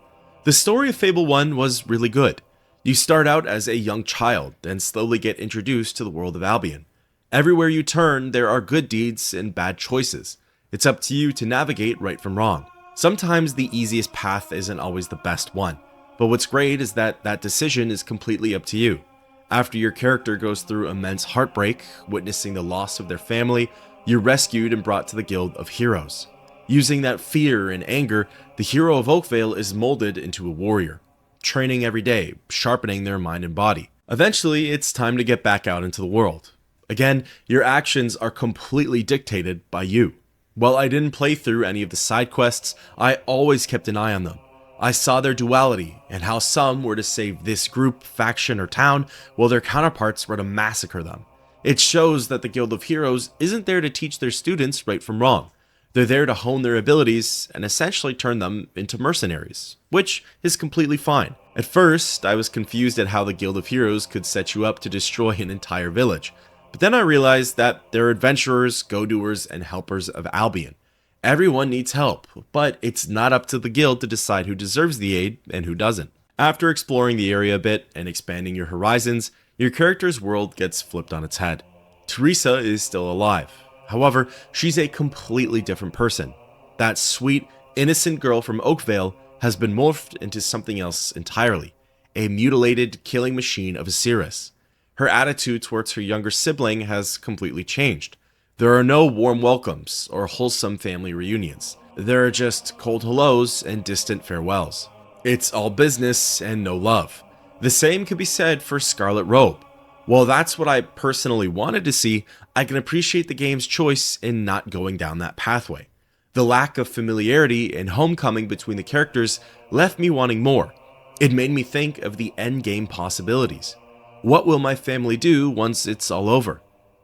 The story of Fable 1 was really good. You start out as a young child and slowly get introduced to the world of Albion. Everywhere you turn, there are good deeds and bad choices. It's up to you to navigate right from wrong. Sometimes the easiest path isn't always the best one, but what's great is that that decision is completely up to you. After your character goes through immense heartbreak, witnessing the loss of their family, you're rescued and brought to the Guild of Heroes. Using that fear and anger, the hero of Oakvale is molded into a warrior, training every day, sharpening their mind and body. Eventually, it's time to get back out into the world. Again, your actions are completely dictated by you. While I didn't play through any of the side quests, I always kept an eye on them. I saw their duality and how some were to save this group, faction, or town, while their counterparts were to massacre them. It shows that the Guild of Heroes isn't there to teach their students right from wrong. They're there to hone their abilities and essentially turn them into mercenaries, which is completely fine. At first, I was confused at how the Guild of Heroes could set you up to destroy an entire village, but then I realized that they're adventurers, go-doers, and helpers of Albion. Everyone needs help, but it's not up to the guild to decide who deserves the aid and who doesn't. After exploring the area a bit and expanding your horizons, your character's world gets flipped on its head. Teresa is still alive. However, she's a completely different person. That sweet, innocent girl from Oakvale has been morphed into something else entirely, a mutilated killing machine of Osiris. Her attitude towards her younger sibling has completely changed. There are no warm welcomes or wholesome family reunions. There are just cold hellos and distant farewells. It's all business and no love. The same can be said for Scarlet Robe. While that's what I personally wanted to see, I can appreciate the game's choice in not going down that pathway. The lack of familiarity and homecoming between the characters left me wanting more. It made me think of the endgame possibilities. What will my family do once it's all over?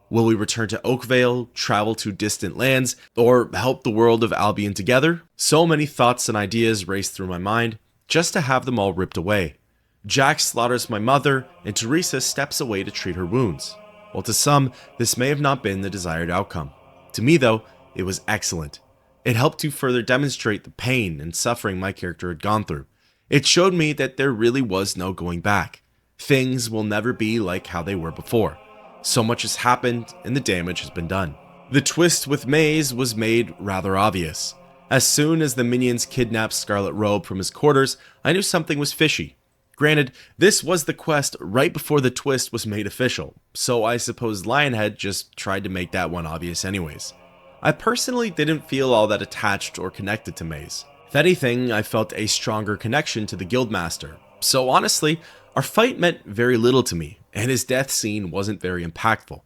Will we return to Oakvale, travel to distant lands, or help the world of Albion together? So many thoughts and ideas raced through my mind, just to have them all ripped away. Jack slaughters my mother, and Teresa steps away to treat her wounds. While to some, this may have not been the desired outcome. To me though, it was excellent. It helped to further demonstrate the pain and suffering my character had gone through. It showed me that there really was no going back. Things will never be like how they were before. So much has happened and the damage has been done. The twist with Maze was made rather obvious. As soon as the minions kidnapped Scarlet Robe from his quarters, I knew something was fishy. Granted, this was the quest right before the twist was made official, so I suppose Lionhead just tried to make that one obvious anyways. I personally didn't feel all that attached or connected to Maze. If anything, I felt a stronger connection to the Guildmaster. So honestly, our fight meant very little to me, and his death scene wasn't very impactful.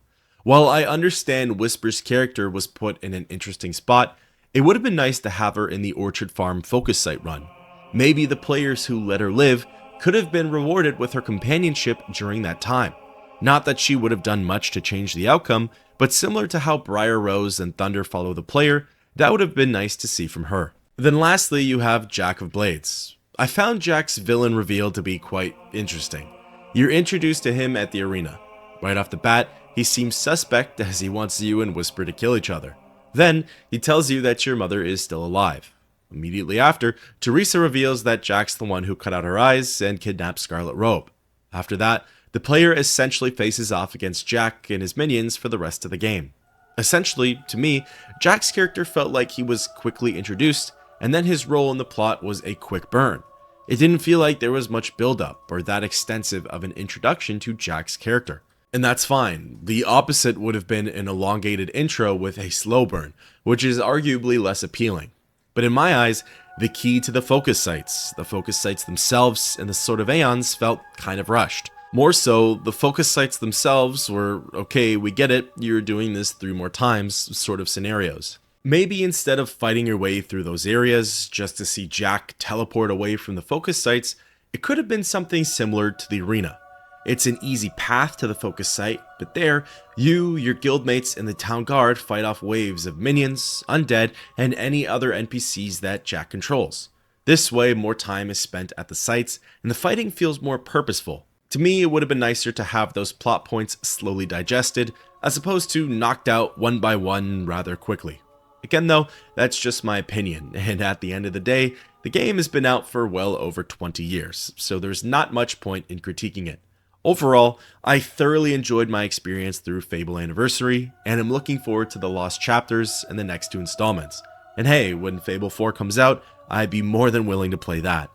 While I understand Whisper's character was put in an interesting spot, it would have been nice to have her in the Orchard Farm focus site run. Maybe the players who let her live could have been rewarded with her companionship during that time. Not that she would have done much to change the outcome, but similar to how Briar Rose and Thunder follow the player, that would have been nice to see from her. Then lastly, you have Jack of Blades. I found Jack's villain reveal to be quite interesting. You're introduced to him at the arena. Right off the bat, he seems suspect as he wants you and Whisper to kill each other. Then, he tells you that your mother is still alive. Immediately after, Teresa reveals that Jack's the one who cut out her eyes and kidnapped Scarlet Robe. After that, the player essentially faces off against Jack and his minions for the rest of the game. Essentially, to me, Jack's character felt like he was quickly introduced, and then his role in the plot was a quick burn. It didn't feel like there was much build-up or that extensive of an introduction to Jack's character. And that's fine. The opposite would have been an elongated intro with a slow burn, which is arguably less appealing. But in my eyes, the key to the focus sites themselves, and the Sword of Aeons felt kind of rushed. More so, the focus sites themselves were, okay, we get it, you're doing this 3 more times sort of scenarios. Maybe instead of fighting your way through those areas just to see Jack teleport away from the focus sites, it could have been something similar to the arena. It's an easy path to the focus site, but there, you, your guildmates, and the town guard fight off waves of minions, undead, and any other NPCs that Jack controls. This way, more time is spent at the sites, and the fighting feels more purposeful. To me, it would have been nicer to have those plot points slowly digested, as opposed to knocked out one by one rather quickly. Again though, that's just my opinion, and at the end of the day, the game has been out for well over 20 years, so there's not much point in critiquing it. Overall, I thoroughly enjoyed my experience through Fable Anniversary, and I'm looking forward to the Lost Chapters and the next 2 installments. And hey, when Fable 4 comes out, I'd be more than willing to play that.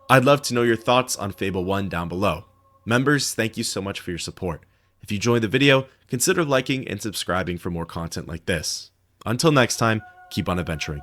I'd love to know your thoughts on Fable 1 down below. Members, thank you so much for your support. If you enjoyed the video, consider liking and subscribing for more content like this. Until next time, keep on adventuring.